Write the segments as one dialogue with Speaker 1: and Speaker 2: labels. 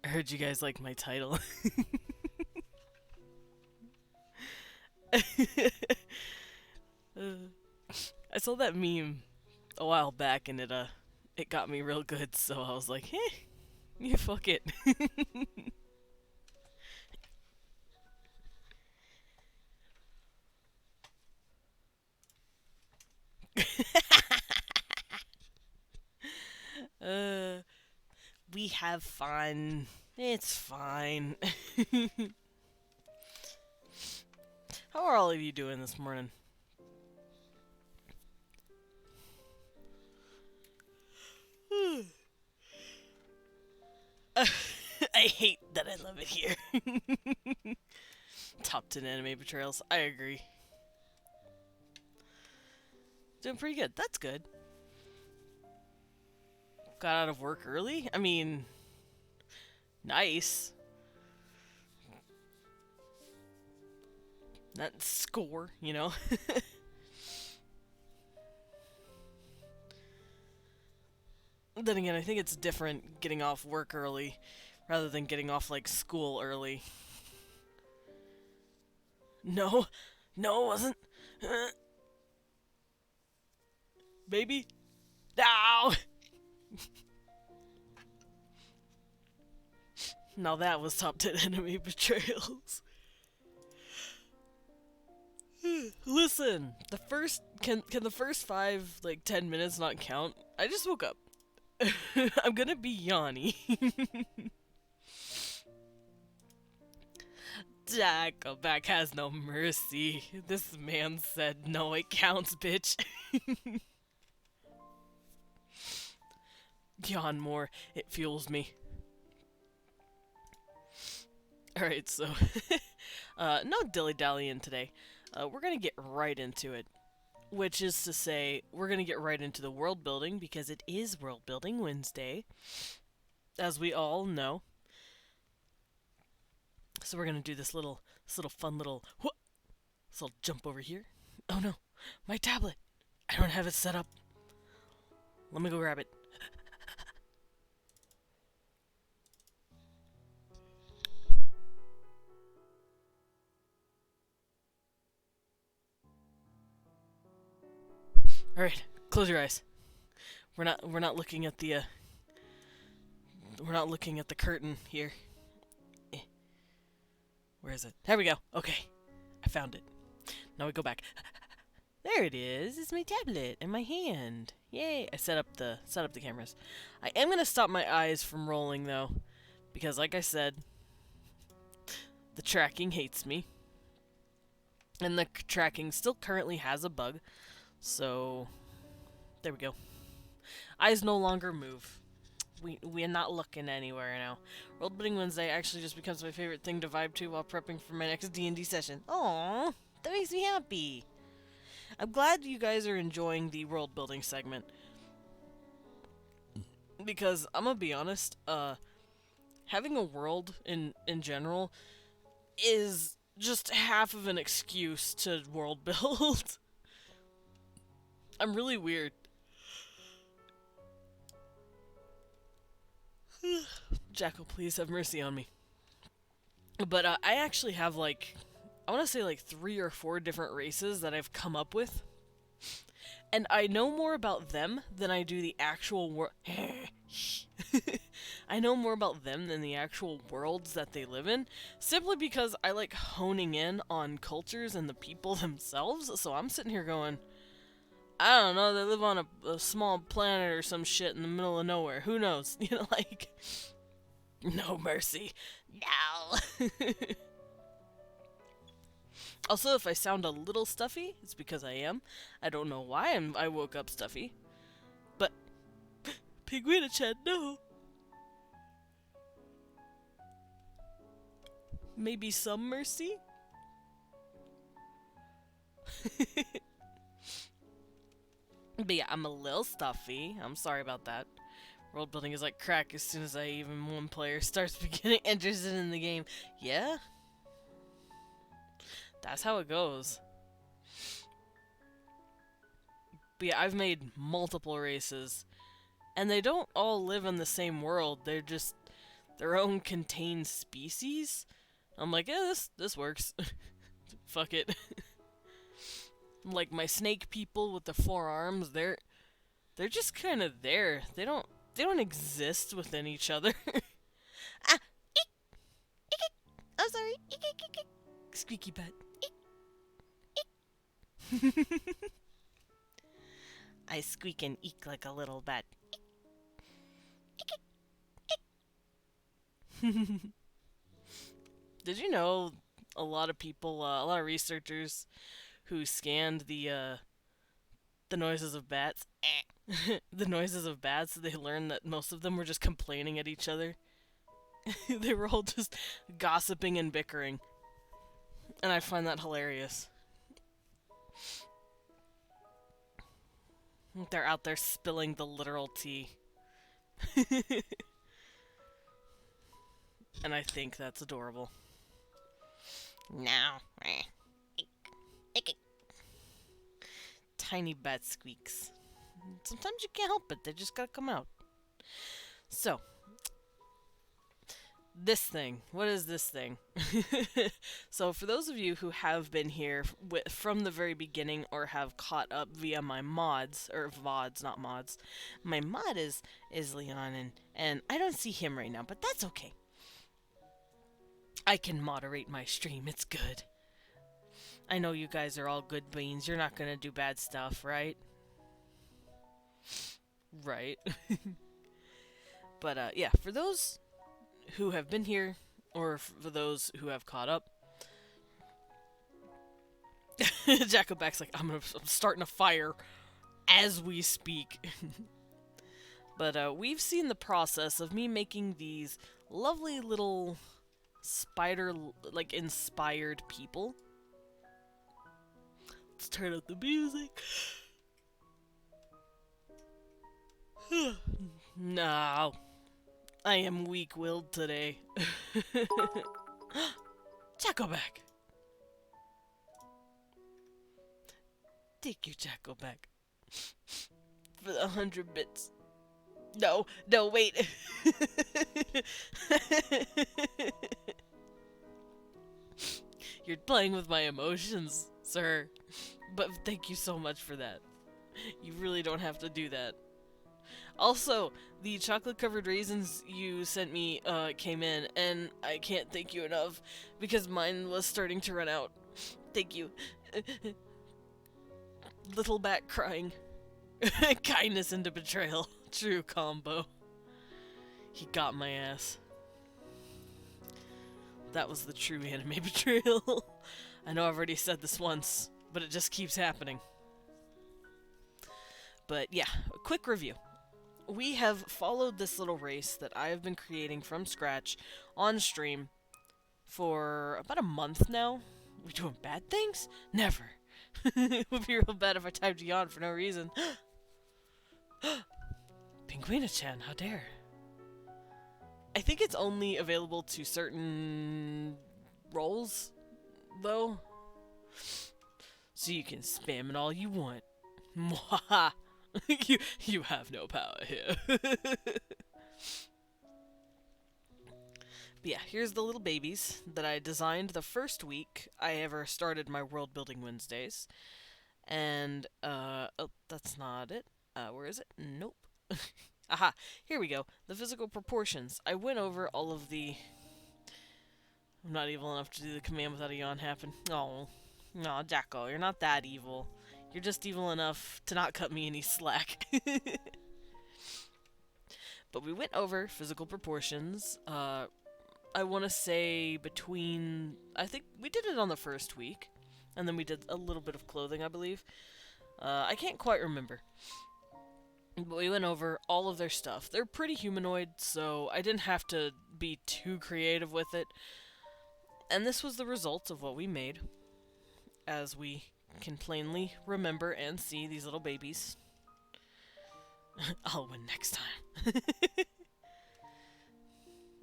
Speaker 1: heard you guys like my title. I saw that meme a while back and it got me real good, so I was like, "Hey, you fuck it." uh, we have fun. It's fine. How are all of you doing this morning? I hate that I love it here. Top 10 anime betrayals. I agree. Doing pretty good. That's good. Got out of work early? I mean, nice. That score, you know? Then again, I think it's different getting off work early rather than getting off, like, school early. No, no, it wasn't. Baby? No! Now that was top 10 enemy betrayals. Listen, the first can the first 5 like 10 minutes not count? I just woke up. I'm gonna be yawny. Back has no mercy. This man said no, it counts, bitch. Yawn more. It fuels me. Alright, so no dilly-dallying today. We're gonna get right into it. Which is to say, we're gonna get right into the world building because it is World Building Wednesday, as we all know. So we're gonna do this little fun little this little jump over here. Oh no, my tablet! I don't have it set up. Let me go grab it. All right, close your eyes. We're not looking at the we're not looking at the curtain here. Eh, where is it? There we go. Okay, I found it. Now we go back. There it is. It's my tablet in my hand. Yay! I set up the cameras. I am gonna stop my eyes from rolling though, because like I said, the tracking hates me, and the tracking still currently has a bug. So there we go. Eyes no longer move. We are not looking anywhere now. World Building Wednesday actually just becomes my favorite thing to vibe to while prepping for my next D&D session. Aww, that makes me happy. I'm glad you guys are enjoying the world building segment. Because I'm gonna be honest, having a world in general is just half of an excuse to world build. I'm really weird. Jackal, please have mercy on me. But I actually have like, I want to say like 3 or 4 different races that I've come up with. And I know more about them than I do the actual world. I know more about them than the actual worlds that they live in, simply because I like honing in on cultures and the people themselves. So I'm sitting here going, I don't know, they live on a small planet or some shit in the middle of nowhere. Who knows? You know, like, no mercy. No. Also, if I sound a little stuffy, it's because I am. I don't know why I woke up stuffy. But, Penguina-chan, no. Maybe some mercy? But yeah, I'm a little stuffy. I'm sorry about that. World building is like crack as soon as even one player starts getting interested in the game. Yeah? That's how it goes. But yeah, I've made multiple races. And they don't all live in the same world. their own contained species. I'm like, yeah, this works. Fuck it. Like my snake people with the 4 arms, they're just kind of there. They don't exist within each other. Ah, eek, eek, eek. I'm sorry. Eek, eek, eek, eek. Squeaky butt. Eek, eek. I squeak and eek like a little bat. Eek, eek, eek. Did you know a lot of people, a lot of researchers who scanned the noises of bats, the noises of bats, they learned that most of them were just complaining at each other. They were all just gossiping and bickering, and I find that hilarious. They're out there spilling the literal tea. And I think that's adorable. Now. Tiny bat squeaks. Sometimes you can't help it, they just gotta come out. So, this thing. What is this thing? So, for those of you who have been here from the very beginning or have caught up via my mods, or VODs, not mods, my mod is Leon, and I don't see him right now, but that's okay. I can moderate my stream, it's good. I know you guys are all good beans, you're not gonna do bad stuff, right? Right. But, yeah, for those who have been here, or for those who have caught up, Jacoback's like, I'm starting a fire as we speak. But, we've seen the process of me making these lovely little spider, like, inspired people. Let's turn up the music. No. I am weak-willed today. Jacoback! Take your Jacoback. For the 100 bits. No, wait. You're playing with my emotions, sir. But thank you so much for that. You really don't have to do that. Also, the chocolate-covered raisins you sent me came in, and I can't thank you enough, because mine was starting to run out. Thank you. Little bat crying. Kindness into betrayal. True combo. He got my ass. That was the true anime betrayal. I know I've already said this once, but it just keeps happening. But yeah, a quick review. We have followed this little race that I have been creating from scratch on stream for about a month now. We doing bad things? Never. It would be real bad if I typed yawn for no reason. Penguina-chan, how dare. I think it's only available to certain roles, though. So you can spam it all you want. Mwahaha. You have no power here. But yeah, here's the little babies that I designed the first week I ever started my World Building Wednesdays. And, oh, that's not it. Where is it? Nope. Aha, here we go. The physical proportions. I went over all of the... I'm not evil enough to do the command without a yawn happen. Oh, no, Jacko, you're not that evil. You're just evil enough to not cut me any slack. But we went over physical proportions. I want to say between... I think we did it on the first week. And then we did a little bit of clothing, I believe. I can't quite remember. But we went over all of their stuff. They're pretty humanoid, so I didn't have to be too creative with it. And this was the result of what we made. As we can plainly remember and see these little babies. I'll win next time.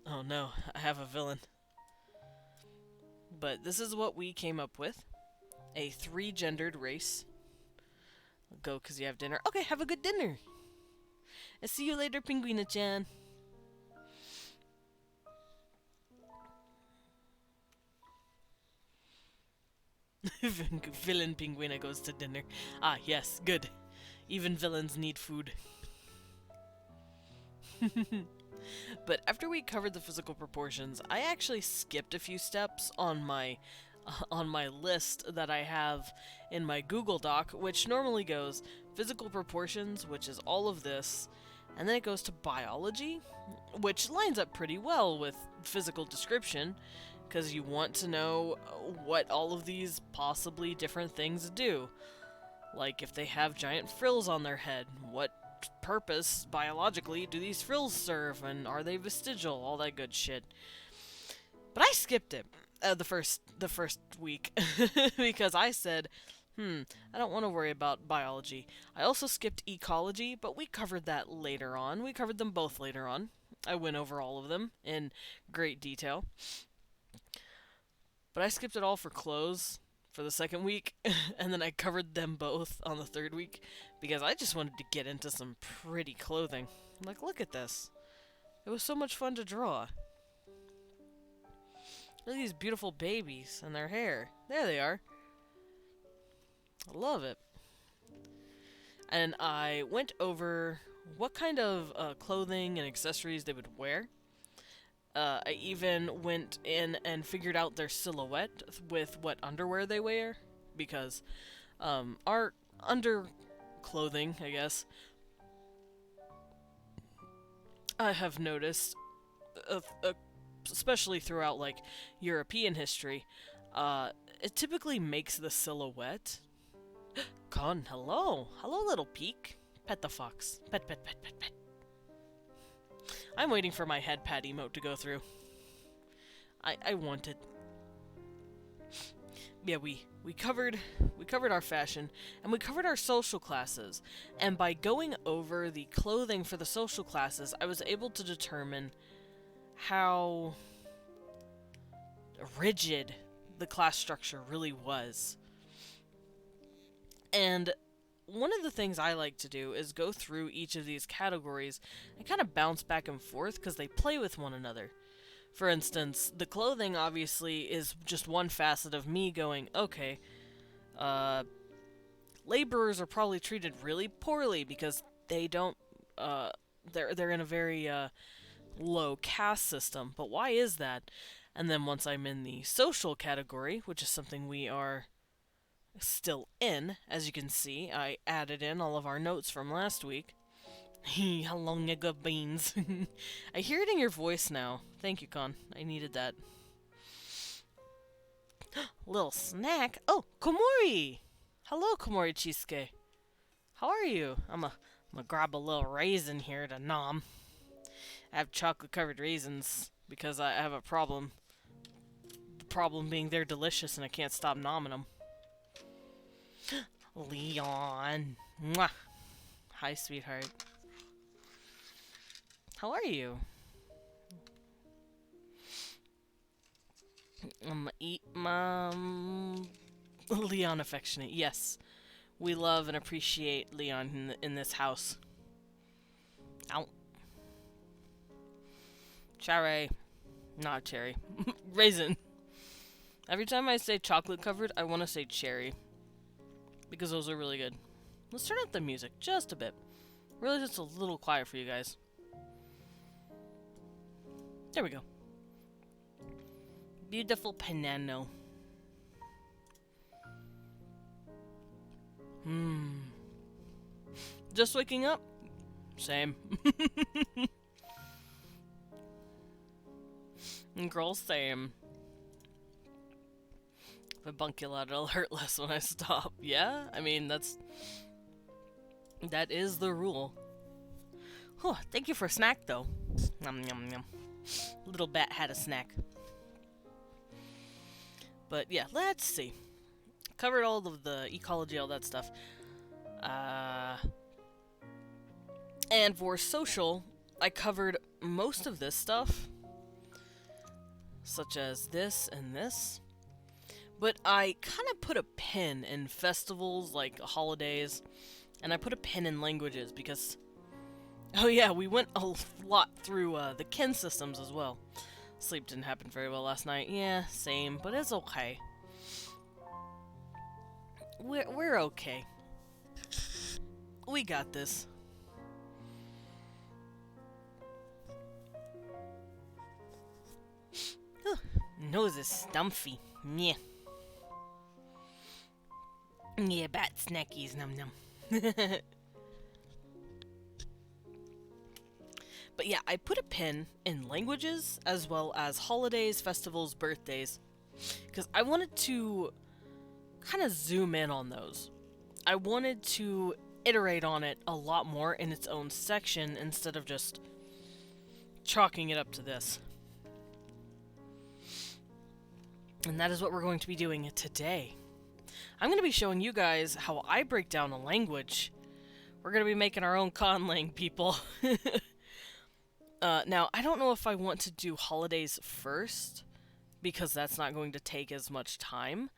Speaker 1: Oh no, I have a villain. But this is what we came up with. A 3-gendered race. Go because you have dinner. Okay, have a good dinner. I'll see you later, Penguina-chan. Villain Penguina goes to dinner. Ah, yes, good. Even villains need food. But after we covered the physical proportions, I actually skipped a few steps on my list that I have in my Google Doc, which normally goes physical proportions, which is all of this, and then it goes to biology, which lines up pretty well with physical description, because you want to know what all of these possibly different things do. Like if they have giant frills on their head, what purpose biologically do these frills serve, and are they vestigial, all that good shit. But I skipped it the first week because I said, I don't want to worry about biology. I also skipped ecology, but we covered that later on. We covered them both later on. I went over all of them in great detail. But I skipped it all for clothes for the second week, and then I covered them both on the third week because I just wanted to get into some pretty clothing. Like, look at this. It was so much fun to draw. Look at these beautiful babies and their hair. There they are. I love it. And I went over what kind of clothing and accessories they would wear. I even went in and figured out their silhouette with what underwear they wear, because our underclothing, I guess, I have noticed, especially throughout like European history, it typically makes the silhouette. Con, hello, little peek. Pet the fox. Pet, pet, pet, pet, pet. I'm waiting for my head pat emote to go through. I want it. Yeah, we covered our fashion, and we covered our social classes. And by going over the clothing for the social classes, I was able to determine how rigid the class structure really was. And one of the things I like to do is go through each of these categories and kind of bounce back and forth because they play with one another. For instance, the clothing obviously is just one facet of me going, okay, laborers are probably treated really poorly because they don't, they're in a very low caste system. But why is that? And then once I'm in the social category, which is something we are still in, as you can see, I added in all of our notes from last week. How long you got beans? I hear it in your voice now. Thank you, Con. I needed that. Little snack. Oh, Komori! Hello, Komori Chisuke. How are you? I'm gonna grab a little raisin here to nom. I have chocolate-covered raisins because I have a problem. The problem being they're delicious and I can't stop nomming them. Leon. Mwah. Hi, sweetheart. How are you? I'm gonna eat my Leon affectionate. Yes, we love and appreciate Leon in this house. Ow. Cherry. Not cherry. Raisin. Every time I say chocolate covered, I want to say cherry. Because those are really good. Let's turn up the music just a bit. Really just a little quiet for you guys. There we go. Beautiful Panano. Just waking up? Same. Girl, same. If I bunk you out, it'll hurt less when I stop. Yeah? I mean, that is the rule. Whew, thank you for a snack, though. Yum, yum, yum. Little bat had a snack. But yeah, let's see. Covered all of the ecology, all that stuff. And for social, I covered most of this stuff. Such as this and this. But I kind of put a pin in festivals, like holidays. And I put a pin in languages because... Oh yeah, we went a lot through the kin systems as well. Sleep didn't happen very well last night. Yeah, same, but it's okay. we're okay. We got this. Nose is stumpy. Yeah. Yeah, bat snackies, num num. But yeah, I put a pin in languages as well as holidays, festivals, birthdays, because I wanted to kind of zoom in on those. I wanted to iterate on it a lot more in its own section instead of just chalking it up to this. And that is what we're going to be doing today. I'm going to be showing you guys how I break down a language. We're going to be making our own conlang, people. Now, I don't know if I want to do holidays first, because that's not going to take as much time.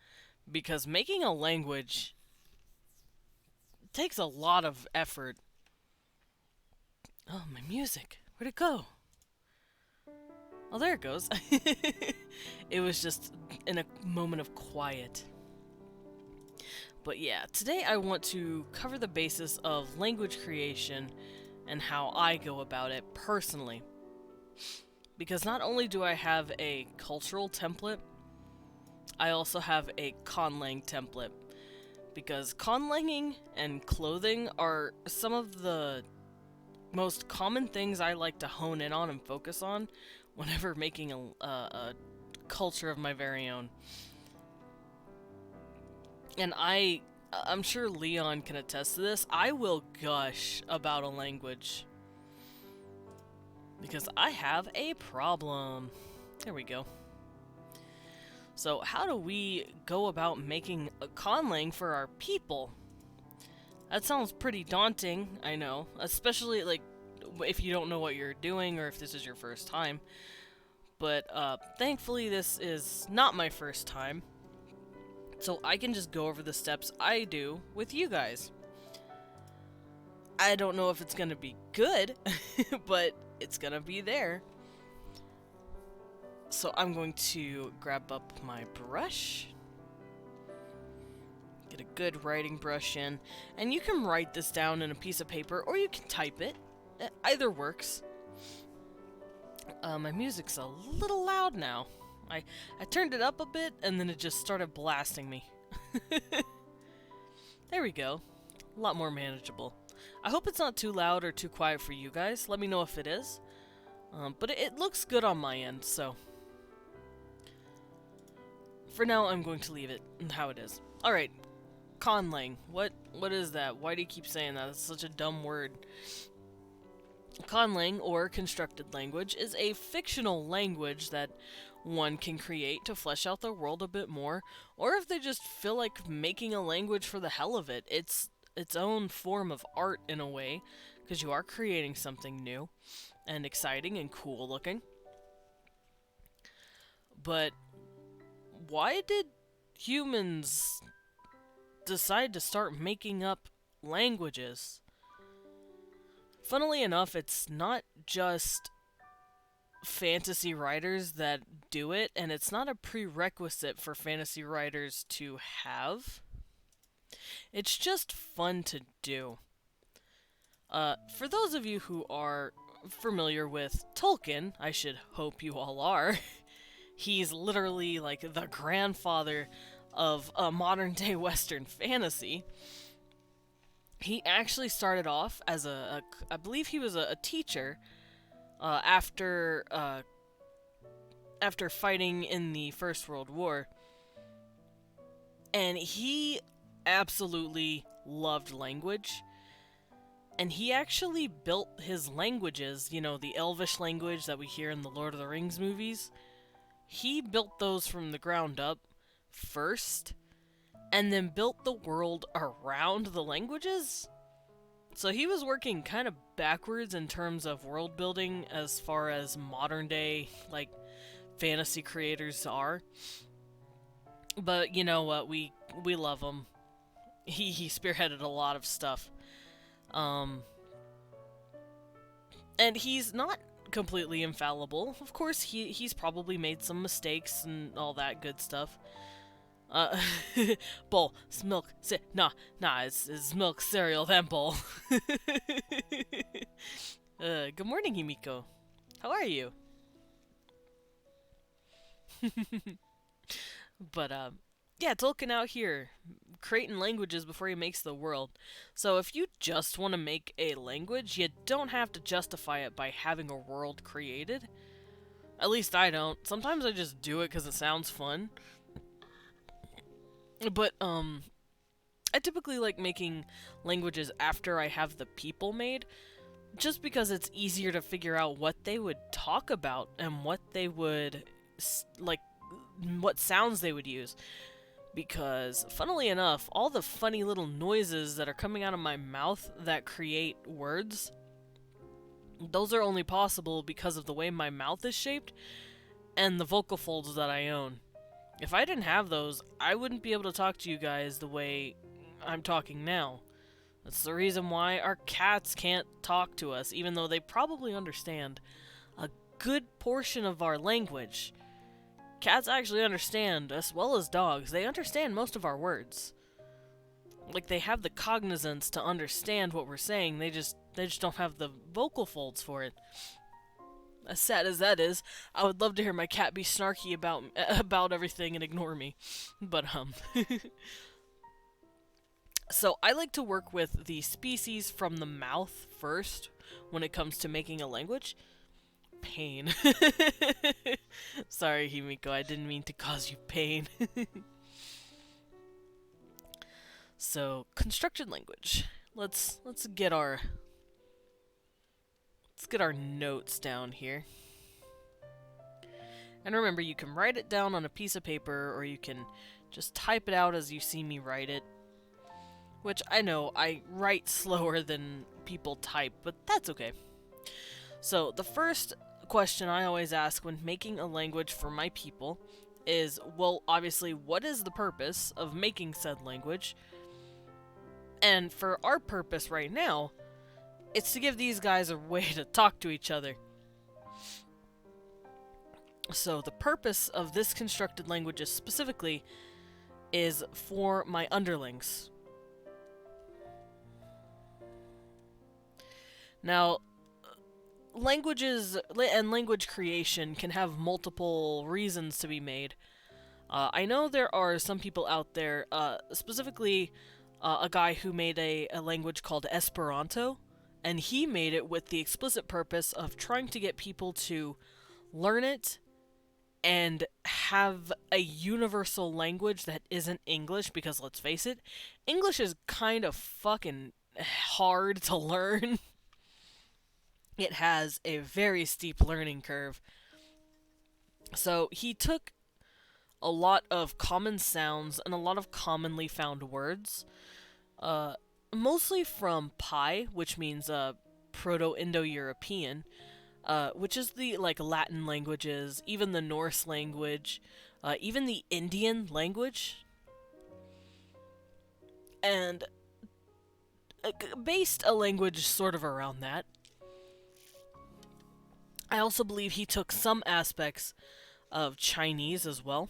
Speaker 1: Because making a language takes a lot of effort. Oh, my music. Where'd it go? Oh, there it goes. It was just in a moment of quiet. But yeah, today I want to cover the basis of language creation and how I go about it personally. Because not only do I have a cultural template, I also have a conlang template. Because conlanging and clothing are some of the most common things I like to hone in on and focus on whenever making a culture of my very own. And I'm sure Leon can attest to this, I will gush about a language. Because I have a problem. There we go. So how do we go about making a conlang for our people? That sounds pretty daunting, I know. Especially, like, if you don't know what you're doing or if this is your first time. But, thankfully this is not my first time. So I can just go over the steps I do with you guys. I don't know if it's gonna be good, but it's gonna be there. So I'm going to grab up my brush. Get a good writing brush in. And you can write this down in a piece of paper, or you can type it. Either works. My music's a little loud now. I turned it up a bit, and then it just started blasting me. There we go. A lot more manageable. I hope it's not too loud or too quiet for you guys. Let me know if it is. But it looks good on my end, so... For now, I'm going to leave it how it is. Alright, conlang. What is that? Why do you keep saying that? That's such a dumb word. Conlang, or constructed language, is a fictional language that one can create to flesh out their world a bit more, or if they just feel like making a language for the hell of it. It's its own form of art in a way, because you are creating something new and exciting and cool looking. But why did humans decide to start making up languages? Funnily enough, it's not just fantasy writers that do it, and it's not a prerequisite for fantasy writers to have. It's just fun to do. For those of you who are familiar with Tolkien, I should hope you all are, he's literally like the grandfather of modern-day Western fantasy. He actually started off as I believe he was a teacher after fighting in the First World War. And he absolutely loved language. And he actually built his languages, you know, the Elvish language that we hear in the Lord of the Rings movies. He built those from the ground up first, and then built the world around the languages. So he was working kind of backwards in terms of world building as far as modern day, like, fantasy creators are. But you know what, we love him. He spearheaded a lot of stuff. And he's not completely infallible. Of course, he's probably made some mistakes and all that good stuff. Uh, bowl, milk, nah, it's milk, cereal, then bowl. Good morning, Himiko. How are you? But, yeah, Tolkien out here, creating languages before he makes the world. So if you just want to make a language, you don't have to justify it by having a world created. At least I don't. Sometimes I just do it because it sounds fun. But, I typically like making languages after I have the people made, just because it's easier to figure out what they would talk about and what they would, like, what sounds they would use. Because, funnily enough, all the funny little noises that are coming out of my mouth that create words, those are only possible because of the way my mouth is shaped and the vocal folds that I own. If I didn't have those, I wouldn't be able to talk to you guys the way I'm talking now. That's the reason why our cats can't talk to us, even though they probably understand a good portion of our language. Cats actually understand, as well as dogs. They understand most of our words. Like, they have the cognizance to understand what we're saying, they just don't have the vocal folds for it. As sad as that is, I would love to hear my cat be snarky about everything and ignore me. But, So, I like to work with the species from the mouth first when it comes to making a language. Pain. Sorry, Himiko, I didn't mean to cause you pain. So, constructed language. Let's get our notes down here. And remember, you can write it down on a piece of paper, or you can just type it out as you see me write it. Which, I know, I write slower than people type, but that's okay. So, the first question I always ask when making a language for my people is, well, obviously, what is the purpose of making said language? And for our purpose right now, it's to give these guys a way to talk to each other. So the purpose of this constructed languages specifically is for my underlings. Now, languages and language creation can have multiple reasons to be made. I know there are some people out there, specifically a guy who made a language called Esperanto, and he made it with the explicit purpose of trying to get people to learn it and have a universal language that isn't English, because let's face it, English is kind of fucking hard to learn. It has a very steep learning curve. So he took a lot of common sounds and a lot of commonly found words, mostly from Pi, which means Proto-Indo-European, which is the Latin languages, even the Norse language, even the Indian language, and based a language sort of around that. I also believe he took some aspects of Chinese as well.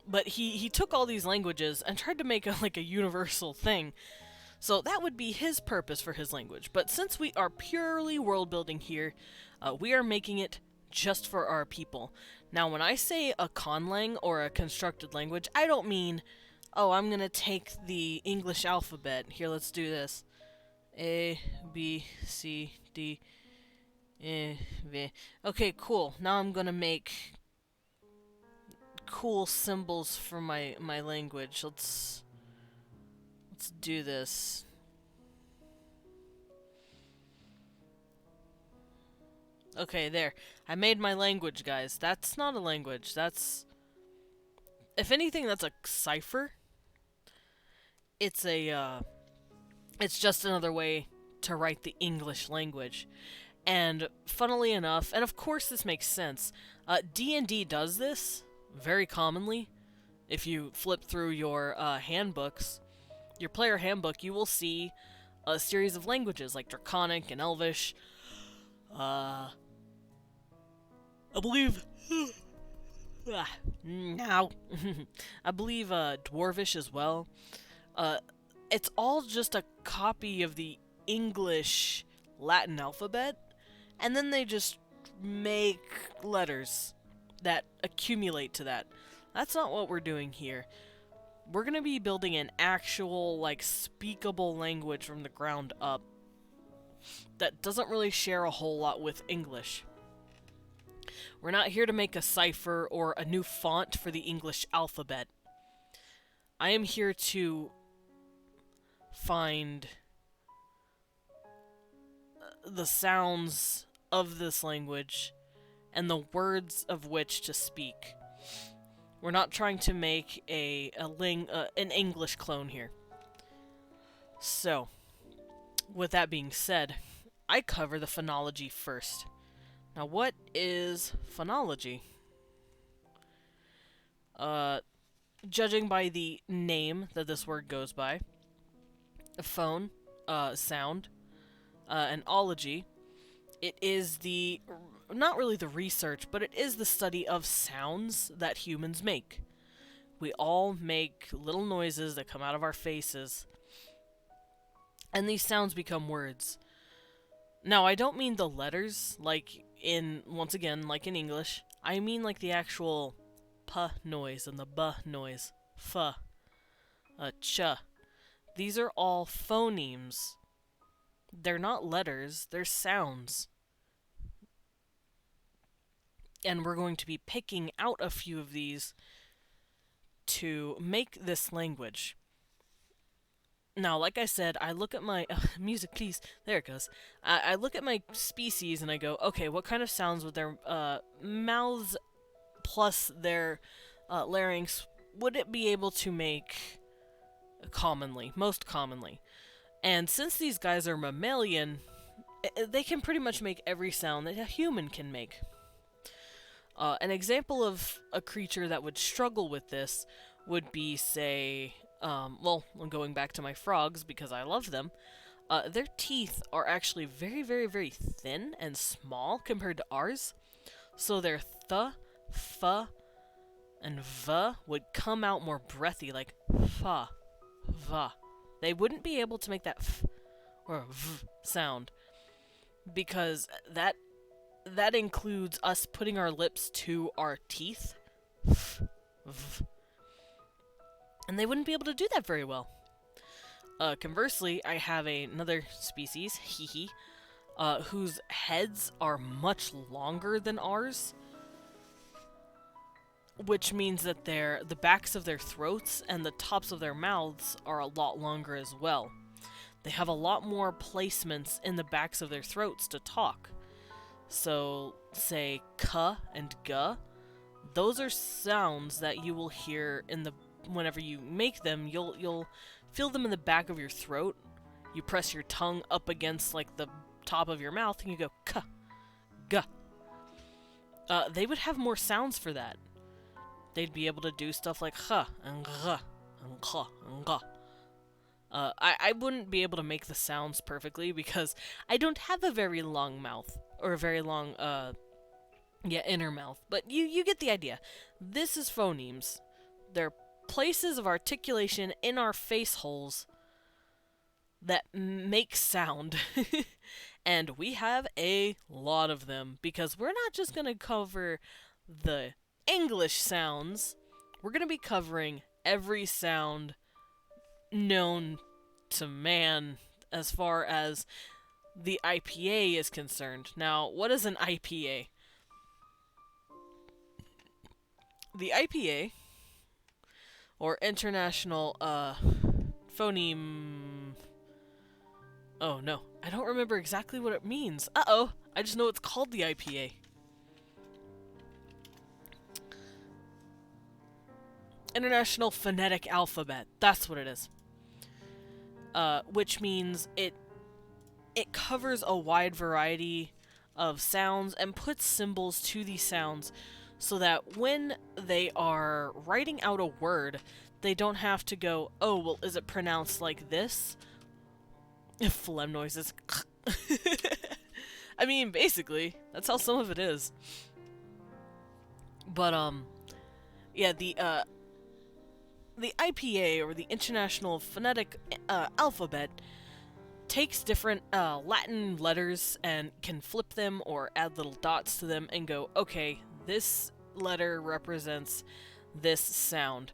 Speaker 1: But he took all these languages and tried to make a universal thing. So that would be his purpose for his language. But since we are purely world building here, we are making it just for our people. Now, when I say a conlang or a constructed language, I don't mean, oh, I'm going to take the English alphabet. Here, let's do this. A, B, C, D, E, V. Okay, cool. Now I'm going to make cool symbols for my language. Let's do this. Okay, there. I made my language, guys. That's not a language. That's... If anything, that's a cipher. It's it's just another way to write the English language. And funnily enough, and of course this makes sense, D&D does this very commonly. If you flip through your handbooks, your player handbook, you will see a series of languages like Draconic and Elvish. I believe Now, I believe Dwarvish as well. Uh, it's all just a copy of the English Latin alphabet, and then they just make letters that accumulate to that. That's not what we're doing here. We're gonna be building an actual, like, speakable language from the ground up that doesn't really share a whole lot with English. We're not here to make a cipher or a new font for the English alphabet. I am here to find the sounds of this language and the words of which to speak. We're not trying to make an English clone here. So, with that being said, I cover the phonology first. Now, what is phonology? Judging by the name that this word goes by, a phone, sound, and ology, it is not really the research, but it is the study of sounds that humans make. We all make little noises that come out of our faces, and these sounds become words. Now, I don't mean the letters, once again, like in English. I mean like the actual p noise and the b noise. F, ch. These are all phonemes. They're not letters, they're sounds. And we're going to be picking out a few of these to make this language. Now, like I said, I look at my... music, please. There it goes. I look at my species and I go, okay, what kind of sounds with their mouths plus their larynx would it be able to make most commonly? And since these guys are mammalian, they can pretty much make every sound that a human can make. An example of a creature that would struggle with this would be, say... well, I'm going back to my frogs because I love them. Their teeth are actually very, very, very thin and small compared to ours. So their th, f, and v would come out more breathy, like fa, va. They wouldn't be able to make that f or v sound because that includes us putting our lips to our teeth. F, v. And they wouldn't be able to do that very well. Conversely, I have another species, whose heads are much longer than ours, which means that the backs of their throats and the tops of their mouths are a lot longer as well. They have a lot more placements in the backs of their throats to talk. So, say k and g, those are sounds that you will hear whenever you make them. You'll feel them in the back of your throat. You press your tongue up against like the top of your mouth and you go k, g. They would have more sounds for that. They'd be able to do stuff like h and g and k and g. I wouldn't be able to make the sounds perfectly because I don't have a very long mouth or a very long inner mouth. But you get the idea. This is phonemes. They're places of articulation in our face holes that make sound. And we have a lot of them because we're not just going to cover the English sounds. We're going to be covering every sound known to man as far as the IPA is concerned. Now, what is an IPA? The IPA, or International Phoneme... Oh, no. I don't remember exactly what it means. Uh-oh! I just know it's called the IPA. International Phonetic Alphabet. That's what it is. Which means it covers a wide variety of sounds and puts symbols to these sounds so that when they are writing out a word, they don't have to go, oh, well, is it pronounced like this? Phlegm noises. I mean, basically, that's how some of it is. But, Yeah, the IPA, or the International Phonetic Alphabet, takes different Latin letters and can flip them or add little dots to them and go, okay, this letter represents this sound.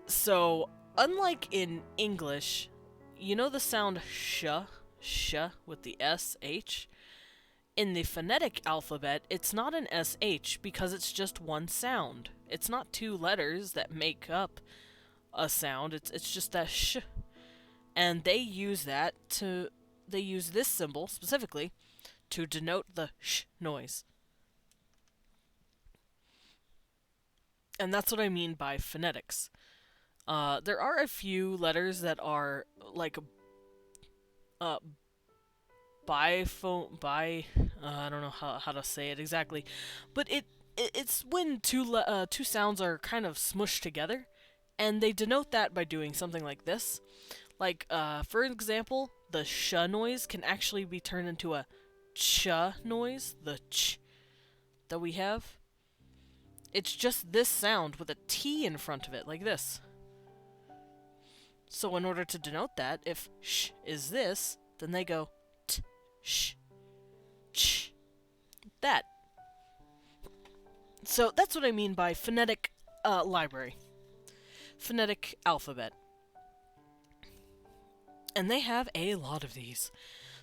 Speaker 1: So, unlike in English, you know the sound sh with the sh? In the phonetic alphabet, it's not an sh because it's just one sound. It's not two letters that make up a sound, it's just that sh. And they use this symbol specifically to denote the sh noise. And that's what I mean by phonetics. There are a few letters that are like uh, I don't know how to say it exactly, but it's when two sounds are kind of smushed together, and they denote that by doing something like this. Like for example, the sh noise can actually be turned into a ch noise, the ch that we have. It's just this sound with a T in front of it, like this. So in order to denote that, if sh is this, then they go t, sh, ch, that. So that's what I mean by phonetic library. Phonetic alphabet. And they have a lot of these.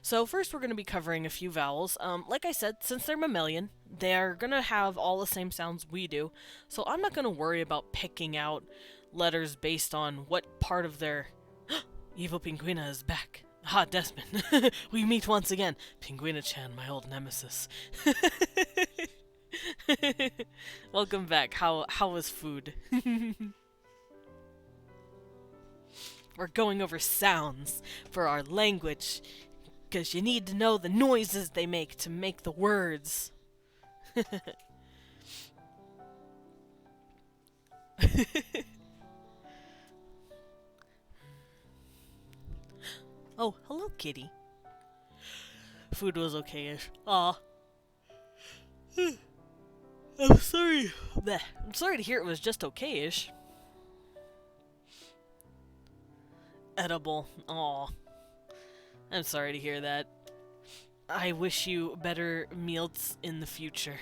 Speaker 1: So first we're going to be covering a few vowels. Like I said, since they're mammalian, they're going to have all the same sounds we do. So I'm not going to worry about picking out letters based on what part of their... Evil Pinguina is back. Ha, Desmond. We meet once again. Pinguina-chan, my old nemesis. Welcome back. How was food? We're going over sounds for our language, because you need to know the noises they make to make the words. Oh, hello, kitty. Food was okay-ish. Aw. I'm sorry. Bleh. I'm sorry to hear it was just okay-ish. Edible. Aw. I'm sorry to hear that. I wish you better meals in the future.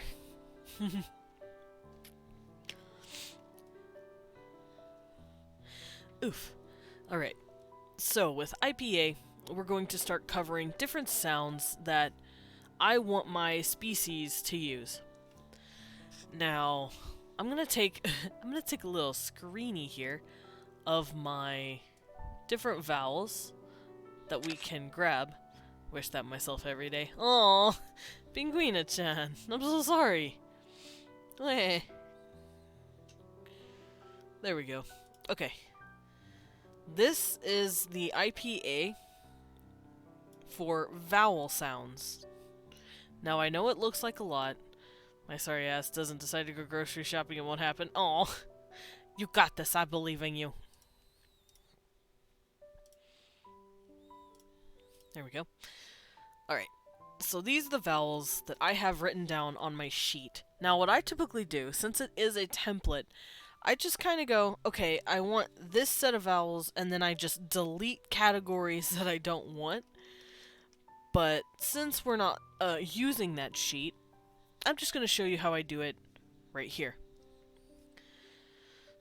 Speaker 1: Oof. Alright. So, with IPA, we're going to start covering different sounds that I want my species to use. Now, I'm gonna take a little screeny here of my different vowels that we can grab. Wish that myself every day. Aww, Pinguina-chan, I'm so sorry. Eh. There we go. Okay. This is the IPA for vowel sounds. Now I know it looks like a lot. My sorry ass doesn't decide to go grocery shopping, it won't happen. Aw. You got this, I believe in you. There we go. Alright, so these are the vowels that I have written down on my sheet. Now what I typically do, since it is a template, I just kind of go, okay, I want this set of vowels, and then I just delete categories that I don't want. But since we're not using that sheet, I'm just going to show you how I do it right here.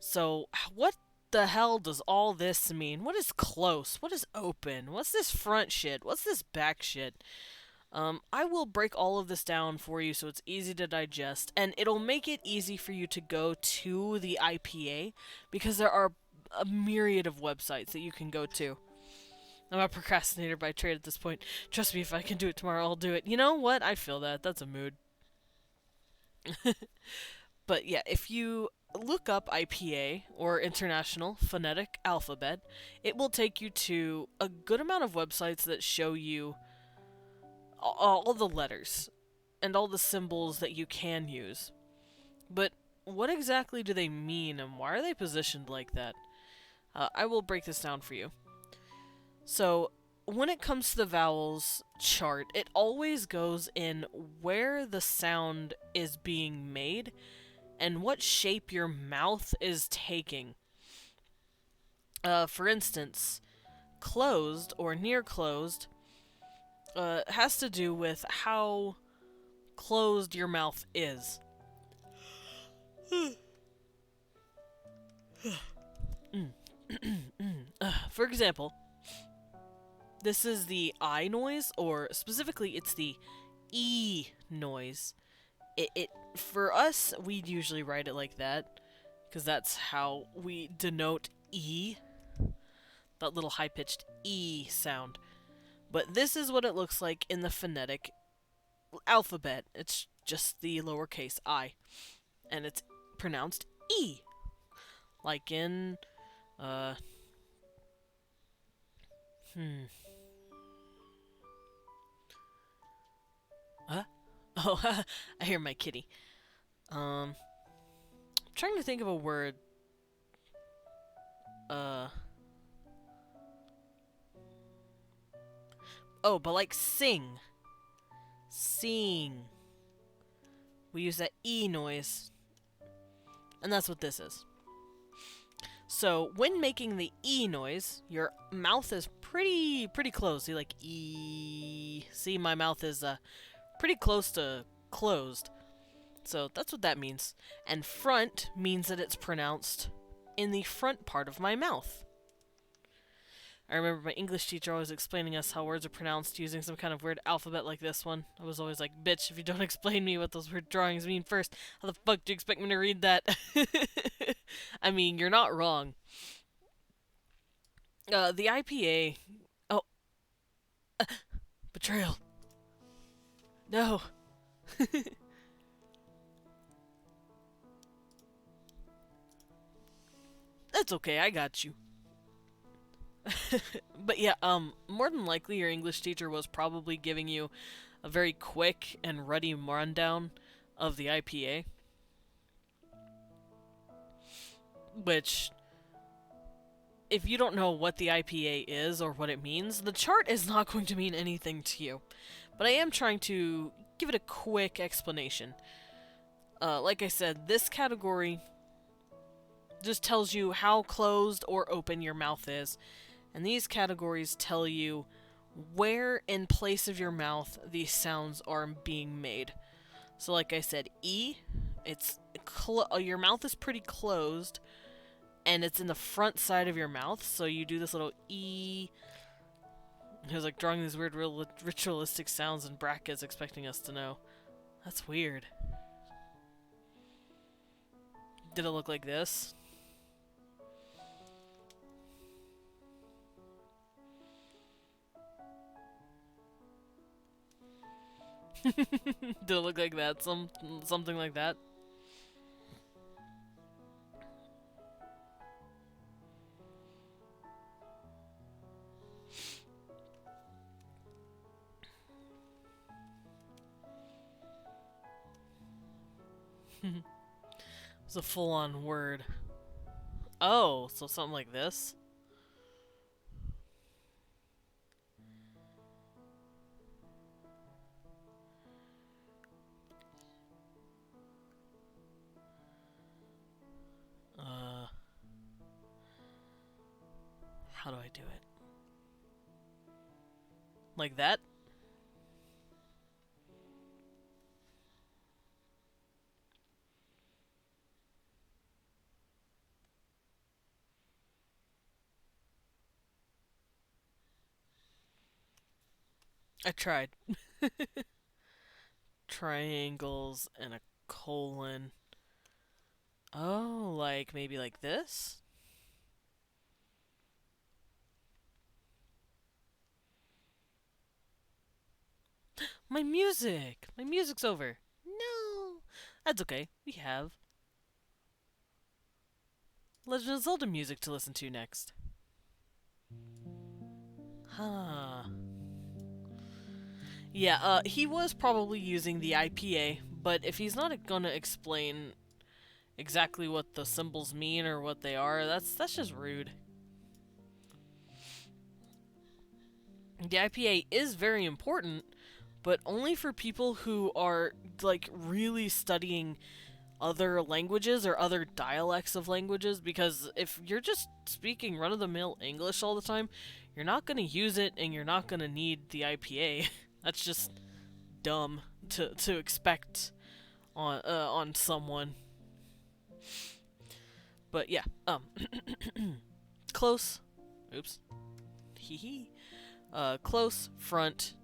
Speaker 1: So, what the hell does all this mean? What is close? What is open? What's this front shit? What's this back shit? I will break all of this down for you so it's easy to digest, and it'll make it easy for you to go to the IPA, because there are a myriad of websites that you can go to. I'm a procrastinator by trade at this point. Trust me, if I can do it tomorrow, I'll do it. You know what? I feel that. That's a mood. But yeah, if you look up IPA, or International Phonetic Alphabet, it will take you to a good amount of websites that show you all the letters and all the symbols that you can use. But what exactly do they mean, and why are they positioned like that? I will break this down for you. So, when it comes to the vowels chart, it always goes in where the sound is being made and what shape your mouth is taking. For instance, closed or near closed has to do with how closed your mouth is. For example, this is the I noise, or specifically, it's the E noise. It for us, we'd usually write it like that, because that's how we denote E, that little high-pitched E sound. But this is what it looks like in the phonetic alphabet. It's just the lowercase I, and it's pronounced E, like in, Huh? Oh, I hear my kitty. I'm trying to think of a word. Oh, but like sing. Sing. We use that E noise. And that's what this is. So, when making the E noise, your mouth is pretty closed. See, like E. See, my mouth is pretty close to closed. So, that's what that means. And front means that it's pronounced in the front part of my mouth. I remember my English teacher always explaining us how words are pronounced using some kind of weird alphabet like this one. I was always like, bitch, if you don't explain me what those weird drawings mean first, how the fuck do you expect me to read that? I mean, you're not wrong. The IPA... Oh. Betrayal. No. That's okay, I got you. But yeah, more than likely your English teacher was probably giving you a very quick and ready rundown of the IPA. Which, if you don't know what the IPA is or what it means, the chart is not going to mean anything to you. But I am trying to give it a quick explanation. Like I said, this category just tells you how closed or open your mouth is. And these categories tell you where in place of your mouth these sounds are being made. So like I said, E, it's your mouth is pretty closed, and it's in the front side of your mouth, so you do this little E. He was like drawing these weird ritualistic sounds in brackets expecting us to know. That's weird. Did it look like this? Did it look like that? Something like that? It's a full-on word. Oh, so something like this? How do I do it? Like that? I tried. Triangles and a colon. Oh, like maybe like this? My music! My music's over. No! That's okay. We have Legend of Zelda music to listen to next. Huh. Yeah, he was probably using the IPA, but if he's not gonna explain exactly what the symbols mean or what they are, that's just rude. The IPA is very important, but only for people who are, like, really studying other languages or other dialects of languages, because if you're just speaking run-of-the-mill English all the time, you're not going to use it and you're not going to need the IPA. That's just dumb to expect on someone. But yeah, close. Oops. Hee hee. Close front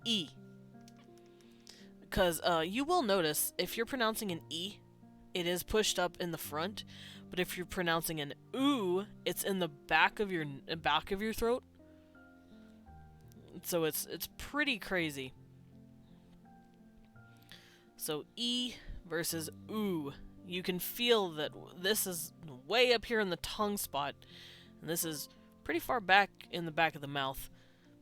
Speaker 1: E. Because you will notice if you're pronouncing an E, it is pushed up in the front, but if you're pronouncing an oo, it's in the back of your throat. So it's pretty crazy. So E versus oo. You can feel that this is way up here in the tongue spot, and this is pretty far back in the back of the mouth.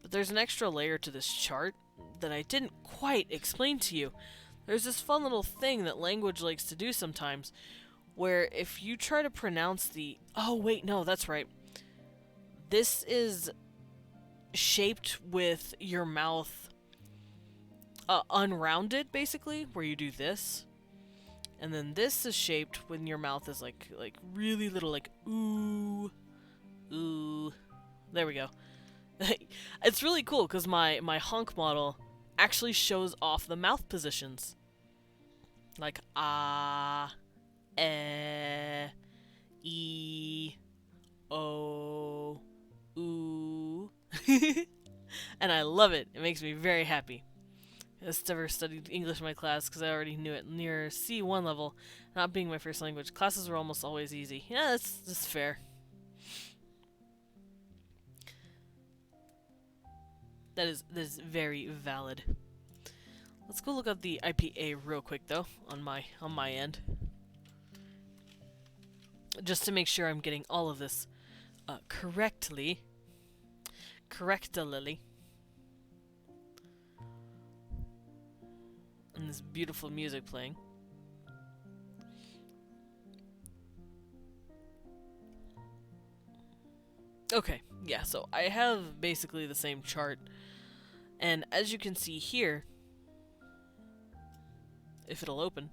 Speaker 1: But there's an extra layer to this chart that I didn't quite explain to you. There's this fun little thing that language likes to do sometimes, where if you try to pronounce the... Oh, wait, no, that's right. This is shaped with your mouth unrounded, basically, where you do this. And then this is shaped when your mouth is like really little, like ooh, ooh. There we go. It's really cool because my honk model actually shows off the mouth positions. Like ah, eh, e, o, ooh. And I love it. It makes me very happy. I just never studied English in my class because I already knew it near C1 level. Not being my first language, classes were almost always easy. Yeah, that's fair. That is very valid. Let's go look up the IPA real quick though on my end, just to make sure I'm getting all of this correctly. And this beautiful music playing. Okay, yeah, so I have basically the same chart, and as you can see here, if it'll open,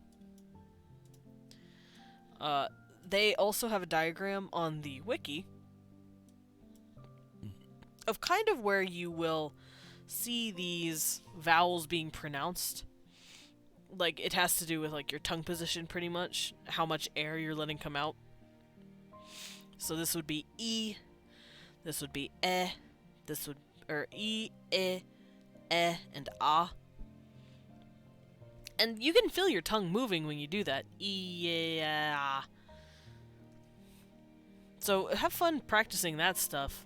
Speaker 1: they also have a diagram on the wiki of kind of where you will see these vowels being pronounced. Like, it has to do with, like, your tongue position, pretty much. How much air you're letting come out. So this would be E. This would be This would... Or E, and ah. And you can feel your tongue moving when you do that. Yeah. So have fun practicing that stuff.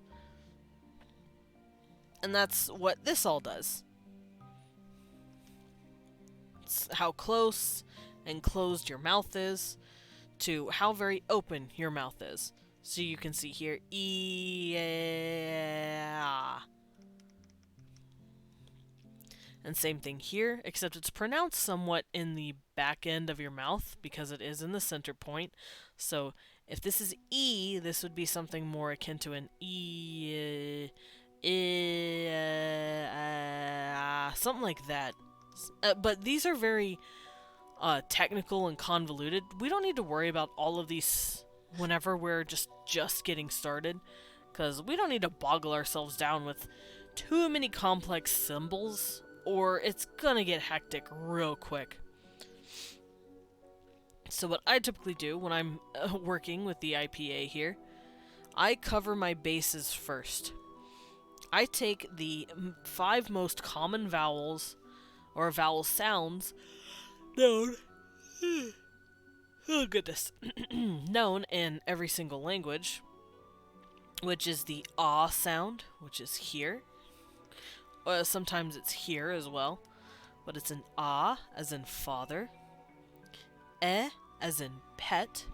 Speaker 1: And that's what this all does. How close and closed your mouth is to how very open your mouth is. So you can see here, yeah. And same thing here, except it's pronounced somewhat in the back end of your mouth because it is in the center point. So if this is E, this would be something more akin to an E, something like that. But these are very technical and convoluted. We don't need to worry about all of these whenever we're just getting started, because we don't need to boggle ourselves down with too many complex symbols, or it's gonna get hectic real quick. So what I typically do when I'm working with the IPA here, I cover my bases first. I take the 5 most common vowels or vowel sounds known oh goodness known in every single language, which is the ah sound, which is here. Sometimes it's here as well, but it's an ah as in father, as in pet,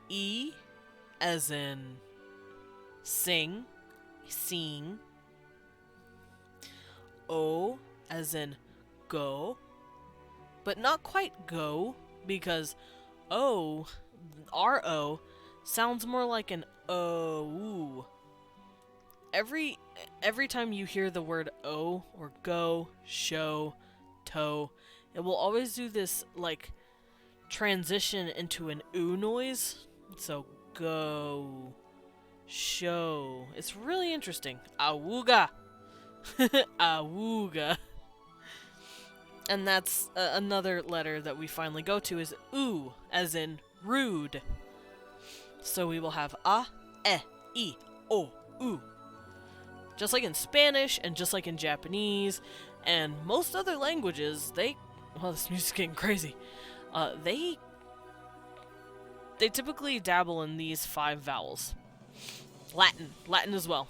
Speaker 1: e as in sing, seeing, o as in go, but not quite go, because O, R-O, sounds more like an O. Every time you hear the word O, or go, show, toe, it will always do this, like, transition into an oo noise. So go, show. It's really interesting. Awooga. Awooga. And that's another letter that we finally go to is oo, as in rude. So we will have a, e, o, u. Just like in Spanish and just like in Japanese and most other languages, well, this music's getting crazy. They typically dabble in these 5 vowels. Latin as well.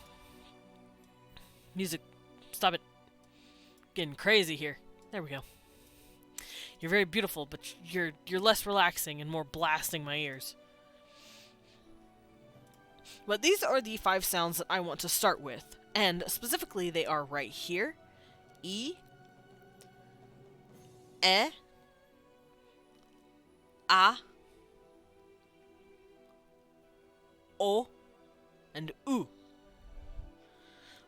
Speaker 1: Music, stop it. Getting crazy here. There we go. You're very beautiful, but you're less relaxing and more blasting my ears. But these are the 5 sounds that I want to start with. And specifically, they are right here. E, a, o, and u.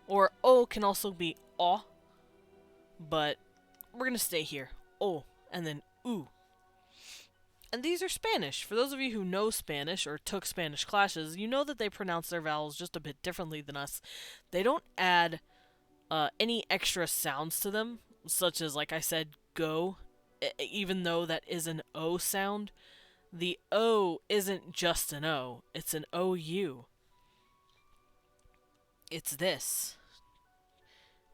Speaker 1: Or o can also be o, but we're going to stay here. O, and then u. And these are Spanish. For those of you who know Spanish or took Spanish classes, you know that they pronounce their vowels just a bit differently than us. They don't add any extra sounds to them, such as, like I said, go. Even though that is an O sound, the O isn't just an O, it's an OU. It's this.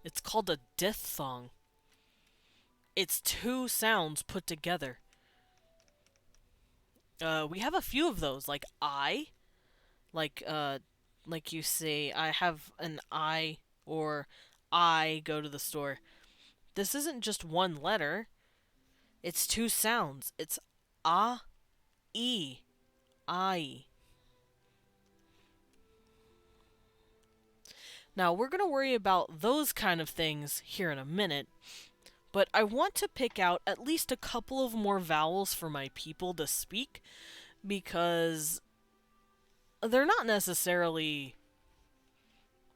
Speaker 1: It's called a diphthong. It's 2 sounds put together. We have a few of those, like I, like you say, I have an I, or I go to the store. This isn't just one letter. It's 2 sounds. It's a, e, I. Now, we're going to worry about those kind of things here in a minute, but I want to pick out at least a couple of more vowels for my people to speak, because they're not necessarily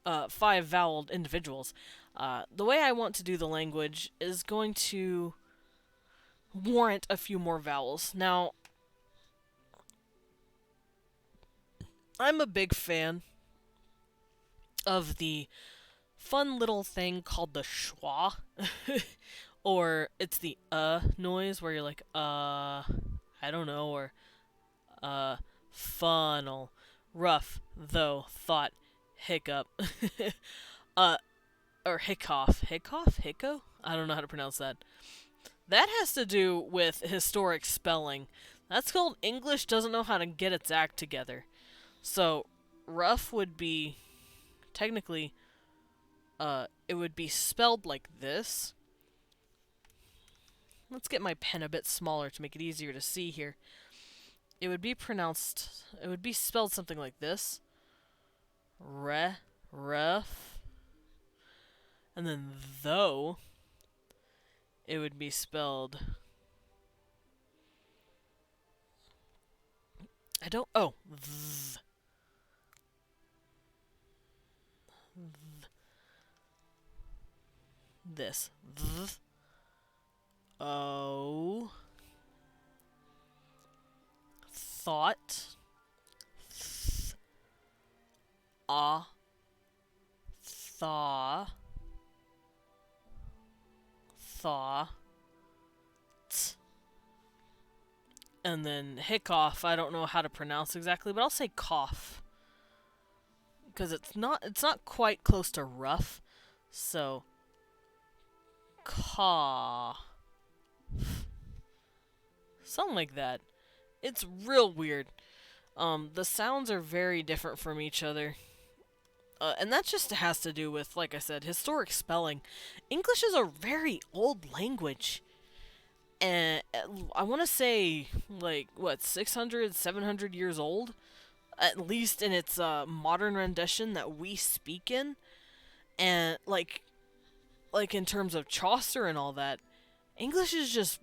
Speaker 1: 5-voweled individuals. The way I want to do the language is going to warrant a few more vowels. Now, I'm a big fan of the fun little thing called the schwa, or it's the noise where you're like, I don't know, or funnel, rough, though, thought, hiccup, or hiccough, hicco? I don't know how to pronounce that. That has to do with historic spelling. That's called English doesn't know how to get its act together. So, rough would be, technically, it would be spelled like this. Let's get my pen a bit smaller to make it easier to see here. It would be spelled something like this. Rough. And then though, it would be spelled... This. Oh. Thought. Thaw. Thaw. And then hiccough, I don't know how to pronounce exactly, but I'll say cough. Because it's not quite close to rough. So caw. Something like that. It's real weird. The sounds are very different from each other. And that just has to do with, like I said, historic spelling. English is a very old language. And I want to say, 600, 700 years old? At least in its modern rendition that we speak in. And, like in terms of Chaucer and all that, English is just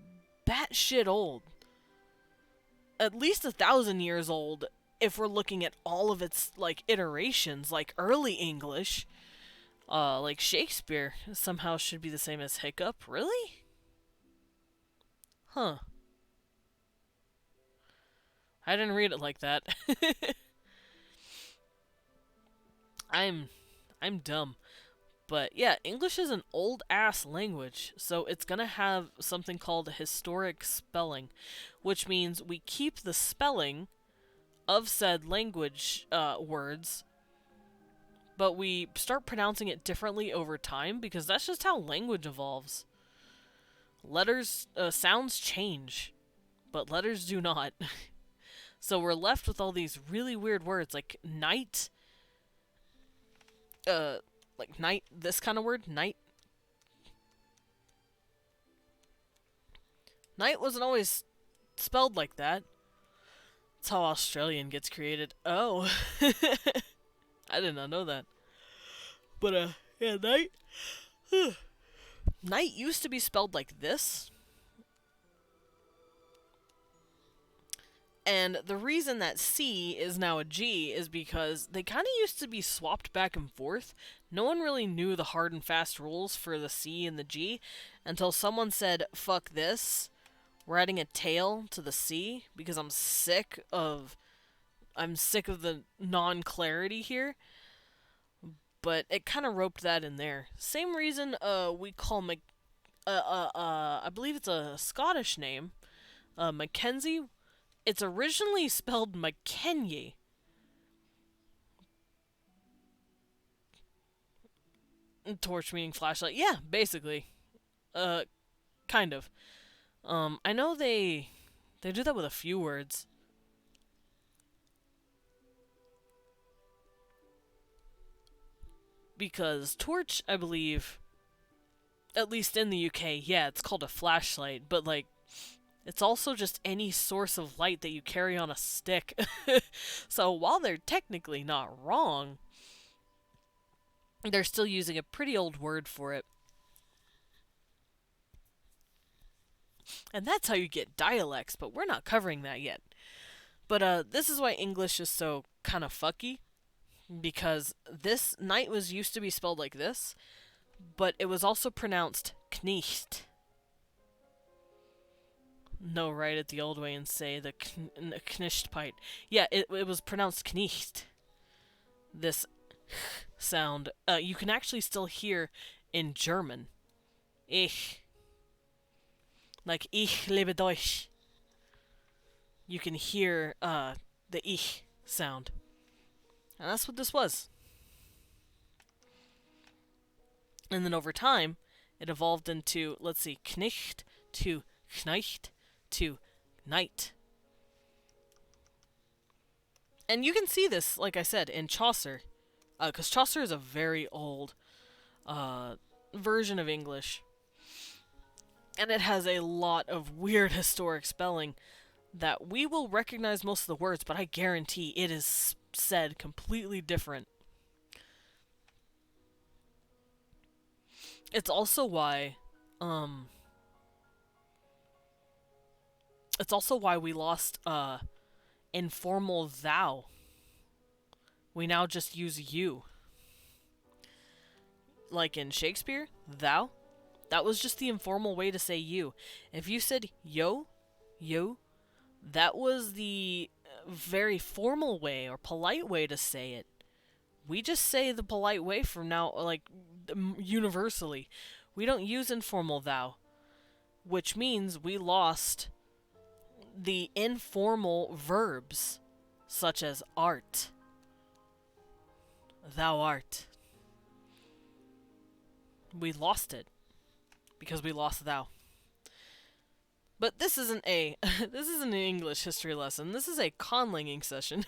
Speaker 1: batshit old. At least 1,000 years old if we're looking at all of its, iterations, like early English. Like Shakespeare somehow should be the same as hiccup. Really? Huh. I didn't read it like that. I'm I'm dumb. But yeah, English is an old ass language, so it's gonna have something called historic spelling, which means we keep the spelling of said language words, but we start pronouncing it differently over time because that's just how language evolves. Letters, sounds change, but letters do not. So we're left with all these really weird words like night, uh, like night, this kind of word, night. Night wasn't always spelled like that. That's how Australian gets created. Oh. I did not know that. But, yeah, night. Night used to be spelled like this. And the reason that C is now a G is because they kind of used to be swapped back and forth. No one really knew the hard and fast rules for the C and the G until someone said, fuck this. We're adding a tail to the C because I'm sick of the non-clarity here. But it kind of roped that in there. Same reason we call I believe it's a Scottish name, Mackenzie. It's originally spelled McKenye. Torch meaning flashlight. Yeah, basically. Kind of. I know they do that with a few words. Because torch, I believe, at least in the UK, yeah, it's called a flashlight, but like it's also just any source of light that you carry on a stick. So while they're technically not wrong, they're still using a pretty old word for it. And that's how you get dialects, but we're not covering that yet. But this is why English is so kind of fucky. Because this night was used to be spelled like this, but it was also pronounced knicht. No, write it the old way and say the knischtpite. Yeah, it was pronounced knicht. This sound, you can actually still hear in German. Ich. Like, ich lebe Deutsch. You can hear, the ich sound. And that's what this was. And then over time, it evolved into, let's see, knicht to kneicht to night. And you can see this, like I said, in Chaucer. Because Chaucer is a very old version of English. And it has a lot of weird historic spelling that we will recognize most of the words, but I guarantee it is said completely different. It's also why we lost informal thou. We now just use you. Like in Shakespeare, thou, that was just the informal way to say you. If you said yo, that was the very formal way or polite way to say it. We just say the polite way from now, like, universally. We don't use informal thou, which means we lost the informal verbs, such as art. Thou art. We lost it because we lost thou. But this isn't an English history lesson. This is a conlanging session.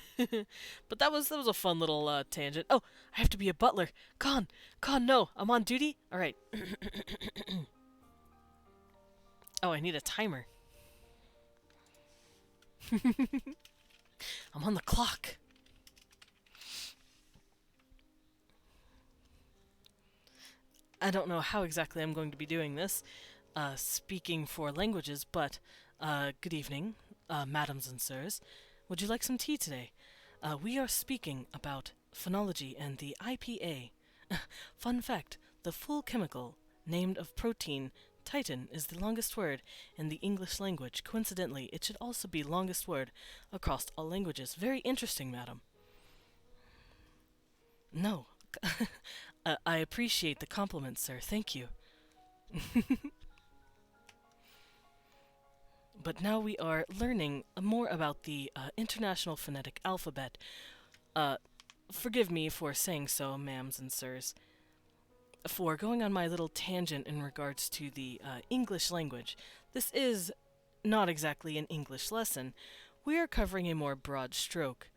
Speaker 1: But that was a fun little tangent. Oh, I have to be a butler. Con, no, I'm on duty. All right. Oh, I need a timer. I'm on the clock. I don't know how exactly I'm going to be doing this. Speaking for languages, but good evening, madams and sirs. Would you like some tea today? We are speaking about phonology and the IPA. Fun fact, the full chemical named of protein Titan is the longest word in the English language. Coincidentally, it should also be longest word across all languages. Very interesting, madam. No. I appreciate the compliment, sir. Thank you. But now we are learning more about the International Phonetic Alphabet. Uh, Forgive me for saying so, ma'ams and sirs, for going on my little tangent in regards to the English language. This is not exactly an English lesson. We are covering a more broad stroke.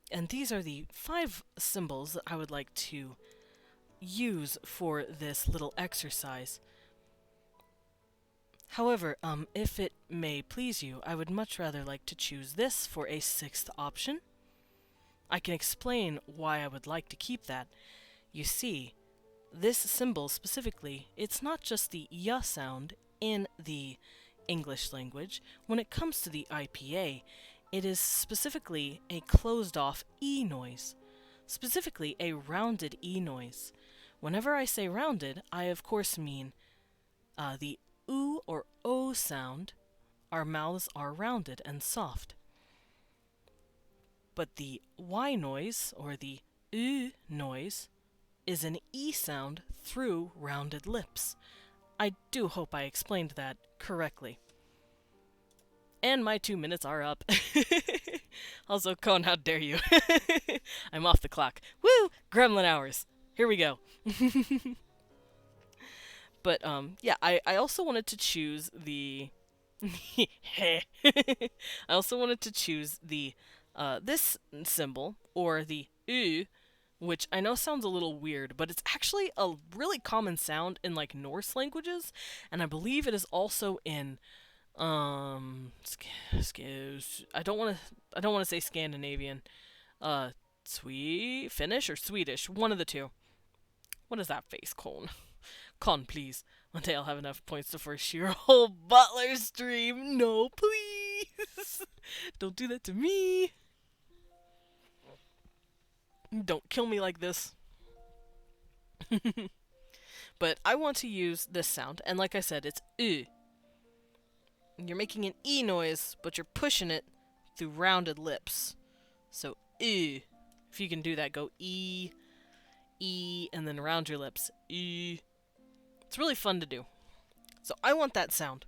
Speaker 1: And these are the 5 symbols that I would like to use for this little exercise. However, if it may please you, I would much rather like to choose this for a 6th option. I can explain why I would like to keep that. You see, this symbol specifically, it's not just the y sound in the English language. When it comes to the IPA, it is specifically a closed-off E noise, specifically a rounded E noise. Whenever I say rounded, I of course mean the oo or o sound. Our mouths are rounded and soft. But the y noise, or the u noise, is an E sound through rounded lips. I do hope I explained that correctly. And my 2 minutes are up. Also, Cone, how dare you? I'm off the clock. Woo! Gremlin hours. Here we go. But, yeah, I also wanted to choose the... I also wanted to choose the, this symbol, or the U, which I know sounds a little weird, but it's actually a really common sound in, like, Norse languages, and I believe it is also in, I don't want to say Scandinavian, Finnish or Swedish, one of the two. What is that face, Cone? Con, please. One day I'll have enough points to first your whole Butler stream. No, please. Don't do that to me. Don't kill me like this. But I want to use this sound, and like I said, it's U. You're making an E noise, but you're pushing it through rounded lips. So U. If you can do that, go E, E, and then round your lips. E. It's really fun to do. So I want that sound.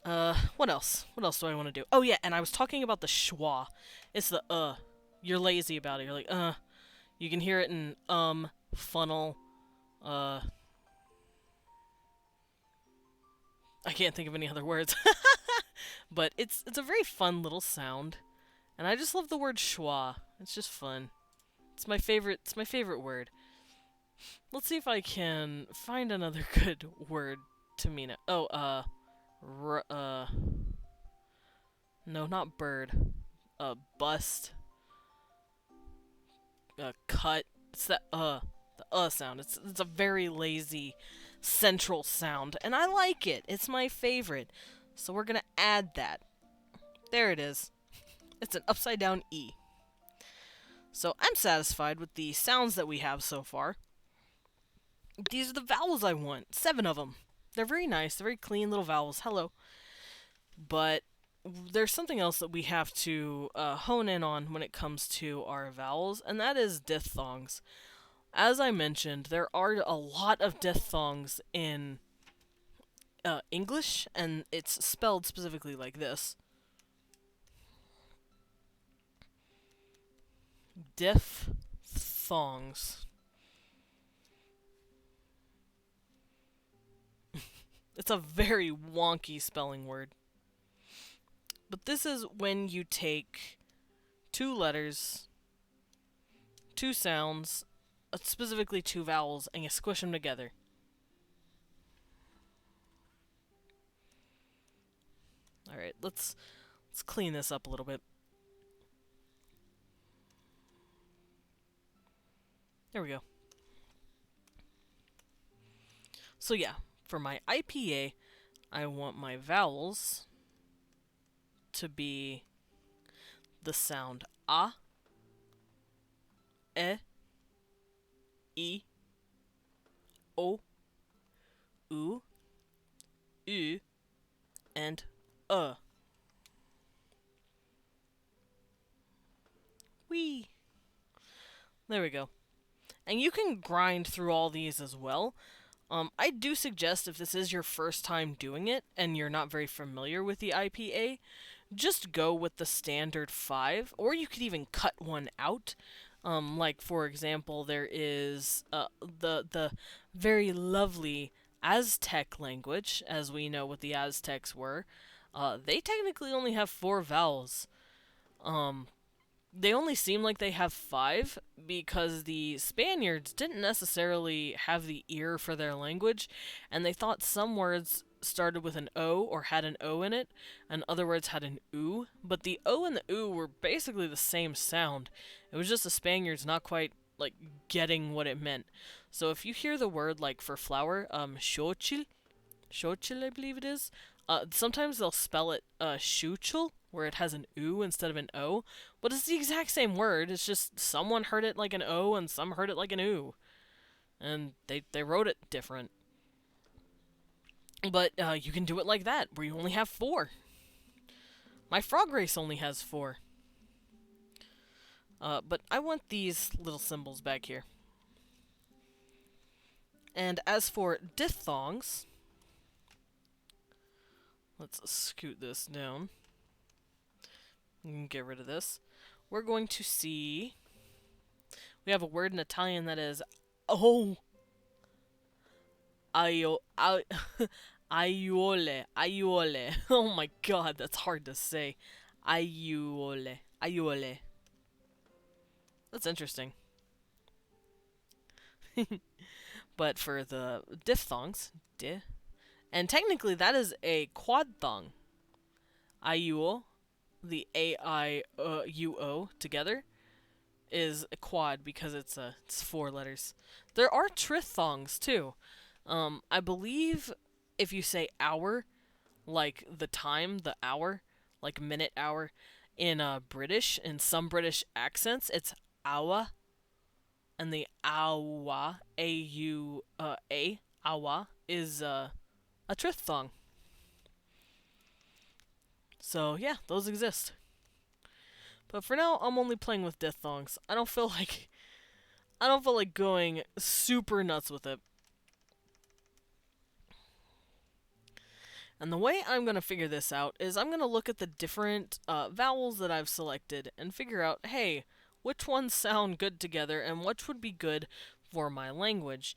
Speaker 1: What else? What else do I want to do? Oh yeah, and I was talking about the schwa. It's the You're lazy about it. You're like, You can hear it in funnel, I can't think of any other words. But it's a very fun little sound. And I just love the word schwa. It's just fun. It's my favorite word. Let's see if I can find another good word to mean it. Oh, no, not bird. Bust. Cut. It's that, the sound. It's a very lazy, central sound, and I like it. It's my favorite. So we're gonna add that. There it is. It's an upside down E. So I'm satisfied with the sounds that we have so far. These are the vowels I want. 7 of them. They're very nice. They're very clean little vowels. Hello. But there's something else that we have to hone in on when it comes to our vowels, and that is diphthongs. As I mentioned, there are a lot of diphthongs in English, and it's spelled specifically like this. Diphthongs. It's a very wonky spelling word. But this is when you take 2 letters, 2 sounds, specifically 2 vowels, and you squish them together. Alright, let's clean this up a little bit. There we go. So yeah, for my IPA, I want my vowels to be the sound A, E, I, O, U, U, and uh. Wee. There we go. And you can grind through all these as well. I do suggest if this is your first time doing it and you're not very familiar with the IPA, just go with the standard 5, or you could even cut one out. Like for example, there is the very lovely Aztec language, as we know what the Aztecs were. They technically only have 4 vowels. Um, they only seem like they have 5 because the Spaniards didn't necessarily have the ear for their language, and they thought some words started with an O or had an O in it, and other words had an oo, but the O and the oo were basically the same sound. It was just the Spaniards not quite like getting what it meant. So if you hear the word like for flower, xochitl, xochitl I believe it is, sometimes they'll spell it shuchel, where it has an oo instead of an O, but it's the exact same word. It's just someone heard it like an O and some heard it like an oo, and they wrote it different. But you can do it like that, where you only have 4. My frog race only has 4. But I want these little symbols back here. And as for diphthongs, let's scoot this down. Get rid of this. We're going to see... We have a word in Italian that is... Oh! Aiuole. Aiuole. Oh my god, that's hard to say. Aiuole. Aiuole. That's interesting. But for the diphthongs, and technically that is a quadthong. Aiuo, the A-I-U-O together, is a quad because it's 4 letters. There are trithongs too. I believe if you say hour, like the time, the hour, like minute, hour, in British, in some British accents, it's awa, and the awa, A-U-A, awa, is a trithong. So yeah, those exist. But for now, I'm only playing with diphthongs. I don't feel like going super nuts with it. And the way I'm going to figure this out is I'm going to look at the different vowels that I've selected and figure out, hey, which ones sound good together and which would be good for my language.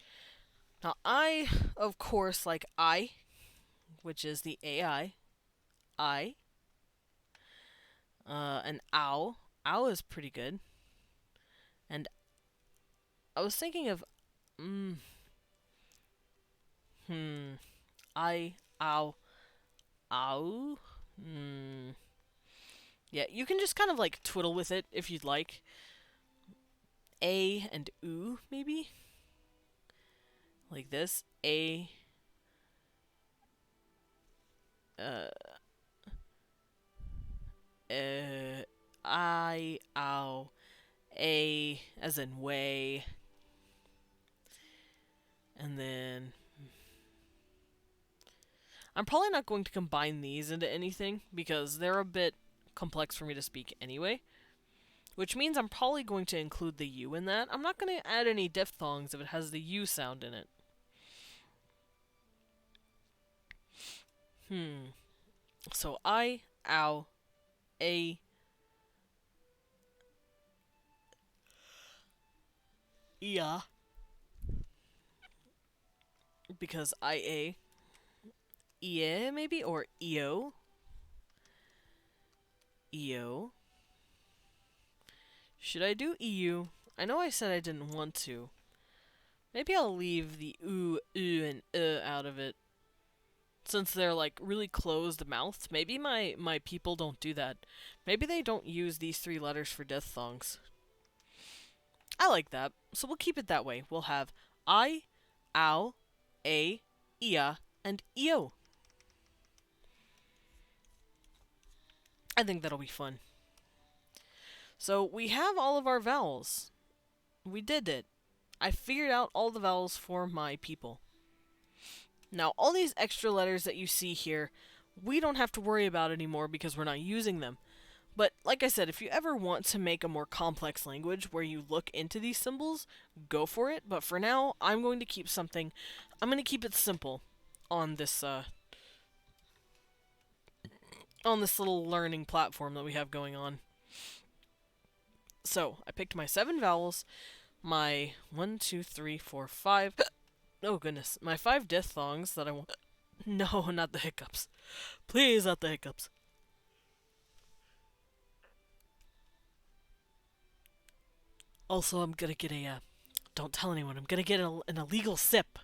Speaker 1: Now, I, of course, like I, which is the AI, I, and ow. Ow is pretty good. And I was thinking of, I, ow, ow. Yeah, you can just kind of like twiddle with it if you'd like. A and oo, maybe? Like this. A. I, ow. A as in way. And then I'm probably not going to combine these into anything because they're a bit complex for me to speak anyway. Which means I'm probably going to include the U in that. I'm not going to add any diphthongs if it has the U sound in it. So I, ow, a, yeah. Because IA, EA maybe, or EO. EO. Should I do EU? I know I said I didn't want to. Maybe I'll leave the and out of it. Since they're like really closed mouthed, maybe my people don't do that. Maybe they don't use these 3 letters for diphthongs. I like that, so we'll keep it that way. We'll have I, ow, a, ia, and eo. I think that'll be fun. So we have all of our vowels. We did it. I figured out all the vowels for my people. Now, all these extra letters that you see here, we don't have to worry about anymore because we're not using them. But like I said, if you ever want to make a more complex language where you look into these symbols, go for it. But for now, I'm going to keep it simple on this little learning platform that we have going on. So, I picked my 7 vowels, my 1, 2, 3, 4, 5. Oh goodness, my 5 diphthongs that I want. No, not the hiccups. Please, not the hiccups. Also, I'm gonna get don't tell anyone, I'm gonna get an illegal sip.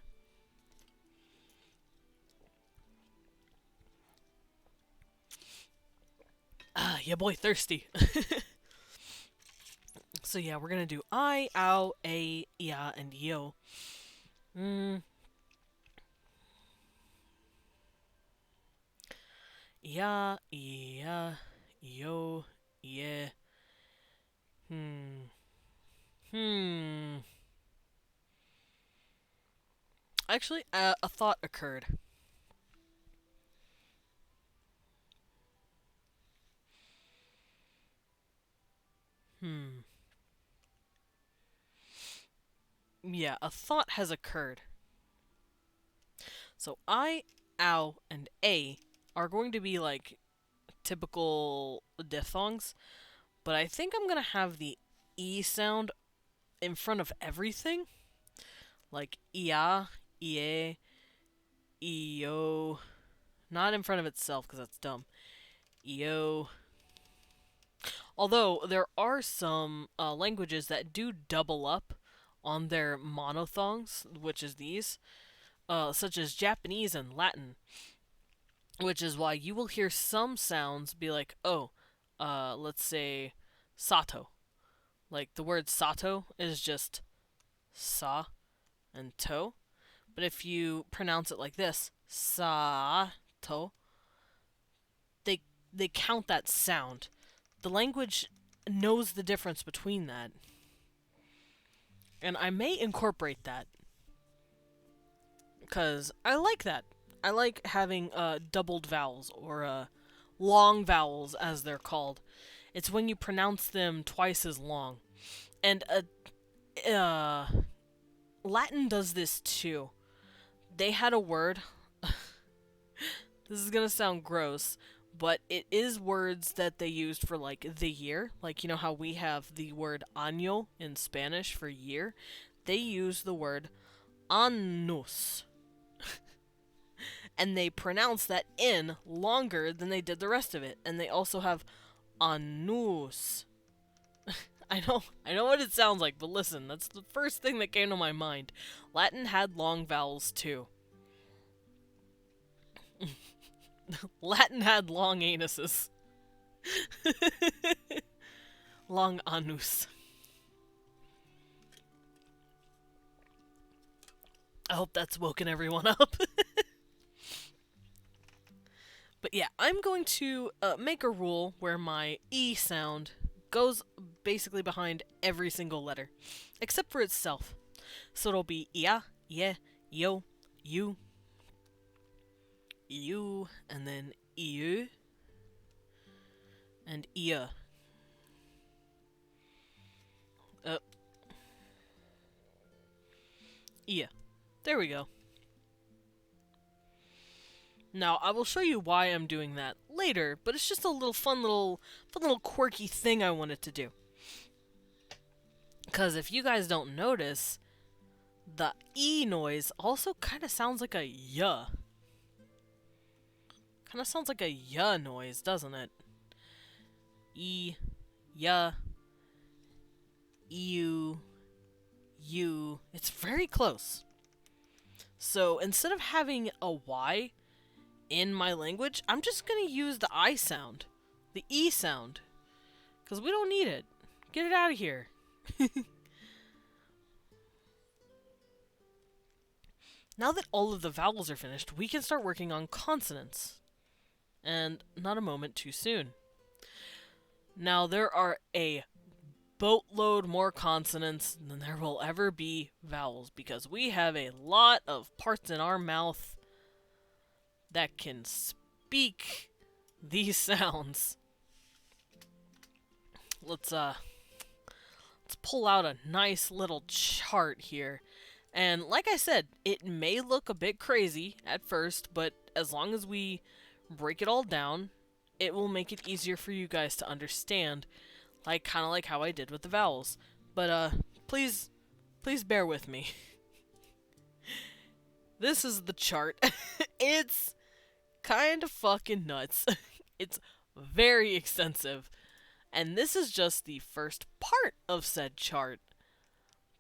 Speaker 1: Ah, yeah, boy, thirsty. So yeah, we're gonna do I, ow, a, ya, and yo. Ya, yo, yeah. Hmm. Actually, a thought occurred. Hmm. Yeah, a thought has occurred. So I, ow, and a are going to be like typical diphthongs, but I think I'm gonna have the e sound in front of everything, like ia, ie, eo, not in front of itself because that's dumb. Eo. Although there are some languages that do double up on their monophthongs, which is these, such as Japanese and Latin, which is why you will hear some sounds be like, oh, let's say sato. Like the word sato is just sa and to, but if you pronounce it like this, sato, they count that sound. The language knows the difference between that. And I may incorporate that because I like that. I like having doubled vowels or long vowels as they're called. It's when you pronounce them twice as long. And Latin does this too. They had a word. This is gonna sound gross, but it is words that they used for like the year. Like, you know how we have the word año in Spanish for year? They use the word annus. And they pronounce that N longer than they did the rest of it. And they also have annus. I know what it sounds like, but listen, that's the first thing that came to my mind. Latin had long vowels too. Latin had long anuses. Long anus. I hope that's woken everyone up. But yeah, I'm going to make a rule where my E sound goes basically behind every single letter, except for itself. So it'll be ia, yeah, yo, you, and then iu, and ia. Ia. There we go. Now, I will show you why I'm doing that later, but it's just a little fun little quirky thing I wanted to do. Because if you guys don't notice, the E noise also kind of sounds like a yuh. Kind of sounds like a yuh noise, doesn't it? E, yuh, ew, you. It's very close. So instead of having a Y in my language, I'm just going to use the I sound, the E sound, because we don't need it. Get it out of here. Now that all of the vowels are finished, we can start working on consonants. And not a moment too soon. Now, there are a boatload more consonants than there will ever be vowels, because we have a lot of parts in our mouth that can speak these sounds. Let's pull out a nice little chart here. And like I said, it may look a bit crazy at first, but as long as we break it all down, it will make it easier for you guys to understand, like kind of like how I did with the vowels. But please bear with me. This is the chart. It's kind of fucking nuts. It's very extensive. And this is just the first part of said chart.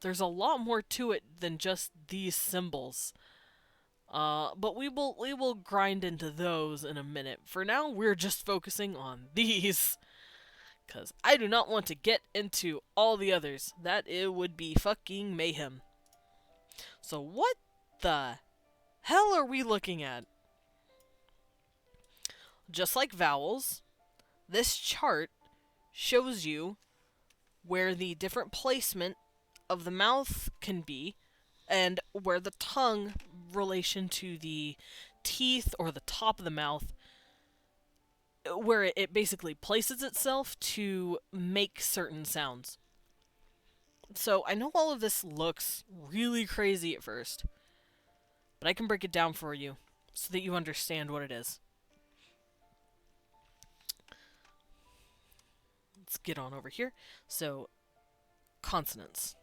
Speaker 1: There's a lot more to it than just these symbols. But we will grind into those in a minute. For now, we're just focusing on these. Because I do not want to get into all the others. It would be fucking mayhem. So what the hell are we looking at? Just like vowels, this chart shows you where the different placement of the mouth can be, and where the tongue relation to the teeth or the top of the mouth, where it basically places itself to make certain sounds. So I know all of this looks really crazy at first, but I can break it down for you so that you understand what it is. Let's get on over here. So, consonants.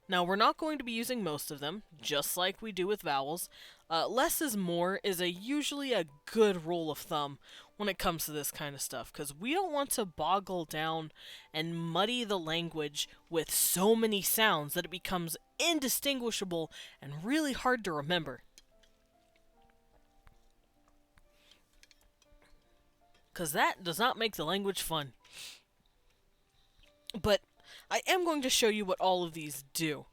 Speaker 1: Now, we're not going to be using most of them, just like we do with vowels. Less is more is usually a good rule of thumb when it comes to this kind of stuff, because we don't want to boggle down and muddy the language with so many sounds that it becomes indistinguishable and really hard to remember. Because that does not make the language fun. But I am going to show you what all of these do.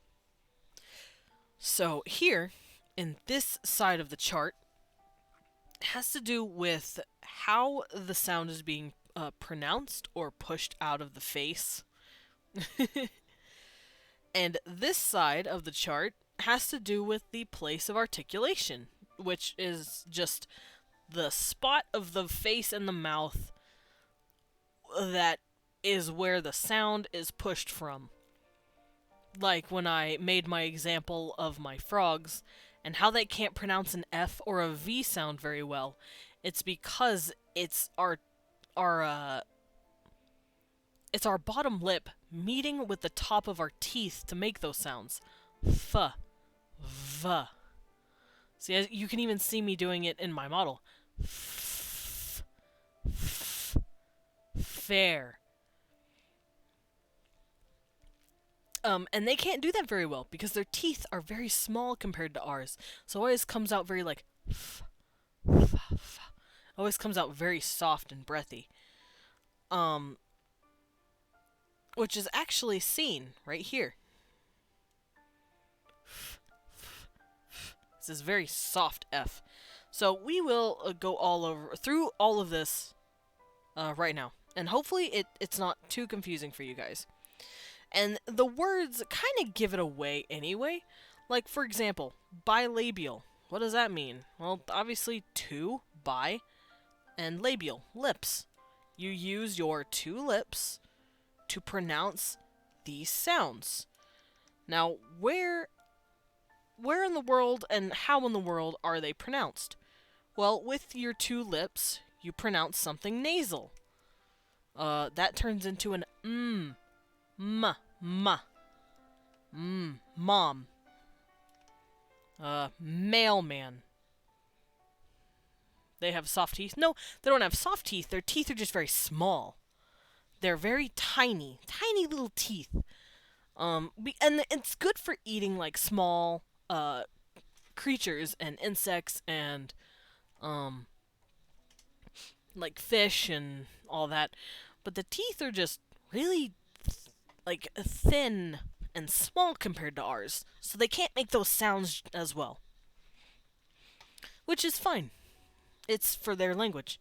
Speaker 1: So here, in this side of the chart, it has to do with how the sound is being pronounced or pushed out of the face. And this side of the chart has to do with the place of articulation, which is just the spot of the face and the mouth that is where the sound is pushed from. Like when I made my example of my frogs and how they can't pronounce an F or a V sound very well. It's because it's our bottom lip meeting with the top of our teeth to make those sounds. F, V. See, you can even see me doing it in my model. F, f, fair. And they can't do that very well because their teeth are very small compared to ours. So it always comes out very like f, f, f. Always comes out very soft and breathy. Which is actually seen right here. This is very soft F. So we will go through all of this right now. And hopefully it's not too confusing for you guys. And the words kind of give it away anyway. Like, for example, bilabial. What does that mean? Well, obviously two, bi, and labial, lips. You use your two lips to pronounce these sounds. Now, where in the world and how in the world are they pronounced? Well, with your two lips, you pronounce something nasal. That turns into an ma, mom. Mailman. They have soft teeth. No, they don't have soft teeth. Their teeth are just very small. They're very tiny little teeth. And it's good for eating like small creatures and insects and like fish and all that. But the teeth are just really like thin and small compared to ours, so they can't make those sounds as well. Which is fine. It's for their language.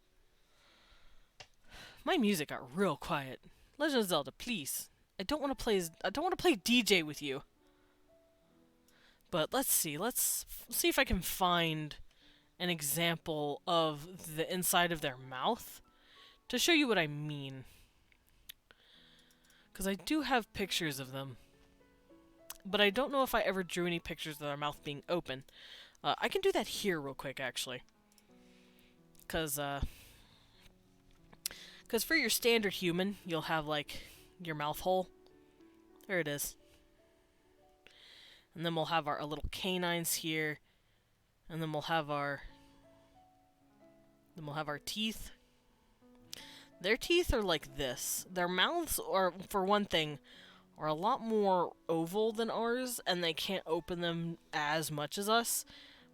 Speaker 1: My music got real quiet. Legend of Zelda, please. I don't want to play DJ with you. But let's see. Let's see if I can find an example of the inside of their mouth to show you what I mean. Because I do have pictures of them. But I don't know if I ever drew any pictures of their mouth being open. I can do that here real quick, actually. Because for your standard human, you'll have, like, your mouth hole. There it is. And then we'll have our little canines here. And then we'll have our teeth. Their teeth are like this. Their mouths are, for one thing, are a lot more oval than ours, and they can't open them as much as us.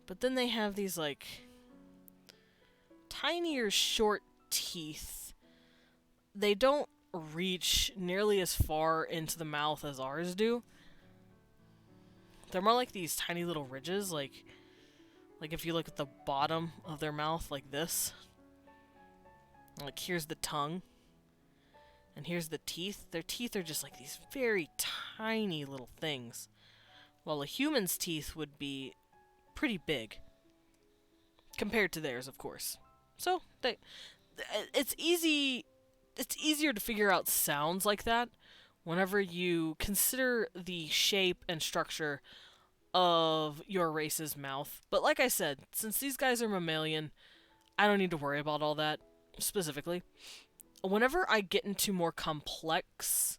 Speaker 1: But then they have these, like, tinier short teeth. They don't reach nearly as far into the mouth as ours do. They're more like these tiny little ridges, like if you look at the bottom of their mouth like this. Like, here's the tongue. And here's the teeth. Their teeth are just like these very tiny little things. While a human's teeth would be pretty big. Compared to theirs, of course. So, it's easier to figure out sounds like that whenever you consider the shape and structure of your race's mouth. But like I said, since these guys are mammalian, I don't need to worry about all that specifically. Whenever I get into more complex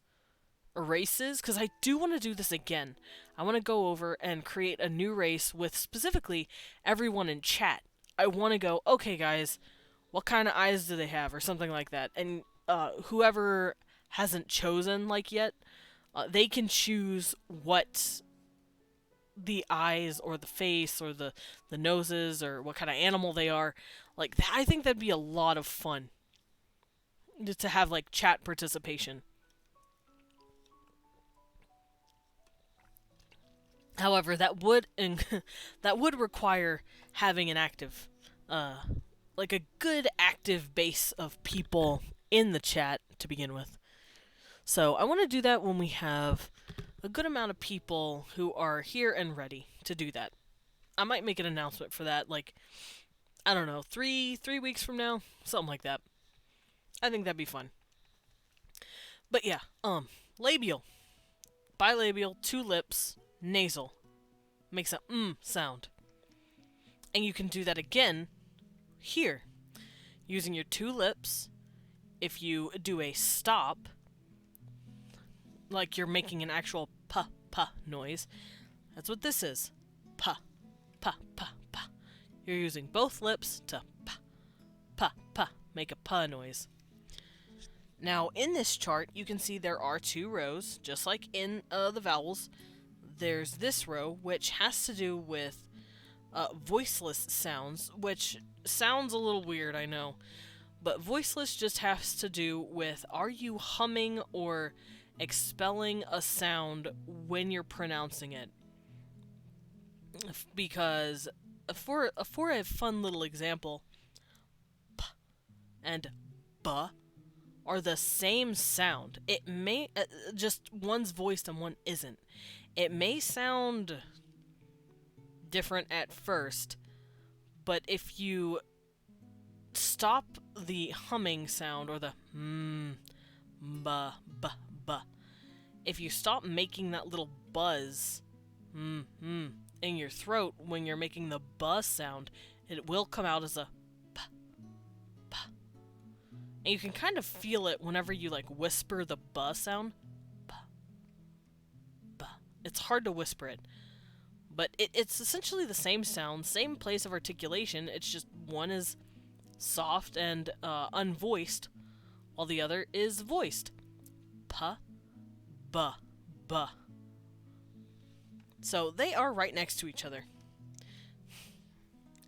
Speaker 1: races, because I do want to do this again, I want to go over and create a new race with specifically everyone in chat. I want to go, okay guys, what kind of eyes do they have, or something like that. And whoever hasn't chosen like yet, they can choose what the eyes or the face or the noses or what kind of animal they are. Like, I think that'd be a lot of fun to have, like, chat participation. However, that would require having an active, like a good active base of people in the chat to begin with. So I want to do that when we have a good amount of people who are here and ready to do that. I might make an announcement for that, like, I don't know, 3 weeks from now, something like that. I think that'd be fun. But yeah, labial, bilabial, 2 lips, nasal, makes a sound. And you can do that again here, using your 2 lips. If you do a stop, like you're making an actual puh noise, that's what this is. Puh, puh, puh, puh. You're using both lips to puh, make a puh noise. Now, in this chart, you can see there are 2 rows, just like in the vowels. There's this row, which has to do with voiceless sounds, which sounds a little weird, I know. But voiceless just has to do with, are you humming or expelling a sound when you're pronouncing it? Because for a fun little example, p and b are the same sound. It may just one's voiced and one isn't. It may sound different at first, but if you stop the humming sound or the ba ba ba, if you stop making that little buzz in your throat when you're making the buzz sound, it will come out as a pa pa. And you can kind of feel it whenever you like whisper the ba sound. Pa ba. It's hard to whisper it, but it's essentially the same sound, same place of articulation. It's just one is soft and unvoiced, while the other is voiced. Pa, ba, ba. So they are right next to each other.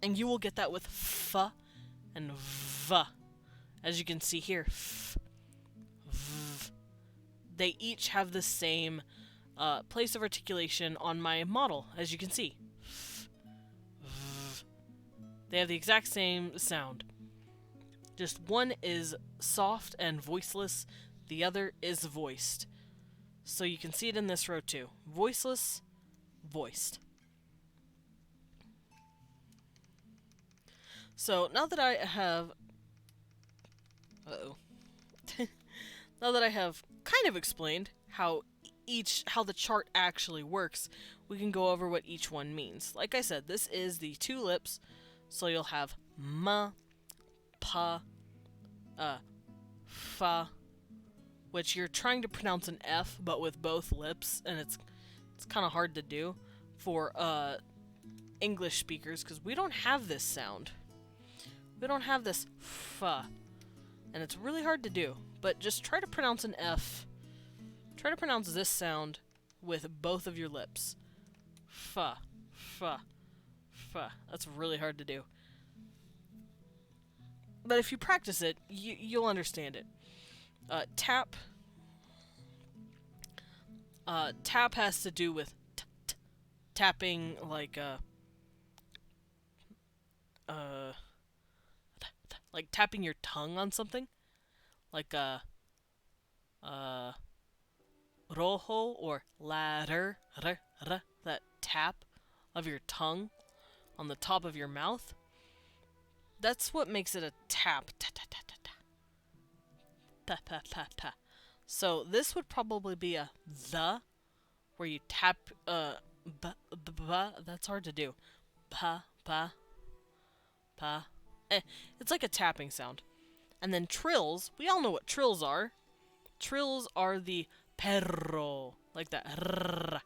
Speaker 1: And you will get that with f and v. As you can see here, f, v. They each have the same place of articulation on my model, as you can see. F, v. They have the exact same sound. Just one is soft and voiceless, the other is voiced. So you can see it in this row too. Voiceless, voiced. So now that I have, uh-oh, now that I have kind of explained how the chart actually works, we can go over what each one means. Like I said, this is the two lips, so you'll have ma, pa, fa, which you're trying to pronounce an F, but with both lips, and it's kind of hard to do for English speakers because we don't have this sound. We don't have this fa, and it's really hard to do. But just try to pronounce an F. Try to pronounce this sound with both of your lips. Fa, fa, fa. That's really hard to do. But if you practice it, you'll understand it. Tap. Tap has to do with tapping like tapping your tongue on something, like rojo or ladder, that tap of your tongue on the top of your mouth. That's what makes it a tap. Ta ta ta ta ta. Ta ta ta ta. So this would probably be a the, where you tap that's hard to do. Pa pa pa. It's like a tapping sound. And then trills, we all know what trills are. Trills are the perro, like that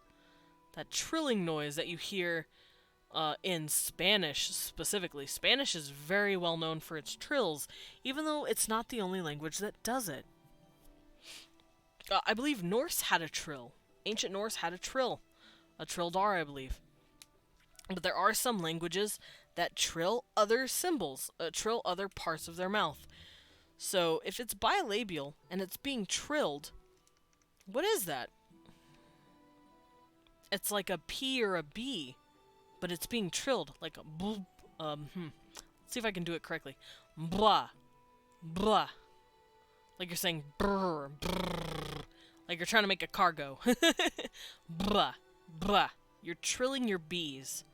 Speaker 1: trilling noise that you hear in Spanish specifically. Spanish is very well known for its trills, even though it's not the only language that does it. I believe Norse had a trill. Ancient Norse had a trildar, I believe. But there are some languages that trill other symbols, trill other parts of their mouth. So if it's bilabial and it's being trilled, what is that? It's like a P or a B, but it's being trilled, like a blah. Let's see if I can do it correctly. Blah, blah. Like you're saying brr, brr. Like you're trying to make a car go. Blah, blah. You're trilling your B's.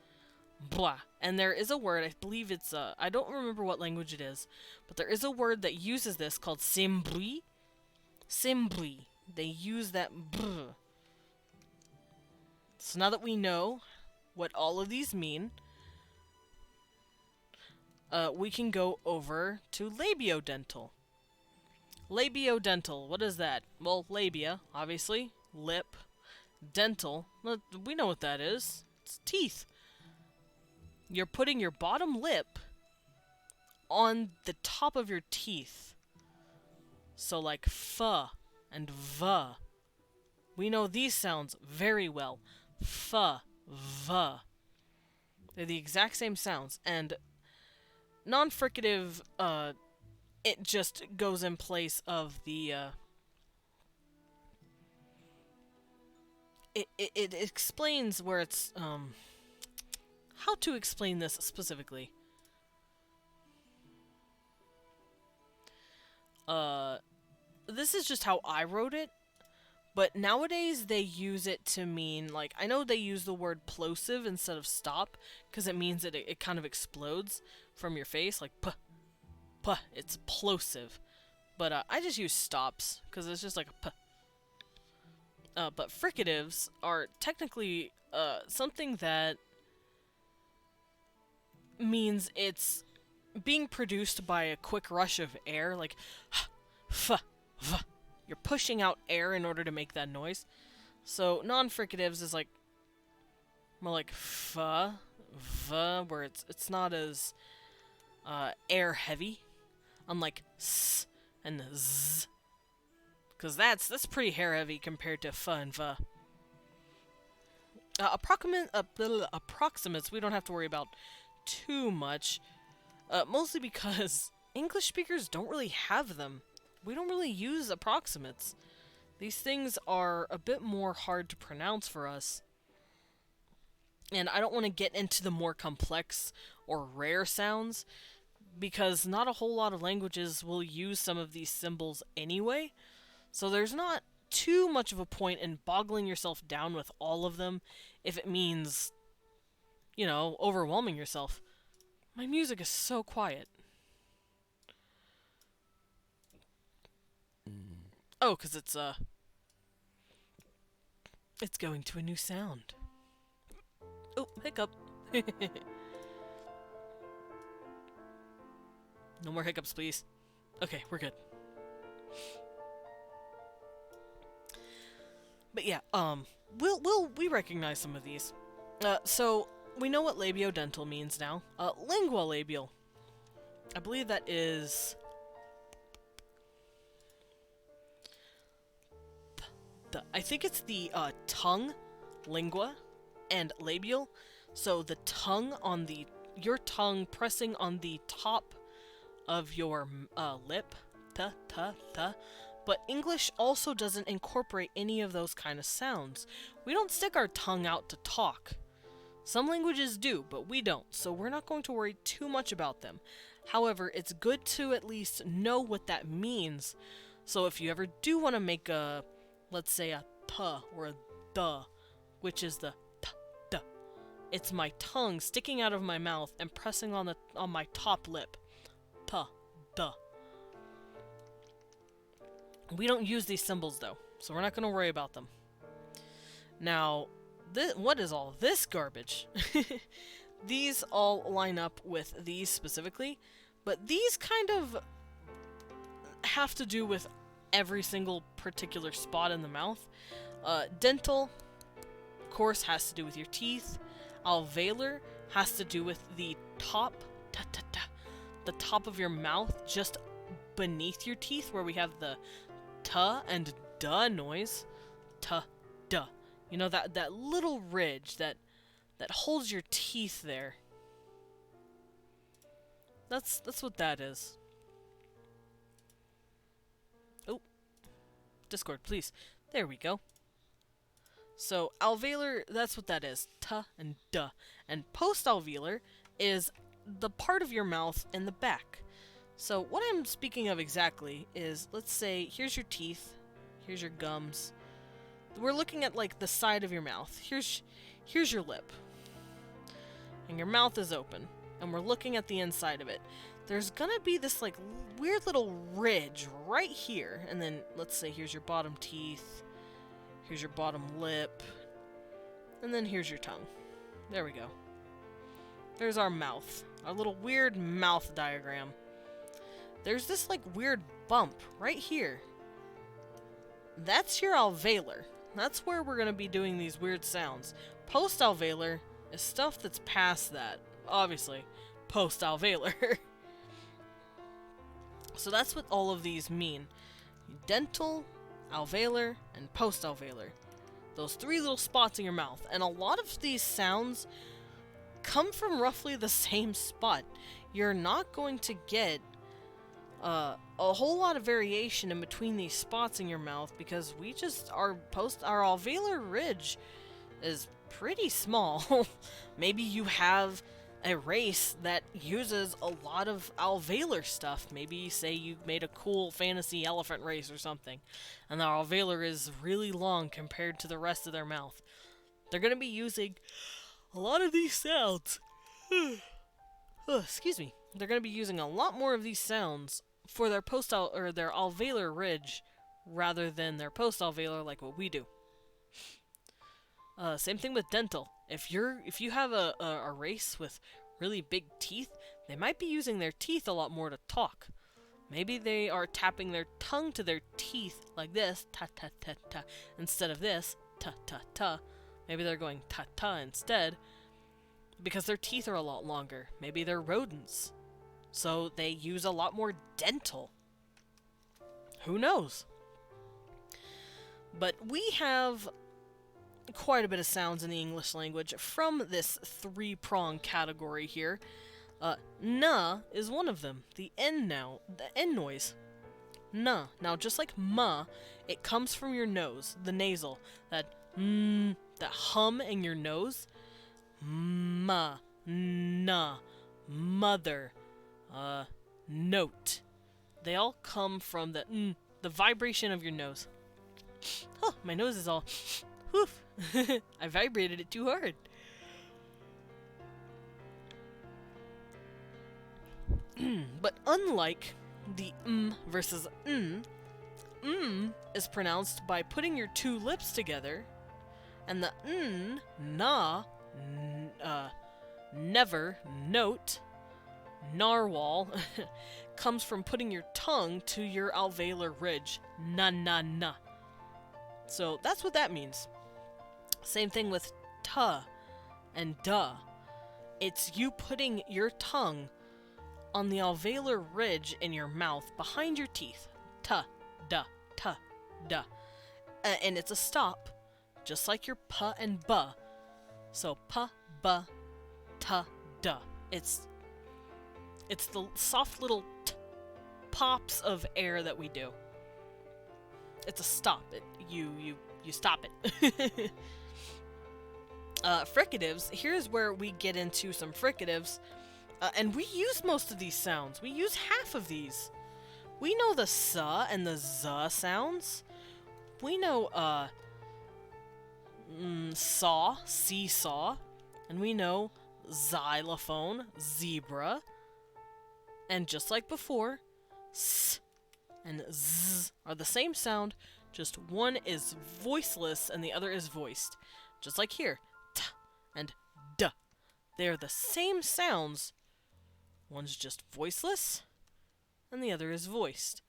Speaker 1: Blah. And there is a word, I believe it's, I don't remember what language it is, but there is a word that uses this called sembri. Sembri. They use that brr. So now that we know what all of these mean, we can go over to labiodental. Labiodental, what is that? Well, labia, obviously. Lip. Dental, we know what that is. It's teeth. You're putting your bottom lip on the top of your teeth. So like pho and va. We know these sounds very well. Pho, va. They're the exact same sounds. And non-fricative, it just goes in place of the, it explains where it's, how to explain this specifically? This is just how I wrote it, but nowadays they use it to mean, like, I know they use the word plosive instead of stop, because it means that it kind of explodes from your face, like, puh, puh, it's plosive. But I just use stops, because it's just like a puh. But fricatives are technically something that means it's being produced by a quick rush of air, like f, v. You're pushing out air in order to make that noise. So non-fricatives is like more like f, v, where it's not as air heavy, unlike s and z, because that's pretty hair heavy compared to f and v. Approximates we don't have to worry about too much, mostly because English speakers don't really have them. We don't really use approximates. These things are a bit more hard to pronounce for us. And I don't want to get into the more complex or rare sounds, because not a whole lot of languages will use some of these symbols anyway. So there's not too much of a point in boggling yourself down with all of them if it means, you know, overwhelming yourself. My music is so quiet. Oh, 'cause it's going to a new sound. Oh, hiccup. No more hiccups, please. Okay, we're good. But yeah, we recognize some of these. So we know what labiodental means now. Lingualabial. I believe that is I think it's the tongue, lingua, and labial. So the tongue on your tongue pressing on the top of your lip, ta ta ta. But English also doesn't incorporate any of those kind of sounds. We don't stick our tongue out to talk. Some languages do, but we don't, so we're not going to worry too much about them. However, it's good to at least know what that means. So if you ever do want to make a, let's say a t or a duh, which is the t, duh, it's my tongue sticking out of my mouth and pressing on my top lip. T, duh. We don't use these symbols though, so we're not going to worry about them. Now, what is all this garbage? These all line up with these specifically, but these kind of have to do with every single particular spot in the mouth. Dental, of course, has to do with your teeth. Alveolar has to do with the top, the top of your mouth, just beneath your teeth, where we have the t and duh noise. T, duh. You know, that little ridge that holds your teeth there. That's what that is. Oh. Discord, please. There we go. So, alveolar, that's what that is. T and duh. And post-alveolar is the part of your mouth in the back. So, what I'm speaking of exactly is, let's say, here's your teeth, here's your gums. We're looking at, like, the side of your mouth. Here's your lip. And your mouth is open. And we're looking at the inside of it. There's gonna be this, like, weird little ridge right here. And then, let's say, here's your bottom teeth. Here's your bottom lip. And then here's your tongue. There we go. There's our mouth. Our little weird mouth diagram. There's this, like, weird bump right here. That's your alveolar. That's where we're going to be doing these weird sounds. Post-alveolar is stuff that's past that. Obviously, post-alveolar. So that's what all of these mean. Dental, alveolar, and post-alveolar. Those three little spots in your mouth. And a lot of these sounds come from roughly the same spot. You're not going to get a whole lot of variation in between these spots in your mouth, because we just, our alveolar ridge is pretty small. Maybe you have a race that uses a lot of alveolar stuff. Maybe, say, you made a cool fantasy elephant race or something, and their alveolar is really long compared to the rest of their mouth. They're going to be using a lot of these sounds. Excuse me. They're going to be using a lot more of these sounds for their their alveolar ridge rather than their post-alveolar, like what we do. Same thing with dental. If you have a race with really big teeth, they might be using their teeth a lot more to talk. Maybe they are tapping their tongue to their teeth like this, ta ta ta ta, instead of this, ta ta ta. Maybe they're going ta ta instead, because their teeth are a lot longer. Maybe they're rodents, so they use a lot more dental. Who knows? But we have quite a bit of sounds in the English language from this three-prong category here. Na is one of them. The N noise. Na. Now, just like ma, it comes from your nose, the nasal. That hum in your nose. Ma, na, mother, note. They all come from the vibration of your nose. Oh, my nose is all, woof. I vibrated it too hard. But unlike the versus is pronounced by putting your two lips together, and the na, never, note, narwhal, comes from putting your tongue to your alveolar ridge, na na na. So that's what that means. Same thing with ta and duh. It's you putting your tongue on the alveolar ridge in your mouth behind your teeth. Ta, da, ta, da. And it's a stop, just like your pa and ba. So pa, ba, ta, da. It's the soft little pops of air that we do. It's a stop. You stop it. Fricatives. Here's where we get into some fricatives. And we use most of these sounds. We use half of these. We know the sa and the za sounds. We know saw, seesaw. And we know xylophone, zebra. And just like before, s and z are the same sound, just one is voiceless and the other is voiced. Just like here, t and d. They are the same sounds. One's just voiceless and the other is voiced.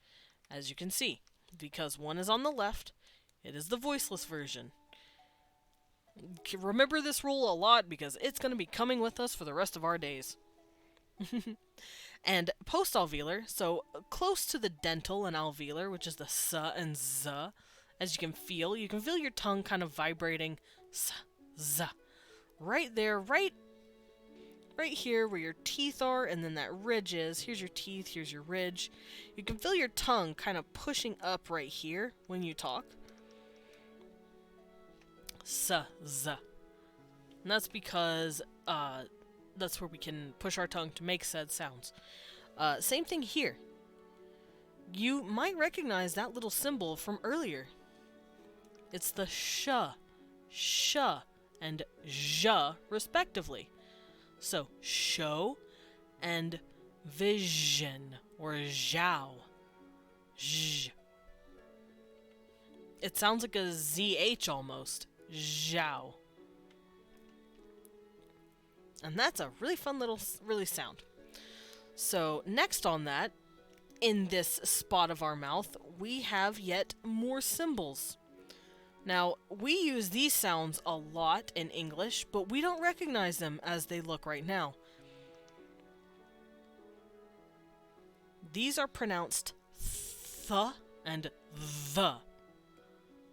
Speaker 1: As you can see, because one is on the left, it is the voiceless version. Remember this rule a lot because it's going to be coming with us for the rest of our days. And post-alveolar, so close to the dental and alveolar, which is the sa and za, as you can feel your tongue kind of vibrating, sa, za. Right there, right here where your teeth are, and then that ridge is. Here's your teeth, here's your ridge. You can feel your tongue kind of pushing up right here when you talk. Sa, za. And that's because, that's where we can push our tongue to make said sounds. Same thing here. You might recognize that little symbol from earlier. It's the sh, and zha, respectively. So, show and vision, or zhao. Zh. It sounds like a ZH almost. Zhao. And that's a really fun little sound. So next on that, in this spot of our mouth, we have yet more symbols. Now, we use these sounds a lot in English, but we don't recognize them as they look right now. These are pronounced th and the.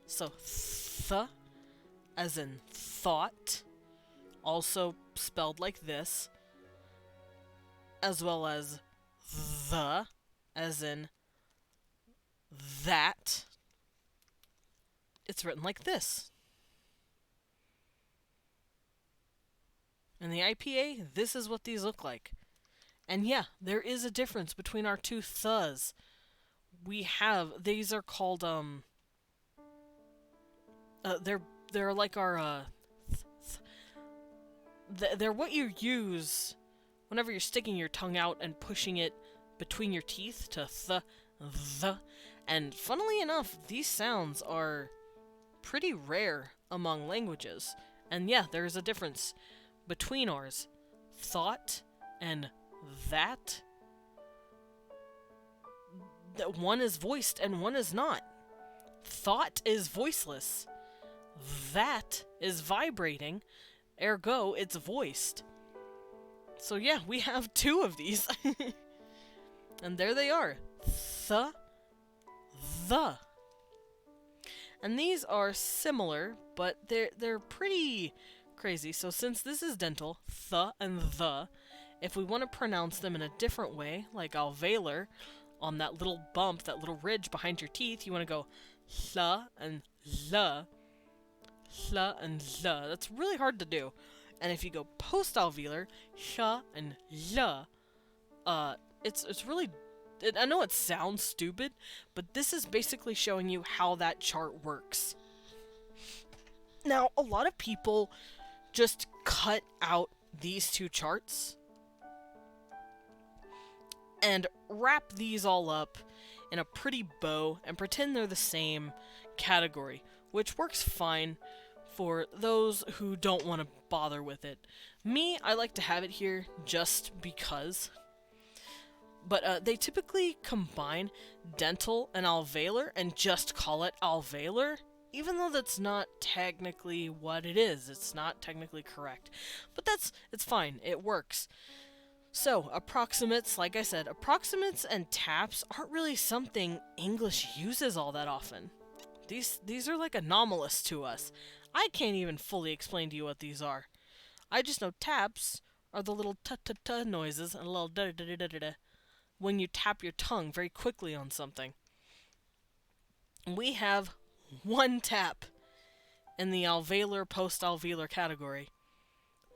Speaker 1: So th as in thought, also spelled like this, as well as the as in that. It's written like this. In the IPA, this is what these look like. And yeah, there is a difference between our two ths. These are called, they're like our, they're what you use whenever you're sticking your tongue out and pushing it between your teeth to the. And funnily enough, these sounds are pretty rare among languages. And yeah, there is a difference between ours. Thought and that. That one is voiced and one is not. Thought is voiceless. That is vibrating. Ergo, it's voiced. So yeah, we have two of these. And there they are. The. And these are similar, but they're pretty crazy. So since this is dental, th and the, if we want to pronounce them in a different way, like alveolar, on that little bump, that little ridge behind your teeth, you want to go th and the, th and the. That's really hard to do. And if you go post-alveolar, sh and l, it's really... I know it sounds stupid, but this is basically showing you how that chart works. Now, a lot of people just cut out these two charts and wrap these all up in a pretty bow and pretend they're the same category, which works fine for those who don't want to bother with it. Me, I like to have it here just because. But they typically combine dental and alveolar and just call it alveolar, even though that's not technically what it is. It's not technically correct. But it's fine. It works. So, approximates, like I said, approximates and taps aren't really something English uses all that often. These are like anomalous to us. I can't even fully explain to you what these are. I just know taps are the little ta-ta-ta noises and a little da-da-da-da-da-da when you tap your tongue very quickly on something. We have one tap in the alveolar post-alveolar category.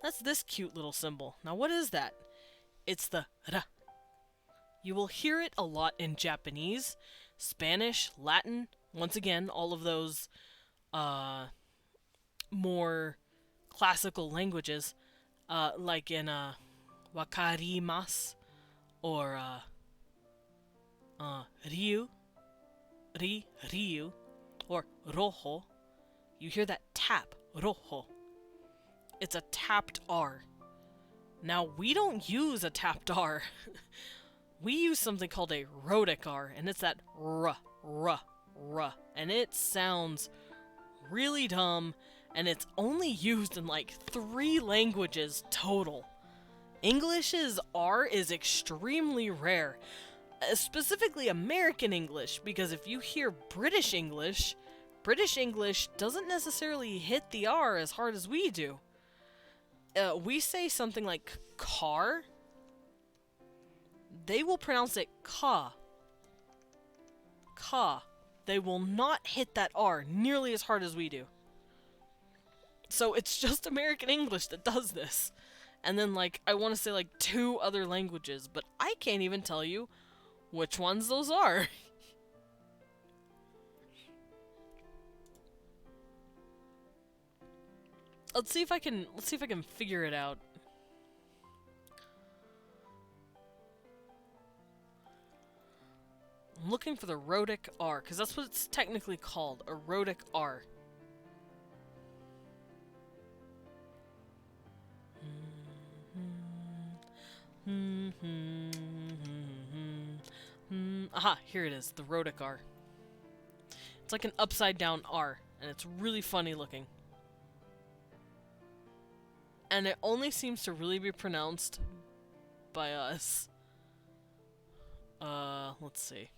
Speaker 1: That's this cute little symbol. Now what is that? It's the ra. You will hear it a lot in Japanese, Spanish, Latin, once again, all of those more classical languages, like in wakarimasu or ryu, ryu, or rojo. You hear that tap, rojo. It's a tapped R. Now, we don't use a tapped R. We use something called a rhotic R, and it's that ruh, ruh, ruh. And it sounds really dumb, and it's only used in like 3 languages total. English's R is extremely rare, specifically American English, because if you hear British English doesn't necessarily hit the R as hard as we do. We say something like car, they will pronounce it ka. Ka. They will not hit that R nearly as hard as we do. So it's just American English that does this. And then, like, I want to say, like, 2 other languages, but I can't even tell you which ones those are. Let's see if I can figure it out. I'm looking for the rhotic R, because that's what it's technically called, a rhotic R. Aha, here it is, the rhotic R. It's like an upside down R, and it's really funny looking. And it only seems to really be pronounced by us. Let's see.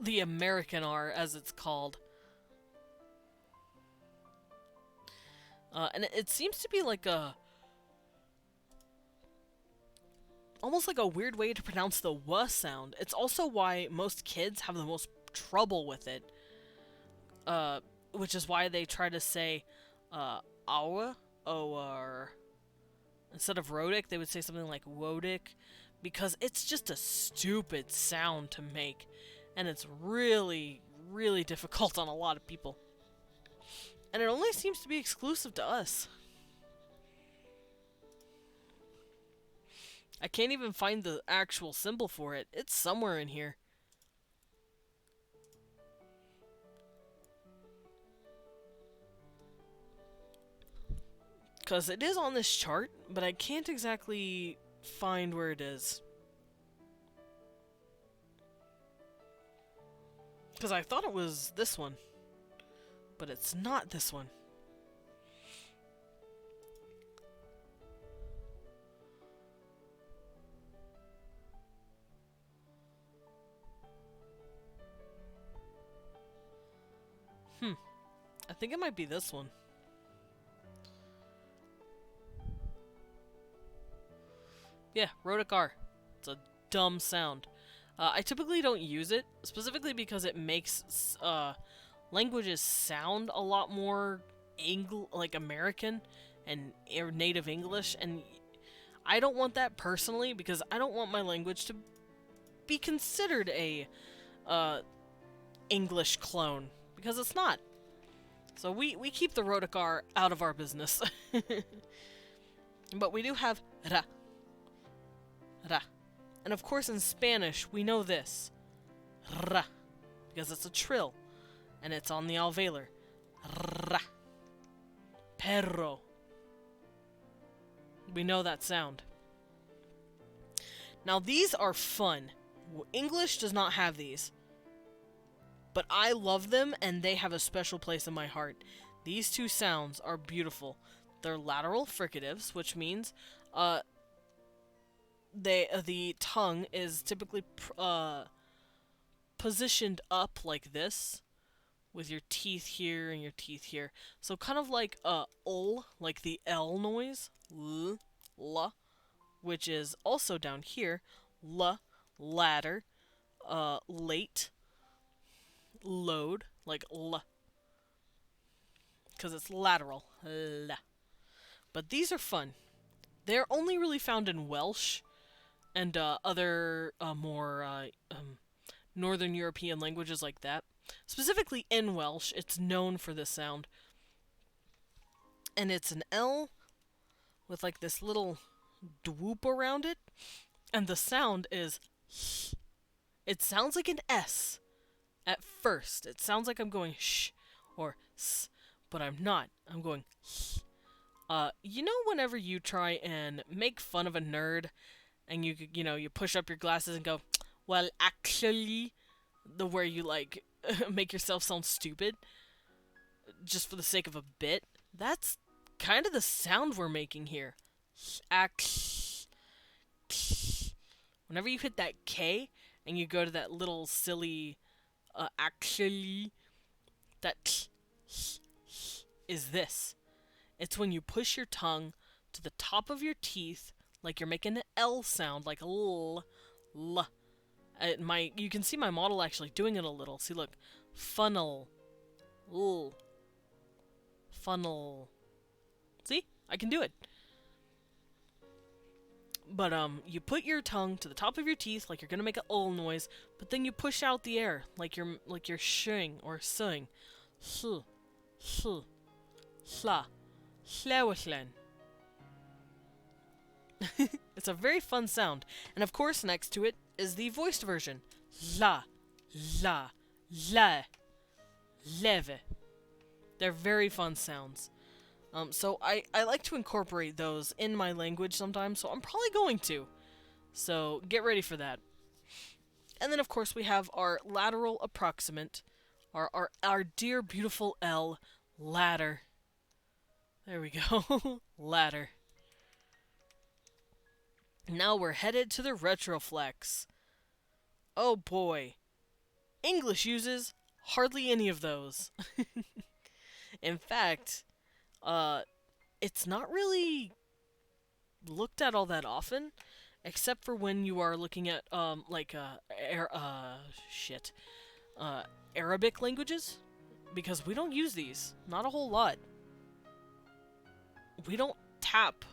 Speaker 1: The American R, as it's called. And it seems to be like a... almost like a weird way to pronounce the W sound. It's also why most kids have the most trouble with it. Which is why they try to say, awa, or... instead of rhotic, they would say something like wodic. Because it's just a stupid sound to make. And it's really, really difficult on a lot of people. And it only seems to be exclusive to us. I can't even find the actual symbol for it. It's somewhere in here. Because it is on this chart, but I can't exactly find where it is. Because I thought it was this one. But it's not this one. I think it might be this one. Yeah, rhotic R. It's a dumb sound. I typically don't use it, specifically because it makes languages sound a lot more like American and native English, and I don't want that personally because I don't want my language to be considered a English clone, because it's not. So we keep the Rhotic out of our business. But we do have ra, ra. And of course in Spanish, we know this. Ra. Because it's a trill. And it's on the alveolar. Ra. Perro. We know that sound. Now these are fun. English does not have these. But I love them and they have a special place in my heart. These two sounds are beautiful. They're lateral fricatives, which means the tongue is typically positioned up like this, with your teeth here and your teeth here. So kind of like ul, like the L noise, l, la, which is also down here, la, ladder, late, load, like l, because it's lateral, la. But these are fun. They're only really found in Welsh and other more Northern European languages like that. Specifically in Welsh, it's known for this sound. And it's an L with like this little dwoop around it. And the sound is... It sounds like an S at first. It sounds like I'm going sh or s, but I'm not. I'm going you know whenever you try and make fun of a nerd and you push up your glasses and go, well, actually, where you like make yourself sound stupid just for the sake of a bit. That's kind of the sound we're making here. Whenever you hit that K and you go to that little silly actually, that is this. It's when you push your tongue to the top of your teeth like you're making an L sound, like l. You can see my model actually doing it a little. See, look, funnel, l, funnel. See, I can do it. But you put your tongue to the top of your teeth like you're gonna make an l noise, but then you push out the air like you're shing or suing. Hl, hl, hla, hlawaslen. It's a very fun sound, and of course next to it is the voiced version. La, la, la, leve. They're very fun sounds. So I like to incorporate those in my language sometimes, so I'm probably going to. So get ready for that. And then of course we have our lateral approximant, our dear beautiful L, ladder. There we go, ladder. Now we're headed to the retroflex. Oh boy. English uses hardly any of those. In fact, it's not really looked at all that often, except for when you are looking at, Arabic languages, because we don't use these. Not a whole lot. We don't tap,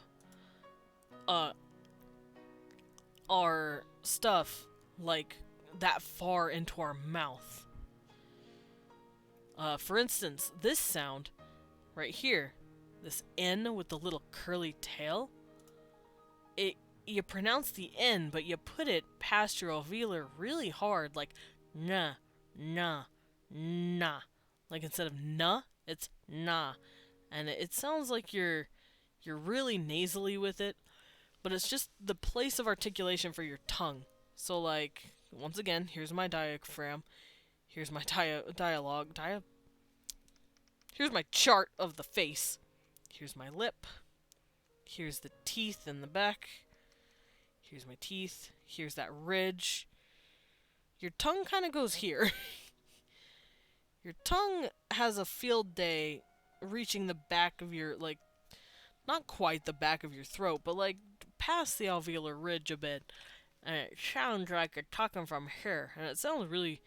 Speaker 1: our stuff like that far into our mouth. For instance, this sound right here, this N with the little curly tail, you pronounce the N, but you put it past your alveolar really hard, like na, na, na. Like instead of na, it's na. And it sounds like you're really nasally with it, but it's just the place of articulation for your tongue. So like, once again, here's my diaphragm. Here's my dialogue. Here's my chart of the face. Here's my lip. Here's the teeth in the back. Here's my teeth. Here's that ridge. Your tongue kind of goes here. Your tongue has a field day reaching the back of your, like, not quite the back of your throat, but like past the alveolar ridge a bit. And it sounds like you're talking from here. And it sounds really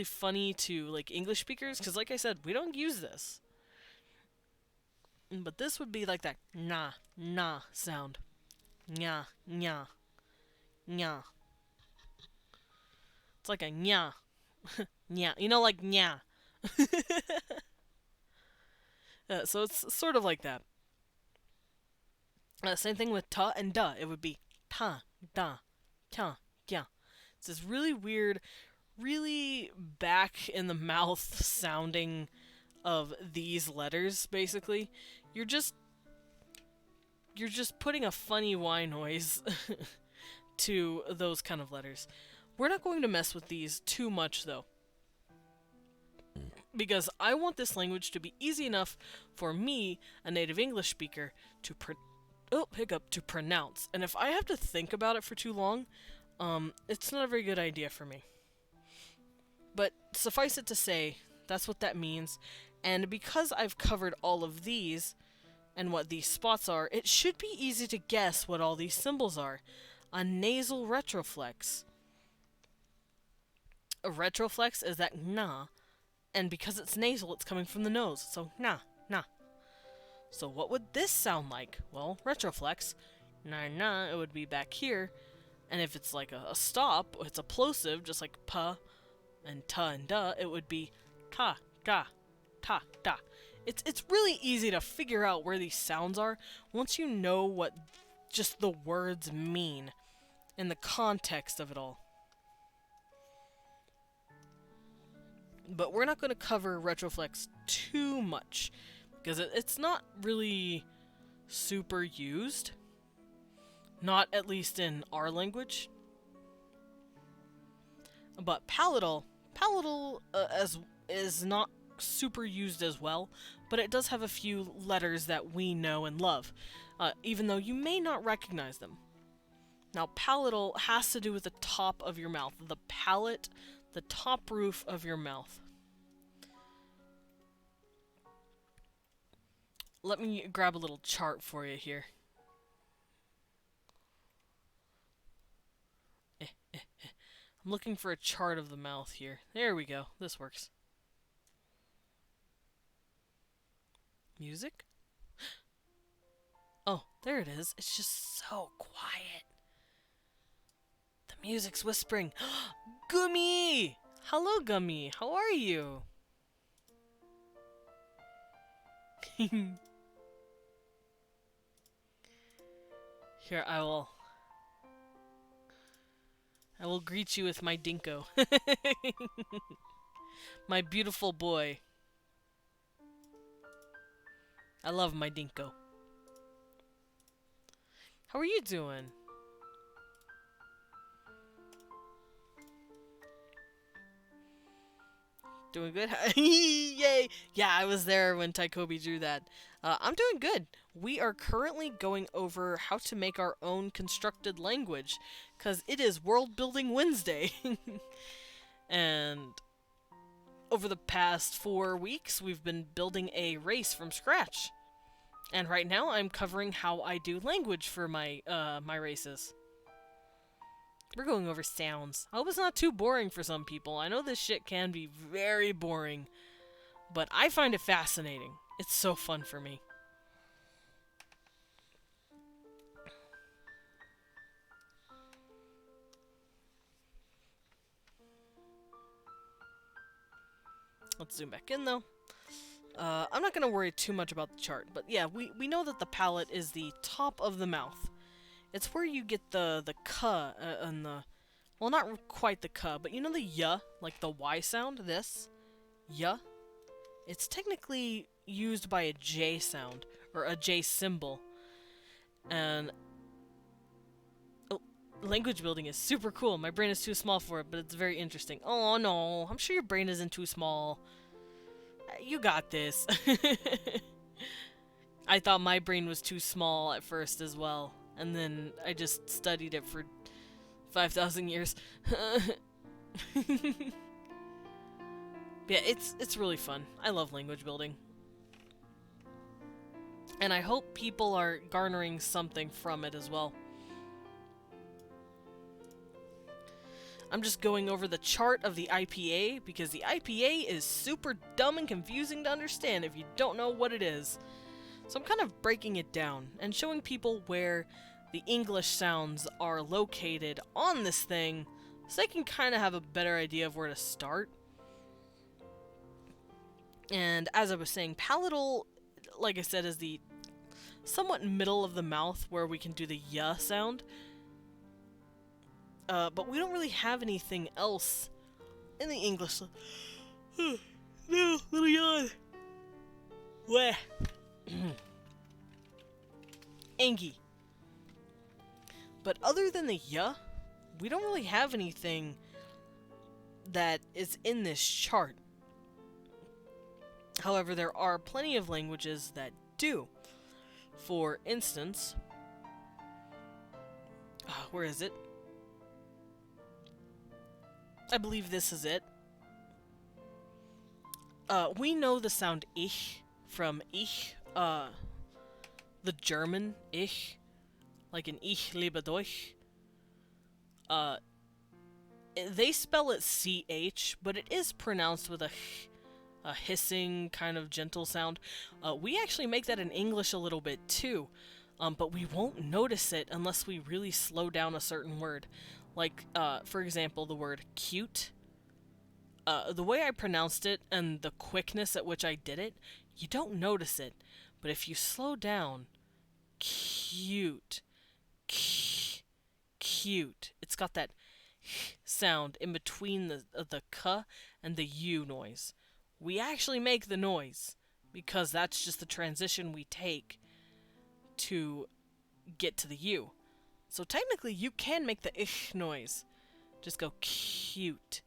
Speaker 1: funny to like English speakers, because like I said, we don't use this. But this would be like that na, na sound. Nya, nya, nya. It's like a nya. Nya. You know, like nya. So it's sort of like that. Same thing with ta and da. It would be ta, da, ta, yeah. It's this really weird, really back in the mouth sounding of these letters, basically. You're just putting a funny Y noise to those kind of letters. We're not going to mess with these too much though, because I want this language to be easy enough for me, a native English speaker, to pronounce. And if I have to think about it for too long, it's not a very good idea for me. But suffice it to say, that's what that means. And because I've covered all of these and what these spots are, it should be easy to guess what all these symbols are. A nasal retroflex. A retroflex is that na, and because it's nasal, it's coming from the nose. So na, na. So what would this sound like? Well, retroflex. Na na, it would be back here. And if it's like a stop, it's a plosive, just like pa and ta and da, it would be ta, da, ta, da. It's really easy to figure out where these sounds are once you know what just the words mean in the context of it all. But we're not going to cover retroflex too much because it's not really super used. Not at least in our language. But palatal is not super used as well, but it does have a few letters that we know and love, even though you may not recognize them. Now, palatal has to do with the top of your mouth, the palate, the top roof of your mouth. Let me grab a little chart for you here. I'm looking for a chart of the mouth here. There we go. This works. Music? Oh, there it is. It's just so quiet. The music's whispering. Gummy! Hello, Gummy. How are you? Here, I will greet you with my dinko. My beautiful boy. I love my dinko. How are you doing? Doing good? Yay! Yeah, I was there when Taikobi drew that. I'm doing good. We are currently going over how to make our own constructed language, because it is Worldbuilding Wednesday. And over the past 4 weeks, we've been building a race from scratch. And right now, I'm covering how I do language for my races. We're going over sounds. I hope it's not too boring for some people. I know this shit can be very boring, but I find it fascinating. It's so fun for me. Let's zoom back in, though. I'm not going to worry too much about the chart, but yeah, we know that the palate is the top of the mouth. It's where you get the ka and the... Well, not quite the ka, but you know the ya, like the Y sound? This? Ya? It's technically used by a J sound, or a J symbol. And... Oh, language building is super cool. My brain is too small for it, but it's very interesting. Oh no, I'm sure your brain isn't too small. You got this. I thought my brain was too small at first as well. And then I just studied it for 5,000 years. Yeah, it's really fun. I love language building. And I hope people are garnering something from it as well. I'm just going over the chart of the IPA because the IPA is super dumb and confusing to understand if you don't know what it is. So I'm kind of breaking it down and showing people where the English sounds are located on this thing so they can kind of have a better idea of where to start. And as I was saying, palatal like I said, is the somewhat middle of the mouth where we can do the y sound. But we don't really have anything else in the English. No, little yawn. Wah. Angie. But other than the y, we don't really have anything that is in this chart. However, there are plenty of languages that do. For instance, where is it? I believe this is it. We know the sound ich from ich, the German ich, like in Ich liebe Deutsch. They spell it CH, but it is pronounced with a hissing kind of gentle sound. We actually make that in English a little bit too, but we won't notice it unless we really slow down a certain word. Like, for example, the word cute. The way I pronounced it and the quickness at which I did it, you don't notice it. But if you slow down, cute, cute. It's got that sound in between the k and the u noise. We actually make the noise because that's just the transition we take to get to the u. So technically you can make the ich noise. Just go cute,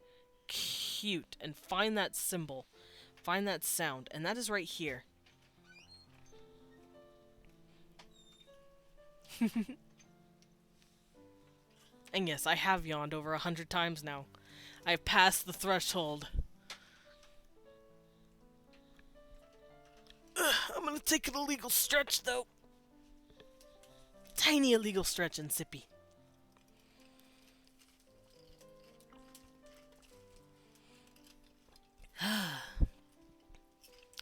Speaker 1: cute, and find that symbol. Find that sound, and that is right here. And yes, I have yawned over 100 times now. I've passed the threshold. I'm gonna take an illegal stretch, though. Tiny illegal stretch and sippy.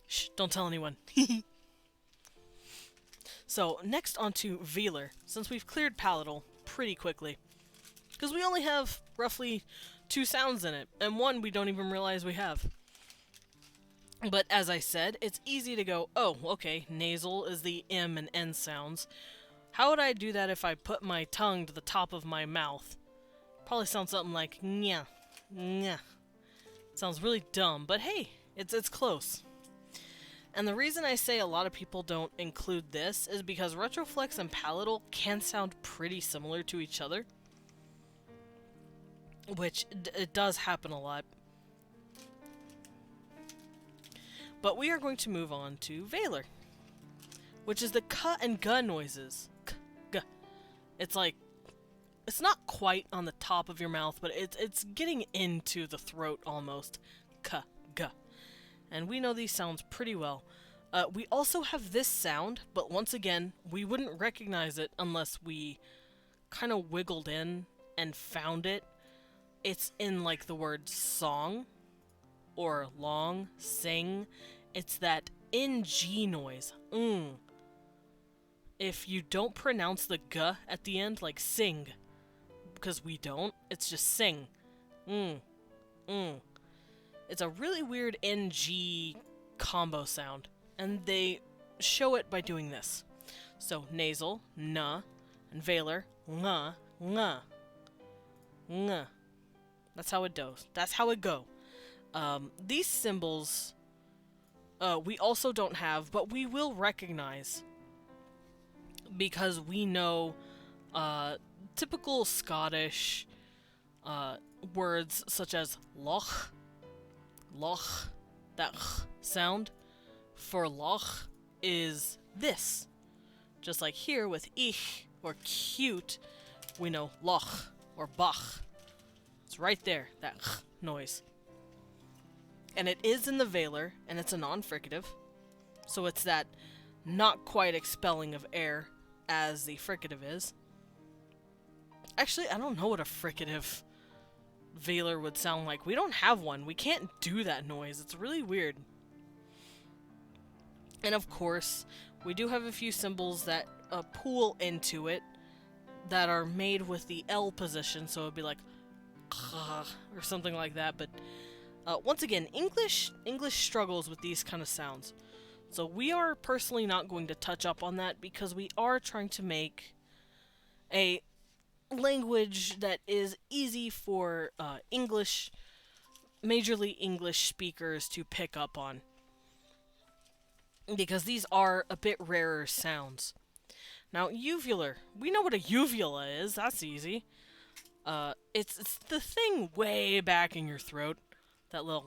Speaker 1: Shh, don't tell anyone. So, next onto velar, since we've cleared palatal pretty quickly. Because we only have roughly 2 sounds in it, and one we don't even realize we have. But as I said, it's easy to go, oh, okay, nasal is the M and N sounds. How would I do that if I put my tongue to the top of my mouth? Probably sounds something like, nya, nya. Sounds really dumb, but hey, it's close. And the reason I say a lot of people don't include this is because retroflex and palatal can sound pretty similar to each other. Which, it does happen a lot. But we are going to move on to velar, which is the k and g noises. K, g. It's like, it's not quite on the top of your mouth, but it's getting into the throat almost. K, g. And we know these sounds pretty well. We also have this sound, but once again, we wouldn't recognize it unless we kind of wiggled in and found it. It's in like the word song or long, sing. It's that ng noise. If you don't pronounce the g at the end, like sing, because we don't, it's just sing. It's a really weird ng combo sound, and they show it by doing this. So nasal, na, and velar, nga, nga, nga. That's how it goes. That's how it go. These symbols, we also don't have, but we will recognize because we know typical Scottish words such as loch, loch, that sound for loch is this. Just like here with ich or cute, we know loch or bach. It's right there, that noise. And it is in the velar, and it's a non-fricative. So it's that not quite expelling of air as the fricative is. Actually, I don't know what a fricative velar would sound like. We don't have one. We can't do that noise. It's really weird. And of course, we do have a few symbols that pool into it that are made with the L position, so it'd be like or something like that. But once again, English struggles with these kind of sounds. So we are personally not going to touch up on that because we are trying to make a language that is easy for majorly English speakers to pick up on. Because these are a bit rarer sounds. Now, uvular. We know what a uvula is. That's easy. It's the thing way back in your throat. That little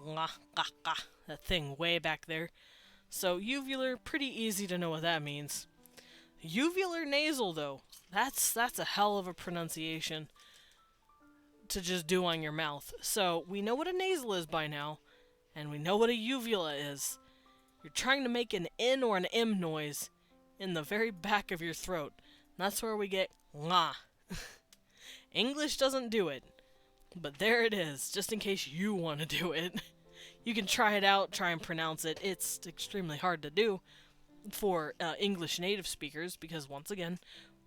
Speaker 1: that thing way back there. So, uvular, pretty easy to know what that means. Uvular nasal, though. That's a hell of a pronunciation to just do on your mouth. So, we know what a nasal is by now, and we know what a uvula is. You're trying to make an N or an M noise in the very back of your throat. And that's where we get la. English doesn't do it, but there it is, just in case you want to do it. You can try it out, try and pronounce it. It's extremely hard to do for English native speakers because, once again,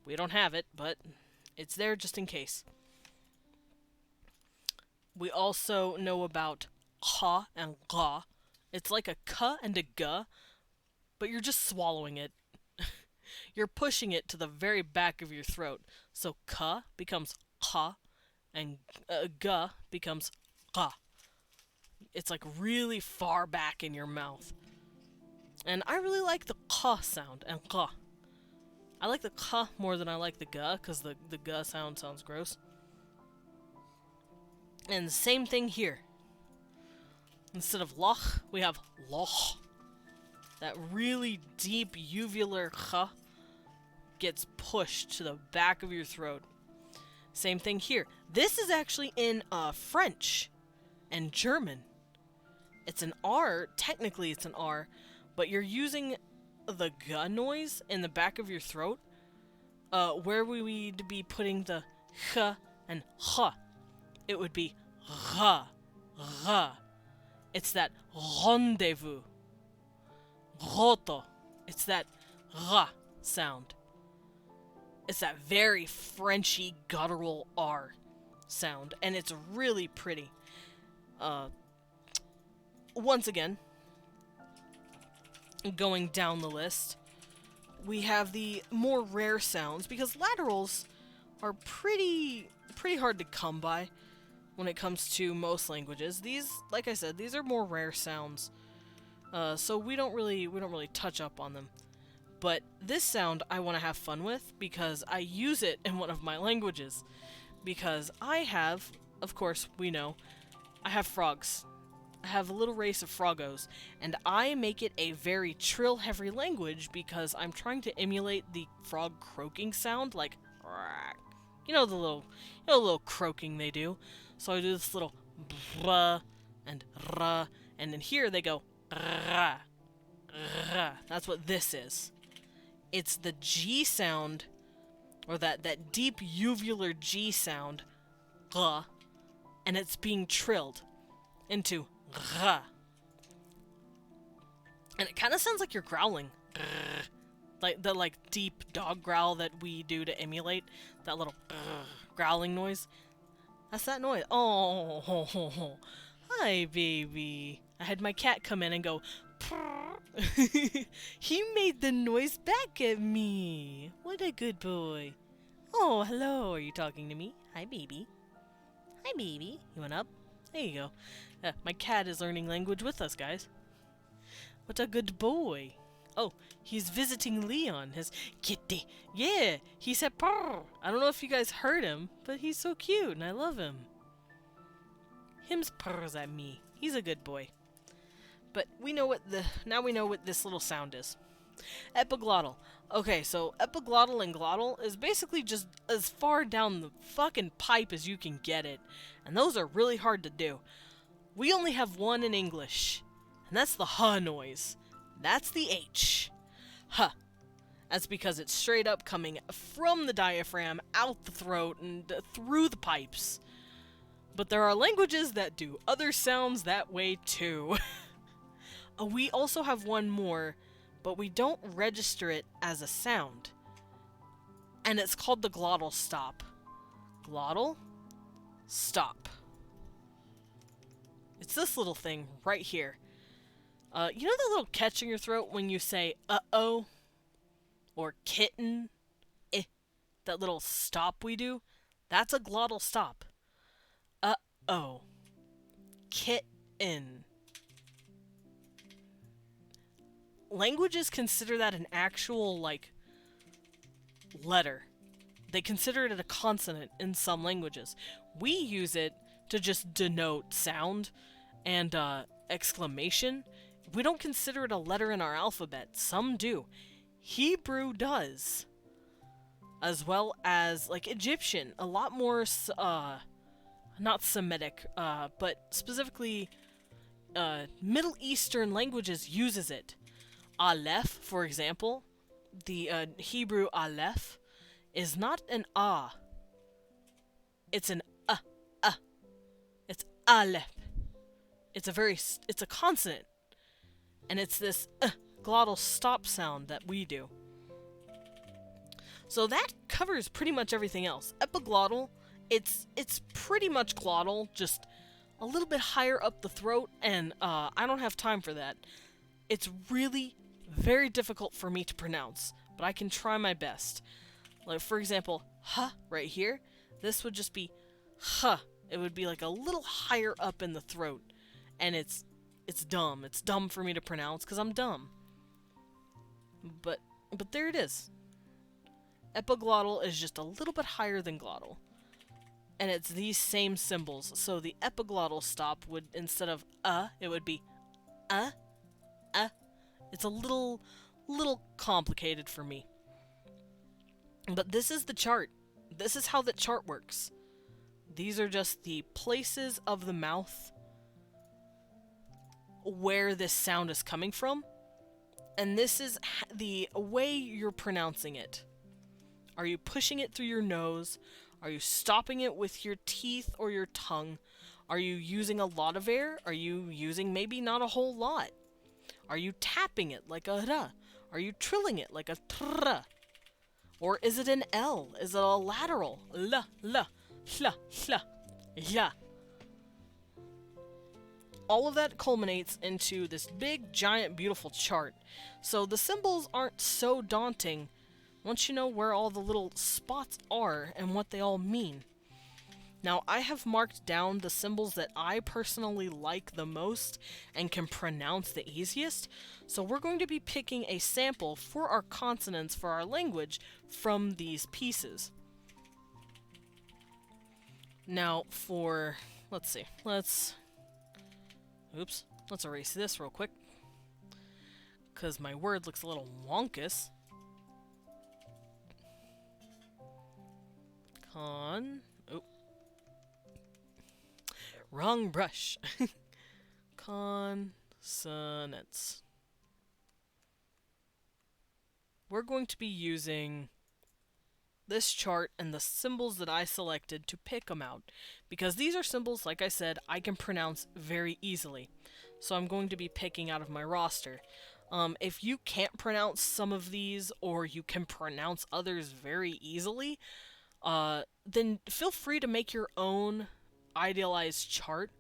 Speaker 1: we don't have it, but it's there just in case. We also know about ha and ga. It's like a ka and a ga, but you're just swallowing it. You're pushing it to the very back of your throat. So ka becomes ha, and ga becomes ga. It's like really far back in your mouth. And I really like the ka sound and ga. I like the ka more than I like the ga, because the ga sounds gross. And the same thing here. Instead of loch, we have loch. That really deep uvular ch gets pushed to the back of your throat. Same thing here. This is actually in French and German. It's an R. Technically, it's an R, but you're using the g noise in the back of your throat, where we would be putting the h and h. It would be r. It's that rendezvous. Roto. It's that r sound. It's that very Frenchy guttural R sound, and it's really pretty. Once again, going down the list, we have the more rare sounds, because laterals are pretty hard to come by when it comes to most languages. These, like I said, these are more rare sounds, so we don't really touch up on them. But this sound I want to have fun with because I use it in one of my languages. Because I have, of course, we know, I have frogs. I have a little race of froggos, and I make it a very trill-heavy language because I'm trying to emulate the frog croaking sound, like, you know the little croaking they do. So I do this little blah and ra, and in here they go ra, ra. That's what this is. It's the G sound, or that deep uvular G sound, g, and it's being trilled into g. And it kind of sounds like you're growling. Like the deep dog growl that we do to emulate that little growling noise. That's that noise. Oh, hi, baby. I had my cat come in and go, he made the noise back at me. What a good boy. Oh, hello. Are you talking to me? Hi, baby. Hi, baby. You want up? There you go. My cat is learning language with us, guys. What a good boy. Oh, he's visiting Leon, his kitty. Yeah, he said purr. I don't know if you guys heard him, but he's so cute and I love him. Him's purrs at me. He's a good boy. But now we know what this little sound is. Epiglottal. Okay, so epiglottal and glottal is basically just as far down the fucking pipe as you can get it. And those are really hard to do. We only have one in English, and that's the huh noise. That's the H. Huh. That's because it's straight up coming from the diaphragm, out the throat, and through the pipes. But there are languages that do other sounds that way too. We also have one more, but we don't register it as a sound. And it's called the glottal stop. Glottal stop. It's this little thing right here. You know that little catch in your throat when you say uh-oh or kitten? Eh, that little stop we do? That's a glottal stop. Uh-oh. Kitten. Languages consider that an actual, like, letter. They consider it a consonant in some languages. We use it to just denote sound and exclamation. We don't consider it a letter in our alphabet. Some do. Hebrew does. As well as, like, Egyptian. A lot more, not Semitic, but specifically Middle Eastern languages uses it. Aleph, for example, the Hebrew Aleph, is not an ah. It's an uh. It's Aleph. It's a consonant. And it's this glottal stop sound that we do. So that covers pretty much everything else. Epiglottal, it's pretty much glottal, just a little bit higher up the throat, and I don't have time for that. It's really very difficult for me to pronounce, but I can try my best. Like, for example, huh, right here, this would just be huh. It would be like a little higher up in the throat, and it's dumb. It's dumb for me to pronounce because I'm dumb. But there it is. Epiglottal is just a little bit higher than glottal. And it's these same symbols. So the epiglottal stop would, instead of it would be It's a little complicated for me. But this is the chart. This is how the chart works. These are just the places of the mouth where this sound is coming from. And this is the way you're pronouncing it. Are you pushing it through your nose? Are you stopping it with your teeth or your tongue? Are you using a lot of air? Are you using maybe not a whole lot? Are you tapping it like a ra? Are you trilling it like a tra? Or is it an L? Is it a lateral? La, hla, ya. All of that culminates into this big, giant, beautiful chart. So the symbols aren't so daunting once you know where all the little spots are and what they all mean. Now, I have marked down the symbols that I personally like the most and can pronounce the easiest, so we're going to be picking a sample for our consonants for our language from these pieces. Now, let's see, let's erase this real quick, because my word looks a little wonkus. Wrong brush. Consonants. We're going to be using this chart and the symbols that I selected to pick them out, because these are symbols, like I said, I can pronounce very easily. So I'm going to be picking out of my roster. If you can't pronounce some of these, or you can pronounce others very easily, then feel free to make your own idealized chart.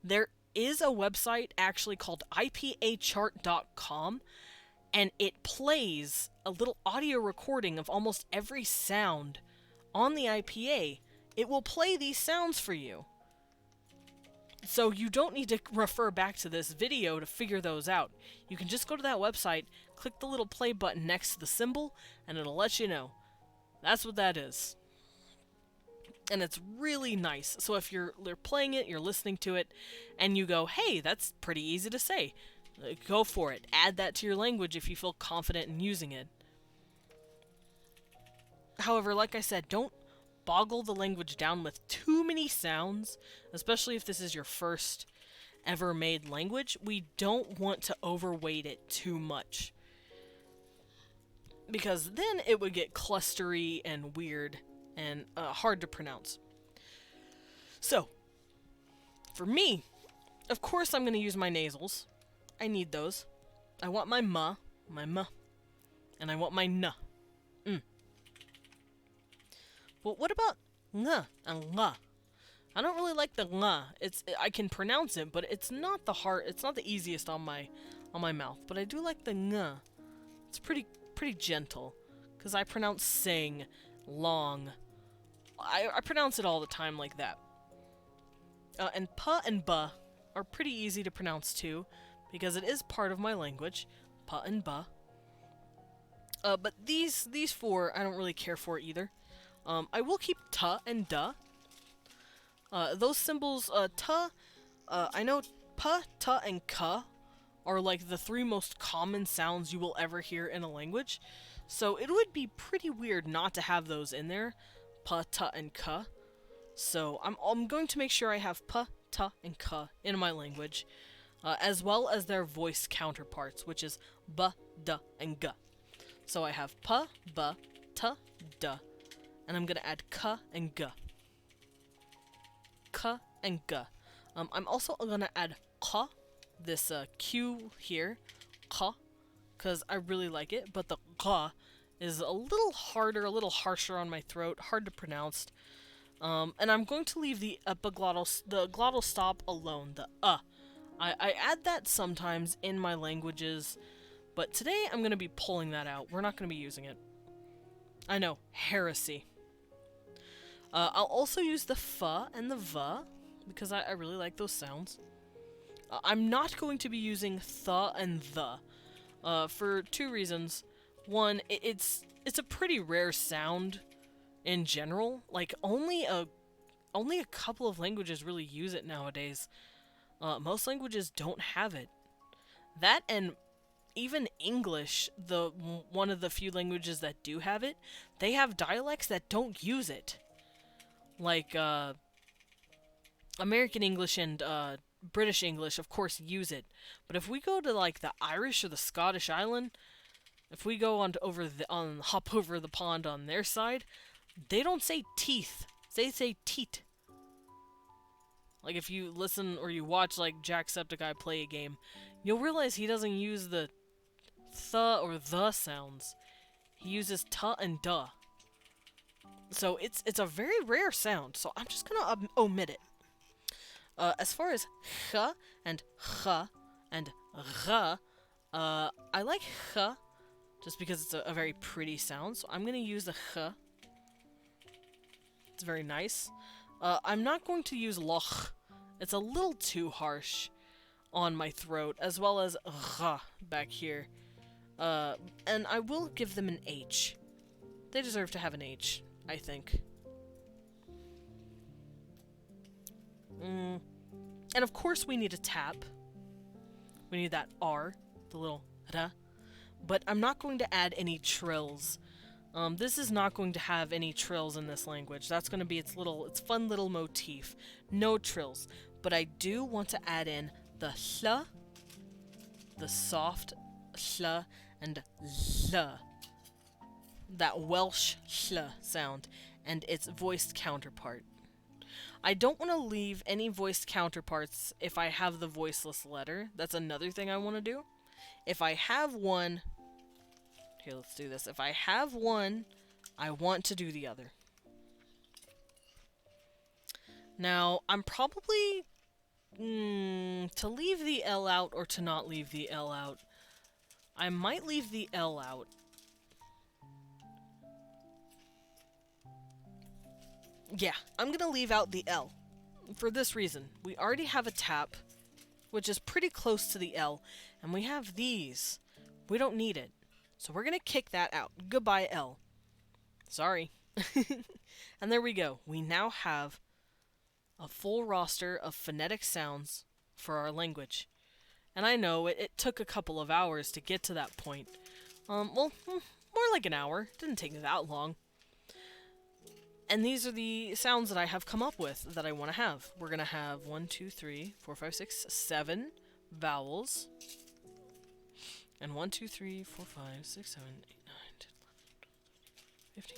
Speaker 1: There is a website actually called IPAchart.com, and it plays a little audio recording of almost every sound on the IPA. It will play these sounds for you. So you don't need to refer back to this video to figure those out. You can just go to that website, click the little play button next to the symbol, and it'll let you know. That's what that is. And it's really nice. So if you're playing it, you're listening to it, and you go, hey, that's pretty easy to say. Go for it. Add that to your language if you feel confident in using it. However, like I said, don't boggle the language down with too many sounds, especially if this is your first ever made language. We don't want to overweight it too much, because then it would get clustery and weird and hard to pronounce. So, for me, of course I'm going to use my nasals. I need those. I want my ma, and I want my na. But what about nga and nga? I don't really like the nga. I can pronounce it, but it's not the easiest on my on my mouth, but I do like the ng. It's pretty gentle, because I pronounce sing, long. I pronounce it all the time like that. And pa and ba are pretty easy to pronounce too, because it is part of my language. Pa and ba. But these four I don't really care for either. I will keep ta and da. Those symbols, ta, I know pa, ta, and ka are like the three most common sounds you will ever hear in a language. So it would be pretty weird not to have those in there. Pa, ta, and ka. So I'm going to make sure I have pa, ta, and ka in my language. As well as their voice counterparts, which is ba, da, and ga. So I have pa, ba, ta, da. And I'm going to add ka and ga. Ka and ga. I'm also going to add ka, this Q here, ka, because I really like it, but the ga is a little harder, a little harsher on my throat, hard to pronounce. And I'm going to leave the glottal stop alone, the I add that sometimes in my languages, but today I'm going to be pulling that out. We're not going to be using it. I know, heresy. I'll also use the fa and the va, because I really like those sounds. I'm not going to be using tha and the, for two reasons. One, it's a pretty rare sound in general. Like, only a couple of languages really use it nowadays. Most languages don't have it. That, and even English, one of the few languages that do have it, they have dialects that don't use it. Like, American English and, British English, of course, use it. But if we go to, like, the Irish or the Scottish island, if we go hop over the pond on their side, they don't say teeth. They say teat. Like, if you listen or you watch, like, Jacksepticeye play a game, you'll realize he doesn't use the th or the sounds. He uses ta and da. So it's a very rare sound, so I'm just gonna omit it. As far as ch and ch and gh, I like ch just because it's a very pretty sound, so I'm gonna use the ch. It's very nice. I'm not going to use loch. It's a little too harsh on my throat, as well as gh back here. And I will give them an H. They deserve to have an H, I think. And of course we need a tap. We need that R, the little ra. But I'm not going to add any trills. This is not going to have any trills in this language. That's going to be its fun little motif. No trills. But I do want to add in the hl, the soft hl, and l. That Welsh hl sound, and its voiced counterpart. I don't want to leave any voiced counterparts if I have the voiceless letter. That's another thing I want to do. If I have one... Here, let's do this. If I have one, I want to do the other. Now, I'm probably... to leave the L out or to not leave the L out. I might leave the L out. Yeah, I'm gonna leave out the L. For this reason. We already have a tap, which is pretty close to the L, and we have these. We don't need it. So we're gonna kick that out. Goodbye, L. Sorry. And there we go. We now have a full roster of phonetic sounds for our language. And I know it took a couple of hours to get to that point. Well, more like an hour. It didn't take that long. And these are the sounds that I have come up with that I want to have. We're going to have 1, 2, 3, 4, 5, 6, 7 vowels. And 1, 2, 3, 4, 5, 6, 7, 8, 9, 10,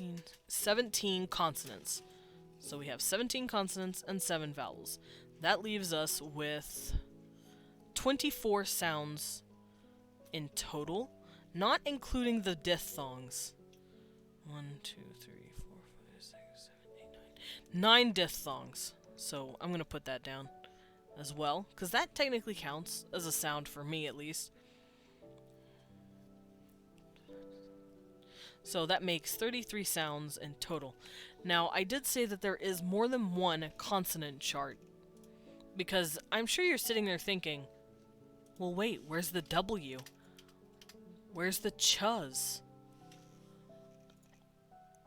Speaker 1: 11, 12, 15, 17 consonants. So we have 17 consonants and 7 vowels. That leaves us with 24 sounds in total, not including the diphthongs. 1, 2, 3, 4, 5, 6, 7, 8, 9. 9 diphthongs. So I'm going to put that down as well, because that technically counts as a sound for me at least. So that makes 33 sounds in total. Now, I did say that there is more than one consonant chart, because I'm sure you're sitting there thinking, well, wait, where's the W? Where's the chuz?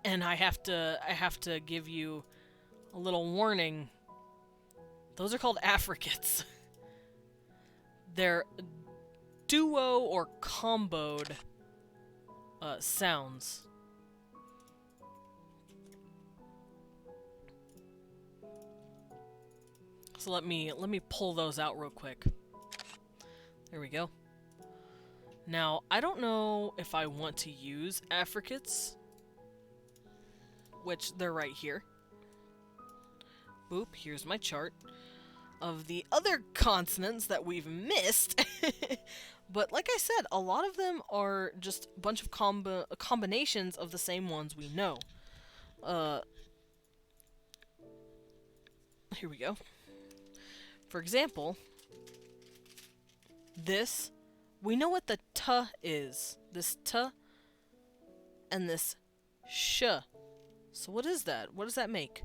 Speaker 1: And I have to give you a little warning. Those are called affricates. They're duo or comboed sounds. So let me pull those out real quick. There we go. Now, I don't know if I want to use affricates, which they're right here. Boop, here's my chart of the other consonants that we've missed. But like I said, a lot of them are just a bunch of combinations of the same ones we know. Here we go. For example, this, we know what the t is. This t and this sh. So what is that? What does that make?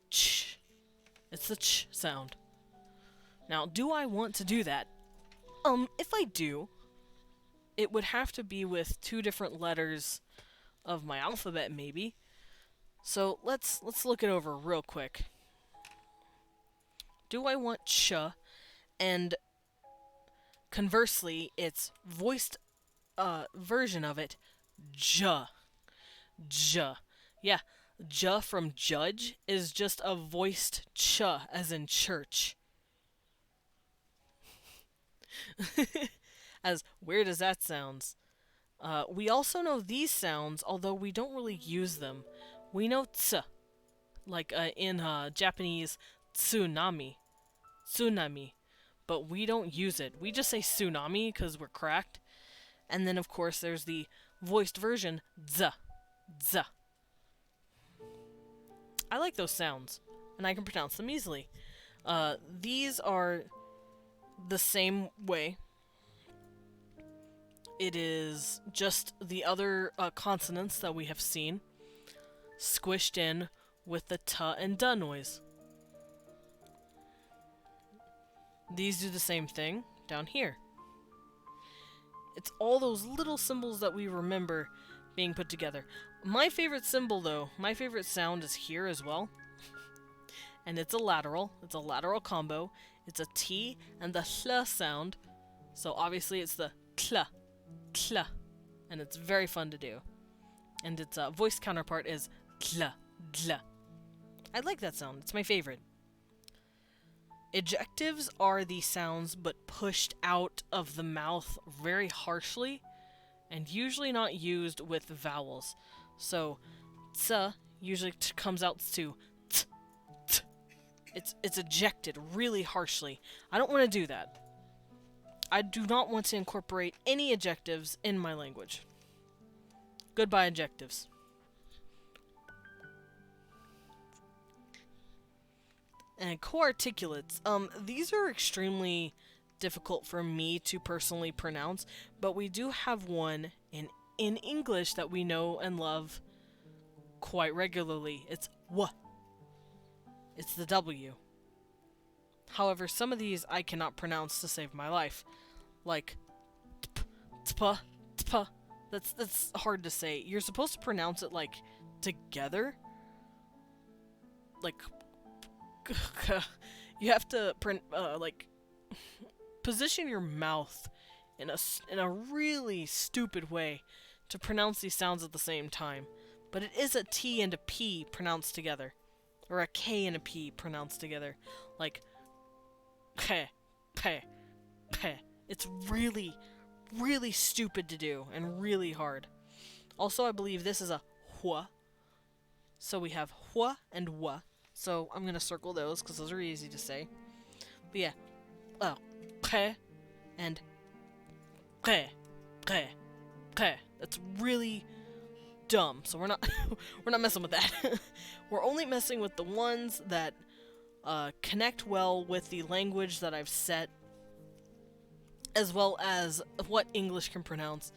Speaker 1: Ch. It's the ch sound. Now, do I want to do that? If I do, it would have to be with 2 different letters of my alphabet, maybe. So let's look it over real quick. Do I want ch, and conversely, its voiced version of it, j. J. Yeah, j from judge is just a voiced ch, as in church. As weird as that sounds. We also know these sounds, although we don't really use them. We know ts, like in Japanese, tsunami. Tsunami. But we don't use it. We just say tsunami because we're cracked. And then, of course, there's the voiced version, z. Z. I like those sounds, and I can pronounce them easily. These are the same way. It is just the other consonants that we have seen squished in with the t and d noise. These do the same thing down here. It's all those little symbols that we remember being put together. My favorite symbol, though, my favorite sound is here as well. And it's a lateral combo. It's a T and the hl sound. So obviously it's the kla, kla. And it's very fun to do. And its voice counterpart is kla, dla. I like that sound. It's my favorite. Ejectives are the sounds but pushed out of the mouth very harshly and usually not used with vowels. So, ts usually comes out to t, t. It's ejected really harshly. I don't want to do that. I do not want to incorporate any ejectives in my language. Goodbye, ejectives. And co-articulates. These are extremely difficult for me to personally pronounce, but we do have one in English that we know and love quite regularly. It's w. It's the W. However, some of these I cannot pronounce to save my life. Like tp, tpa, tpa. That's hard to say. You're supposed to pronounce it like together. Like you have to like position your mouth in a really stupid way to pronounce these sounds at the same time. But it is a T and a P pronounced together, or a K and a P pronounced together, like pe, pe, pe. It's really, really stupid to do and really hard. Also, I believe this is a hua. So we have hua and wa. So I'm gonna circle those because those are easy to say. But yeah, pe and pe, pe, pe. That's really dumb. So we're not we're not messing with that. We're only messing with the ones that connect well with the language that I've set, as well as what English can pronounce.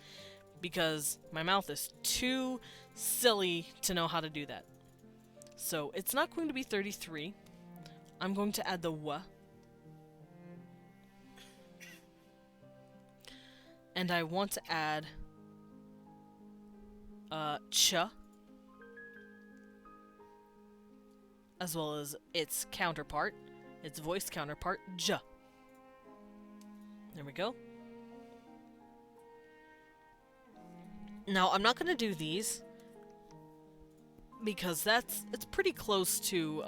Speaker 1: because my mouth is too silly to know how to do that. So it's not going to be 33. I'm going to add the w. And I want to add ch, as well as its counterpart, its voice counterpart, j. There we go. Now, I'm not going to do these because it's pretty close to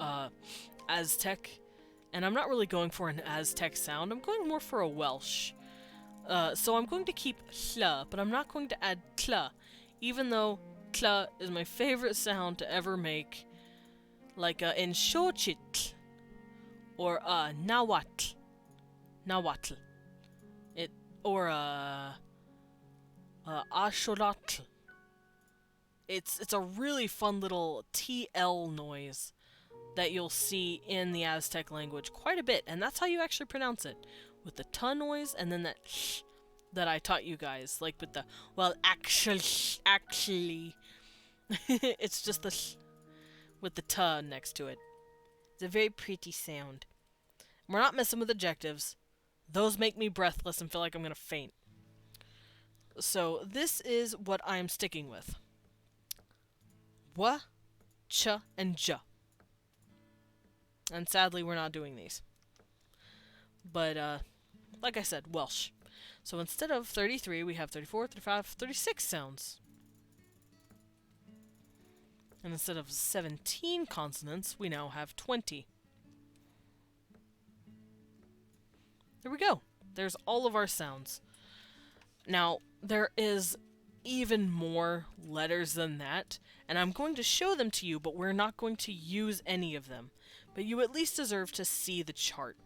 Speaker 1: Aztec, and I'm not really going for an Aztec sound. I'm going more for a Welsh. So I'm going to keep hl, but I'm not going to add tl, even though tl is my favorite sound to ever make, like in Xochitl or Nahuatl, or Axolotl. It's a really fun little TL noise that you'll see in the Aztec language quite a bit, and that's how you actually pronounce it, with the t noise and then that sh that I taught you guys, like with the, well, actually, it's just the sh with the t next to it. It's a very pretty sound. We're not messing with adjectives. Those make me breathless and feel like I'm gonna faint. So this is what I'm sticking with. W, ch, and j. And sadly, we're not doing these. But, like I said, Welsh. So instead of 33, we have 34, 35, 36 sounds. And instead of 17 consonants, we now have 20. There we go. There's all of our sounds. Now, there is even more letters than that, and I'm going to show them to you, but we're not going to use any of them. But you at least deserve to see the chart.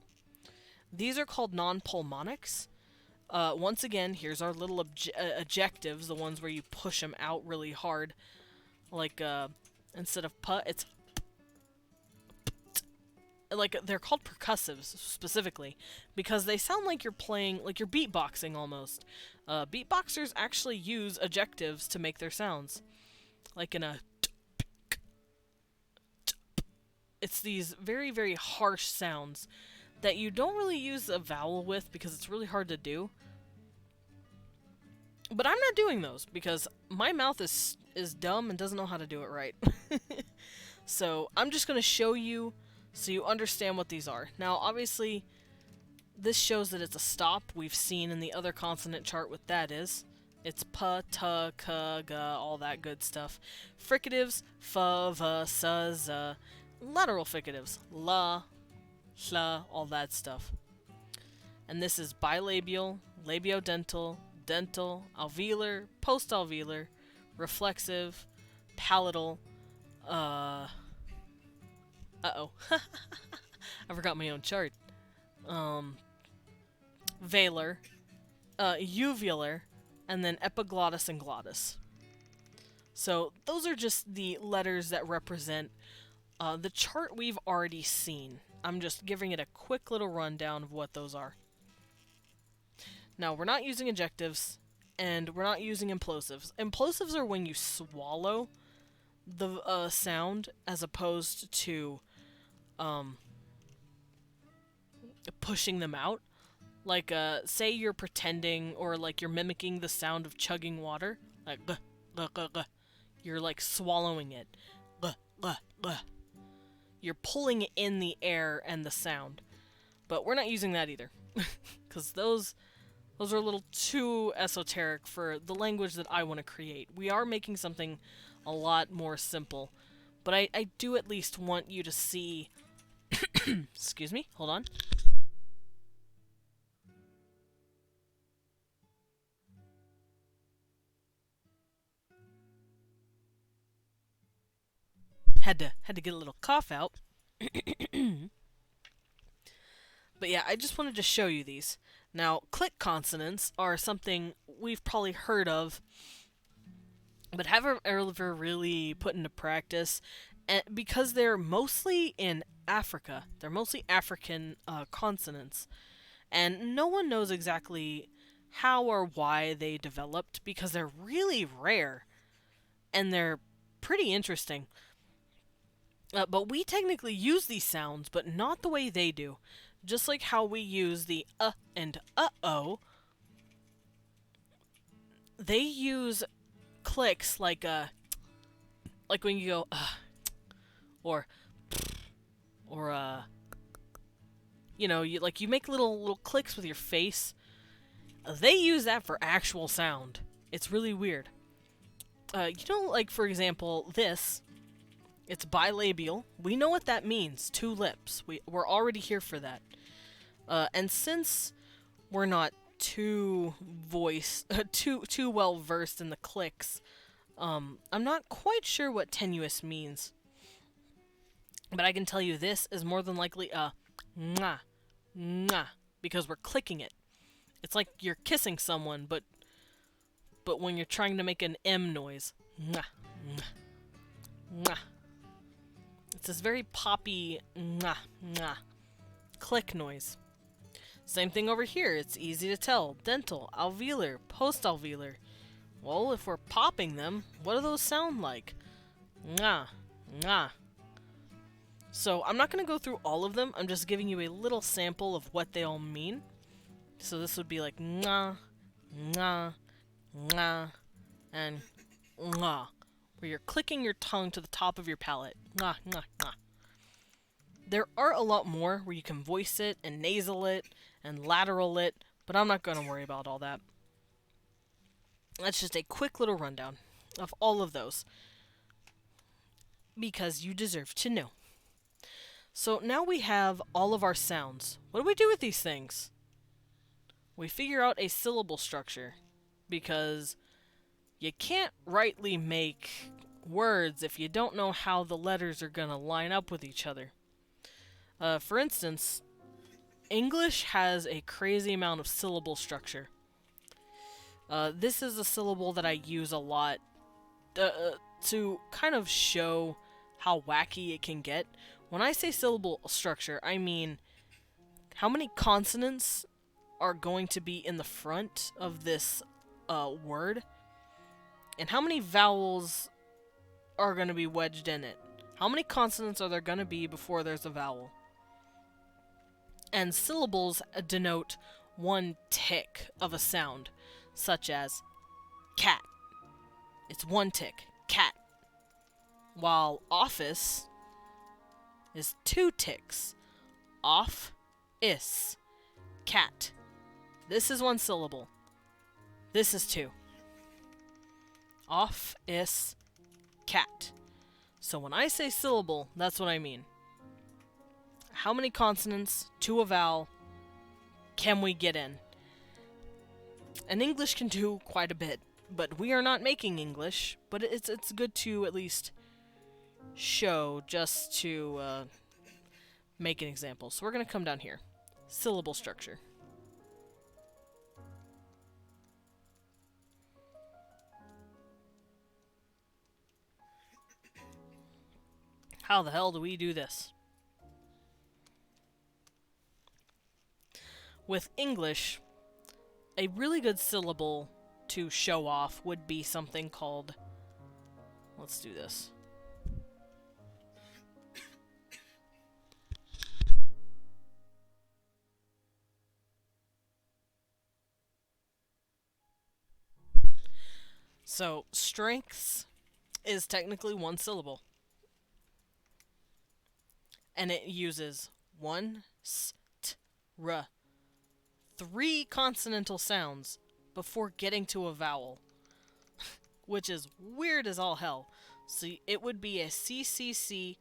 Speaker 1: These are called non-pulmonics. Once again, here's our little adjectives, the ones where you push them out really hard. Like, instead of pu, it's like, they're called percussives, specifically, because they sound like you're playing, like you're beatboxing almost. Beatboxers actually use adjectives to make their sounds. Like in a... It's these very, very harsh sounds that you don't really use a vowel with because it's really hard to do. But I'm not doing those because my mouth is dumb and doesn't know how to do it right. So I'm just going to show you so you understand what these are. Now, obviously, this shows that it's a stop. We've seen in the other consonant chart what that is. It's p, t, k, g, all that good stuff. Fricatives, f, v, s, z. Lateral fricatives, la, hl, all that stuff. And this is bilabial, labiodental, dental, alveolar, postalveolar, reflexive, palatal, uh-oh. I forgot my own chart. Velar, uvular, and then epiglottis and glottis. So those are just the letters that represent the chart we've already seen. I'm just giving it a quick little rundown of what those are. Now, we're not using adjectives, and we're not using implosives. Implosives are when you swallow the sound as opposed to pushing them out. Like, say you're pretending or like you're mimicking the sound of chugging water. Like, you're like swallowing it. You're pulling in the air and the sound. But we're not using that either. Because those are a little too esoteric for the language that I want to create. We are making something a lot more simple. But I do at least want you to see... Excuse me, hold on. Had to get a little cough out. But yeah, I just wanted to show you these. Now, click consonants are something we've probably heard of, but haven't ever really put into practice, and because they're mostly in Africa. They're mostly African consonants, and no one knows exactly how or why they developed because they're really rare and they're pretty interesting. But we technically use these sounds, but not the way they do. Just like how we use the and uh-oh, they use clicks like when you go or or you make little clicks with your face. They use that for actual sound. It's really weird. Like for example, this. It's bilabial. We know what that means. 2 lips. We're already here for that. And since we're not too well versed in the clicks, I'm not quite sure what tenuous means. But I can tell you this is more than likely a mwah, mwah, because we're clicking it. It's like you're kissing someone, but when you're trying to make an M noise. Mwah, mwah, mwah. It's this very poppy mwah, mwah, click noise. Same thing over here. It's easy to tell. Dental, alveolar, post-alveolar. Well, if we're popping them, what do those sound like? Mwah, mwah. So I'm not going to go through all of them. I'm just giving you a little sample of what they all mean. So this would be like nga, nga, nga, and nga, where you're clicking your tongue to the top of your palate. Nga, nga, nga. There are a lot more where you can voice it and nasal it and lateral it, but I'm not going to worry about all that. That's just a quick little rundown of all of those, because you deserve to know. So now we have all of our sounds. What do we do with these things? We figure out a syllable structure, because you can't rightly make words if you don't know how the letters are going to line up with each other. For instance, English has a crazy amount of syllable structure. This is a syllable that I use a lot to kind of show how wacky it can get. When I say syllable structure, I mean how many consonants are going to be in the front of this word, and how many vowels are going to be wedged in it. How many consonants are there going to be before there's a vowel? And syllables denote one tick of a sound, such as cat. It's one tick, cat. While office is 2 ticks, off, is, cat. This is 1 syllable. This is 2. Off, is, cat. So when I say syllable, that's what I mean. How many consonants to a vowel can we get in? And English can do quite a bit, but we are not making English, but it's good to at least show, just to make an example. So we're going to come down here. Syllable structure. How the hell do we do this? With English, a really good syllable to show off would be something called... Let's do this. So, strengths is technically 1 syllable. And it uses 1, s, t, r, 3 consonantal sounds before getting to a vowel. Which is weird as all hell. So it would be a CCC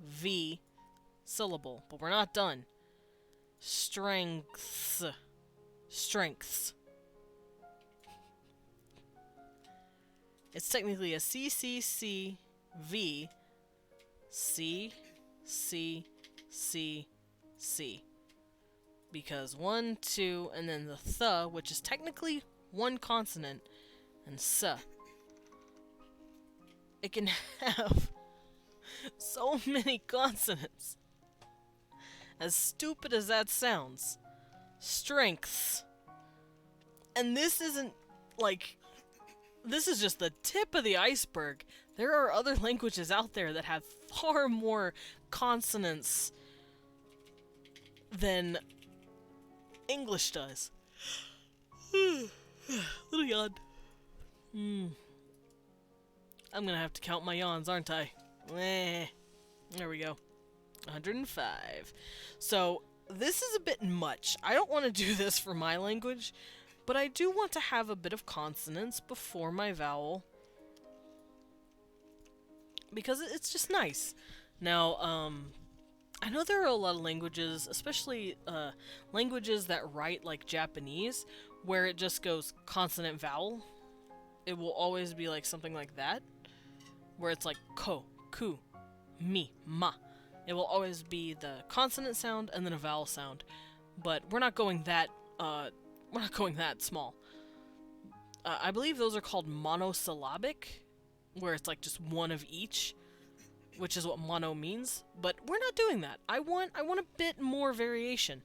Speaker 1: V syllable, but we're not done. Strengths. Strengths. It's technically a CCC V C C C C. Because 1, 2, and then the th, which is technically 1 consonant, and s. It can have so many consonants. As stupid as that sounds. Strengths. And this isn't, like, this is just the tip of the iceberg. There are other languages out there that have far more consonants than English does. Little yawn. I'm gonna have to count my yawns, aren't I? There we go. 105. So, this is a bit much. I don't want to do this for my language, but I do want to have a bit of consonants before my vowel, because it's just nice. Now, I know there are a lot of languages, especially languages that write like Japanese, where it just goes consonant vowel. It will always be like something like that, where it's like ko, ku, mi, ma. It will always be the consonant sound and then a vowel sound, but we're not going that small. I believe those are called monosyllabic, where it's like just one of each, which is what mono means. But we're not doing that. I want a bit more variation.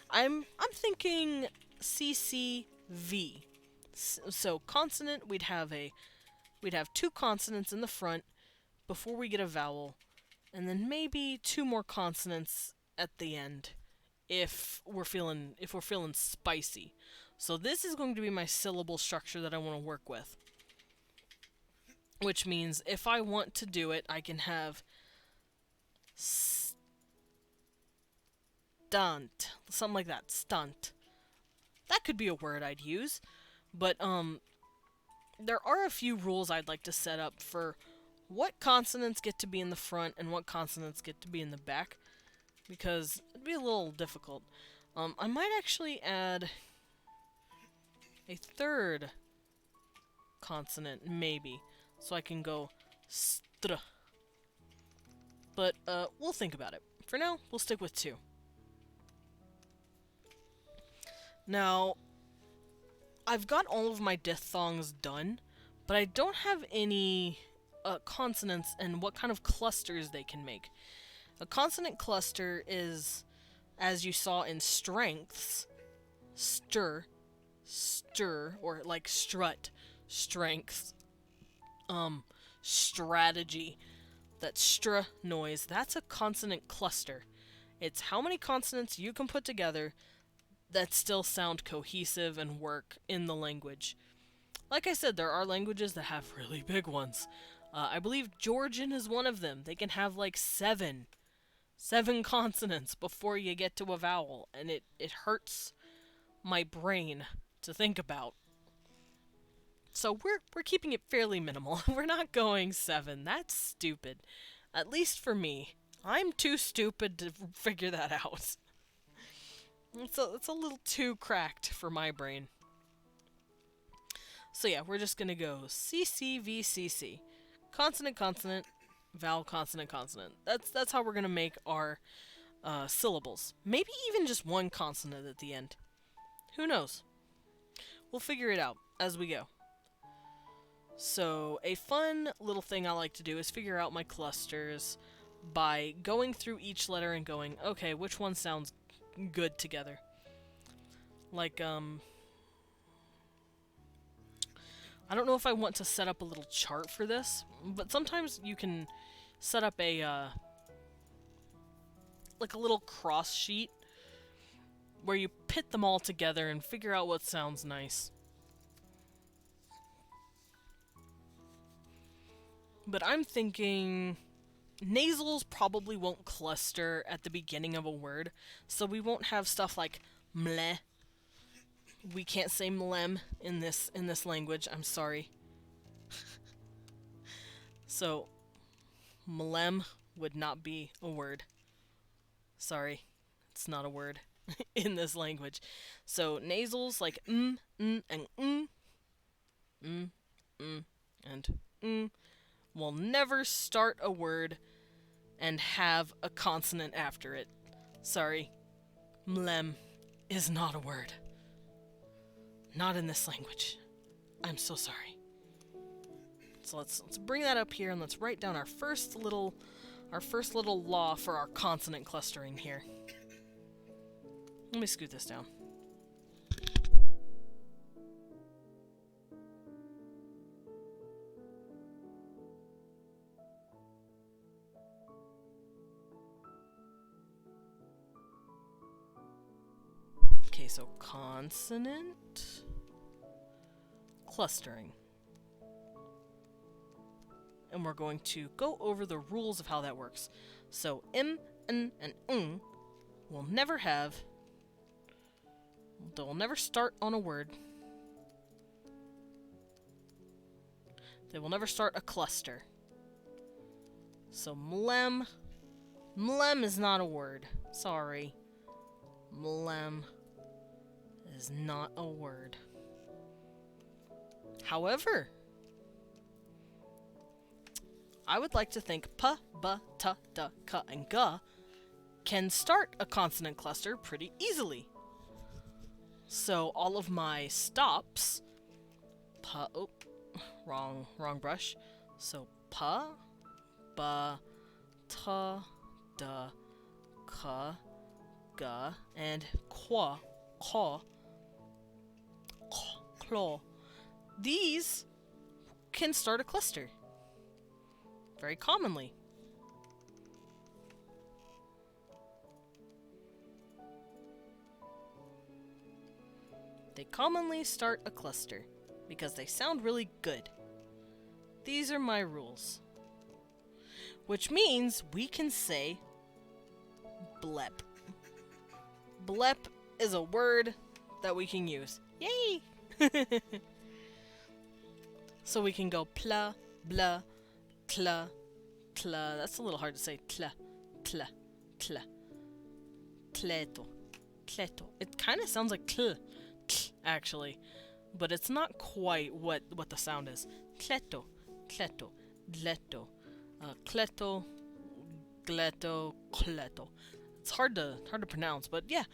Speaker 1: I'm thinking CCV. So consonant, we'd have two consonants in the front before we get a vowel, and then maybe two more consonants at the end if we're feeling spicy. So this is going to be my syllable structure that I want to work with. Which means if I want to do it, I can have stunt, something like that, stunt. That could be a word I'd use, but there are a few rules I'd like to set up for what consonants get to be in the front and what consonants get to be in the back, because it'd be a little difficult. I might actually add a third consonant, maybe, so I can go str. But we'll think about it. For now, we'll stick with two. Now, I've got all of my diphthongs done, but I don't have any consonants and what kind of clusters they can make. A consonant cluster is, as you saw in strengths, stir, or like strut, strength, strategy. That str noise, that's a consonant cluster. It's how many consonants you can put together that still sound cohesive and work in the language. Like I said, there are languages that have really big ones. I believe Georgian is one of them. They can have like seven consonants before you get to a vowel, and it hurts my brain to think about. So we're keeping it fairly minimal. We're not going 7. That's stupid. At least for me. I'm too stupid to figure that out. It's a little too cracked for my brain. So yeah, we're just gonna go CCVCC. Consonant, consonant, vowel, consonant, consonant. That's how we're gonna make our syllables. Maybe even just one consonant at the end. Who knows? We'll figure it out as we go. So, a fun little thing I like to do is figure out my clusters by going through each letter and going, okay, which one sounds good together? Like, I don't know if I want to set up a little chart for this, but sometimes you can set up a, like a little cross sheet where you pit them all together and figure out what sounds nice. But I'm thinking nasals probably won't cluster at the beginning of a word, so we won't have stuff like mle. We can't say mlem in this language, I'm sorry. So, mlem would not be a word. Sorry, it's not a word in this language. So, nasals like and and will never start a word and have a consonant after it. Sorry. Mlem is not a word. Not in this language. I'm so sorry. So let's bring that up here and let's write down our first little law for our consonant clustering here. Let me scoot this down. so consonant clustering. And we're going to go over the rules of how that works. So m, n, and will never have, they will never start on a word. They will never start a cluster. So mlem is not a word. Sorry. Mlem is not a word. However, I would like to think p, b, t, d, k, and g can start a consonant cluster pretty easily. So all of my stops, wrong brush. So p, b, t, d, k, g, and qua, claw. These can start a cluster very commonly. They commonly start a cluster because they sound really good. These are my rules. Which means we can say blep. Blep is a word that we can use. Yay! So we can go pla, bla, tla, tla. That's a little hard to say. Tla, tla, tla. Tleto, tleto. It kind of sounds like tl, actually. But it's not quite what the sound is. Tleto, tleto, dleto. Kleto, gleto, kleto. It's hard to pronounce, but yeah,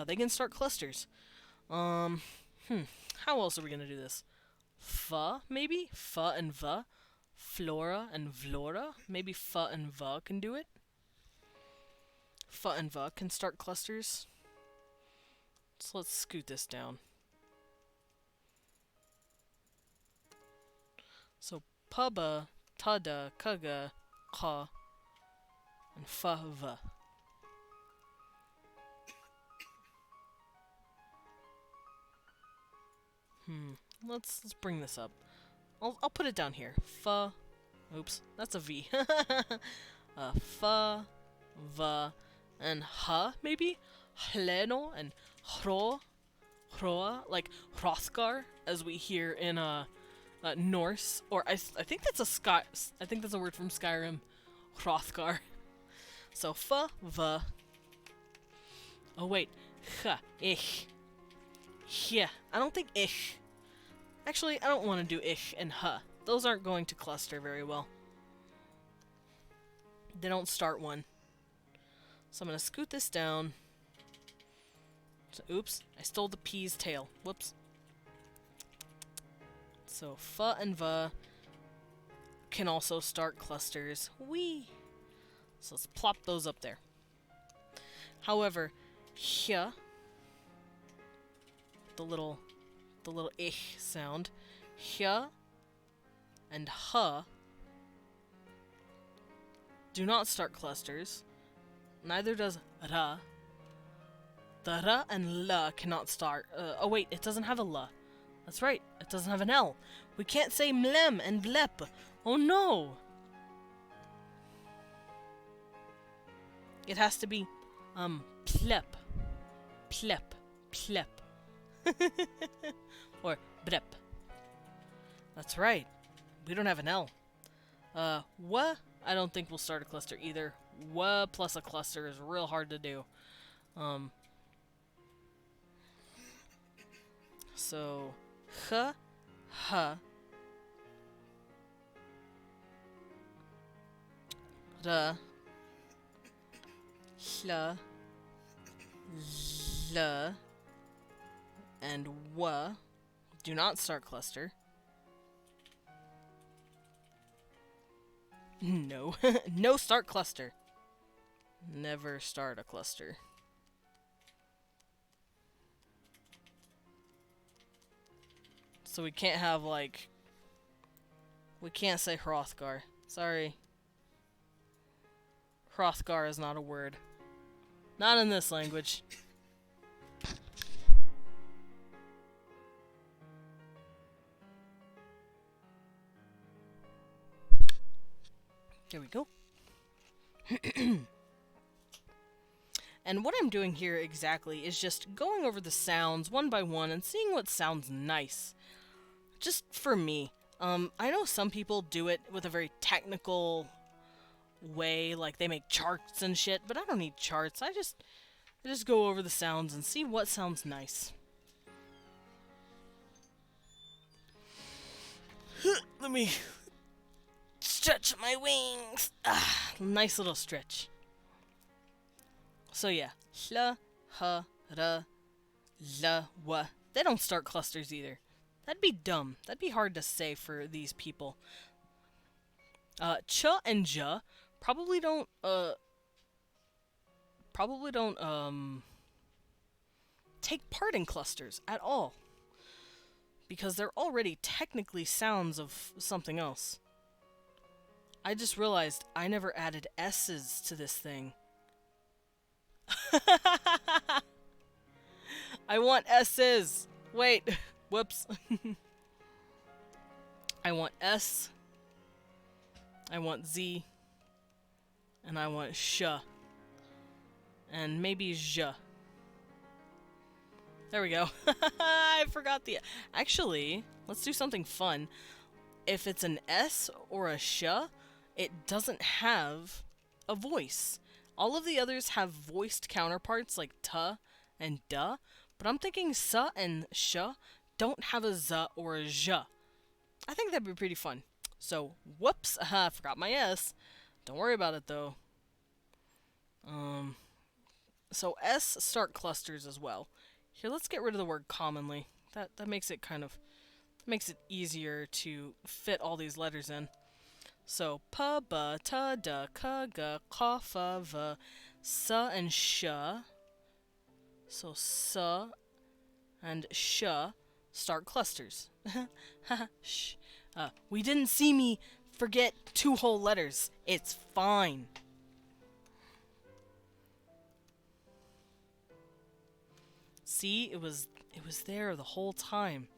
Speaker 1: they can start clusters. How else are we gonna do this? Fa, maybe? Fa and va. Flora and vlora. Maybe fa and va can do it. Fa and va can start clusters. So let's scoot this down. So paba, tada, kaga, ka, and fa, va. Let's bring this up. I'll put it down here. Fa, oops, that's a V. Fa, va, and ha, maybe? Hleno and hro, hroa, like Hrothgar, as we hear in Norse, or I think that's a word from Skyrim, Hrothgar. So fa, va. Oh wait, ha, ich. Yeah, I don't think ich. Actually, I don't want to do ich and ha. Those aren't going to cluster very well. They don't start one. So I'm going to scoot this down. So, oops, I stole the pea's tail. Whoops. So fa and va can also start clusters. Whee! So let's plop those up there. However, hya, the little ich sound, hya and ha do not start clusters. Neither does ra. The ra and la cannot start. Oh wait, it doesn't have a la. That's right, it doesn't have an L. We can't say mlem and blep. Oh no! It has to be, plep, plep, plep. Or brep. That's right. We don't have an L. Wa, I don't think we'll start a cluster either. Wa plus a cluster is real hard to do. So, ha, ha, ra, hla, la, and wa do not start cluster. No. No start cluster. Never start a cluster. So we can't have, like... We can't say Hrothgar. Sorry. Hrothgar is not a word. Not in this language. There we go. And what I'm doing here exactly is just going over the sounds one by one and seeing what sounds nice. Just for me. I know some people do it with a very technical way, like they make charts and shit, but I don't need charts. I just go over the sounds and see what sounds nice. Let me stretch my wings. Ah, nice little stretch. So yeah, hl, h, r, l, w. They don't start clusters either. That'd be dumb. That'd be hard to say for these people. Ch and j probably don't take part in clusters at all, because they're already technically sounds of something else. I just realized I never added S's to this thing. I want S's. Wait. Whoops. I want S. I want Z. And I want sh. And maybe zh. There we go. I forgot the... Actually, let's do something fun. If it's an S or a sh, it doesn't have a voice. All of the others have voiced counterparts like t and duh, but I'm thinking s and sh don't have a z or a zh. I think that'd be pretty fun. So, whoops, I forgot my S. Don't worry about it though. So S start clusters as well. Here, let's get rid of the word commonly. That makes it kind of makes it easier to fit all these letters in. So p, b, t, d, k, g, k, f, v, s and sh. So s and sh start clusters. Shh. We didn't see me forget 2 whole letters. It's fine. See, it was there the whole time.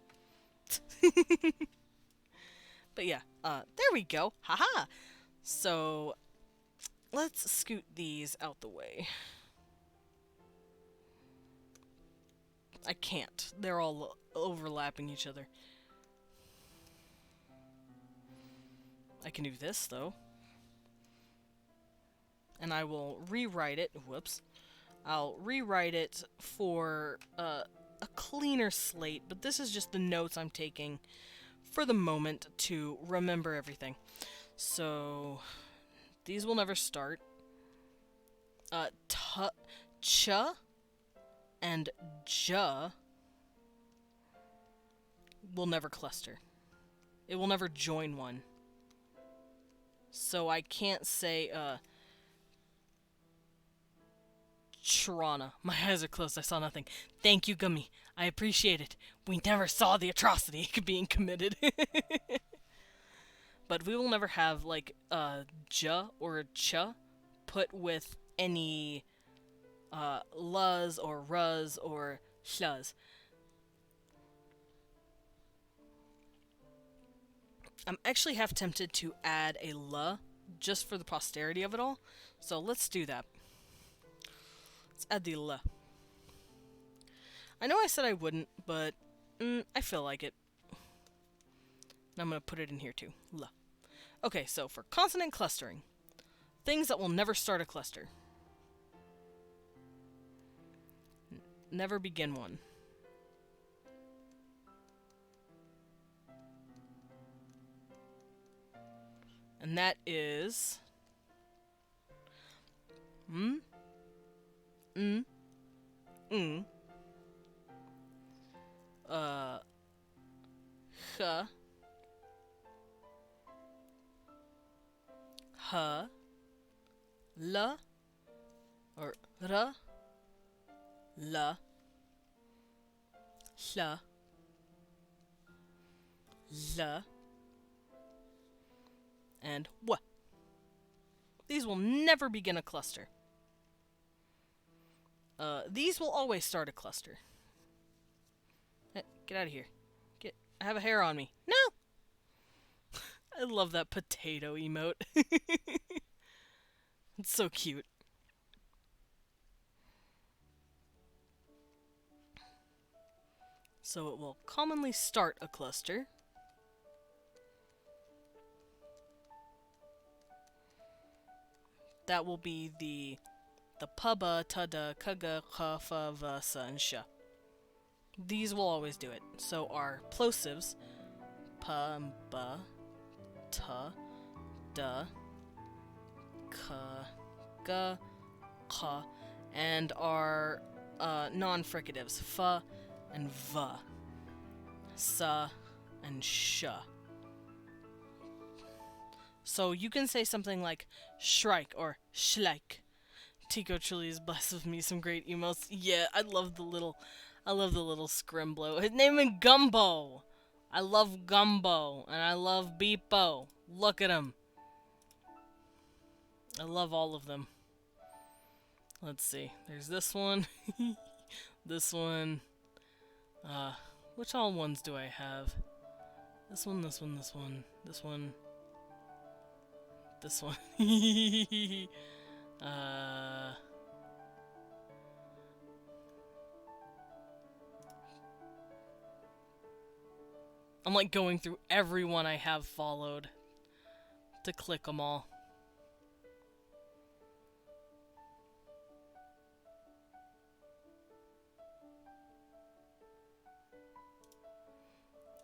Speaker 1: But yeah, there we go. Haha. So let's scoot these out the way. I can't. They're all overlapping each other. I can do this though. And I will rewrite it. Whoops. I'll rewrite it for a cleaner slate, but this is just the notes I'm taking for the moment to remember everything. So these will never start. Ch and j will never cluster. It will never join one. So I can't say Trana. My eyes are closed. I saw nothing. Thank you, Gummy. I appreciate it. We never saw the atrocity being committed. But we will never have, like, a j or a ch put with any luz or ruz or shluz. I'm actually half tempted to add a l just for the posterity of it all. So let's do that. Let's add the l. I know I said I wouldn't, but I feel like it. And I'm going to put it in here too. L. Okay, so for consonant clustering, things that will never start a cluster. Never begin one. And that is h, l, or r, l, hl, l, and w. These will never begin a cluster. These will always start a cluster. Hey, get out of here. I have a hair on me. No! I love that potato emote. It's so cute. So it will commonly start a cluster. That will be the paba, tada, kaga, ka, fa, va, sa, and sha. These will always do it. So our plosives, pa, ba, ta, da, ka, ga, ka, and our non-fricatives, fa and va, sa and sha. So you can say something like shrike or schleik. Tico truly is blessed with me some great emotes. Yeah, I love the little scrimblow. His name is Gumbo. I love Gumbo and I love Beepo. Look at him. I love all of them. Let's see. There's this one. This one. Which all ones do I have? This one, this one, this one, this one. This one. I'm like going through everyone I have followed to click them all.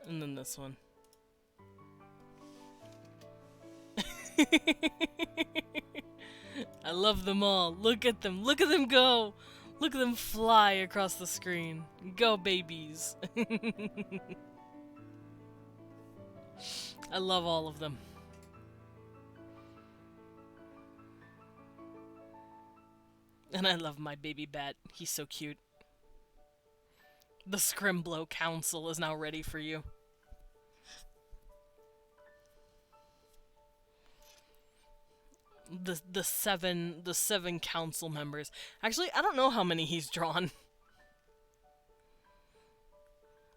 Speaker 1: And then this one. I love them all. Look at them. Look at them go. Look at them fly across the screen. Go, babies. I love all of them. And I love my baby bat. He's so cute. The Scrimblow Council is now ready for you. The seven council members. Actually, I don't know how many he's drawn.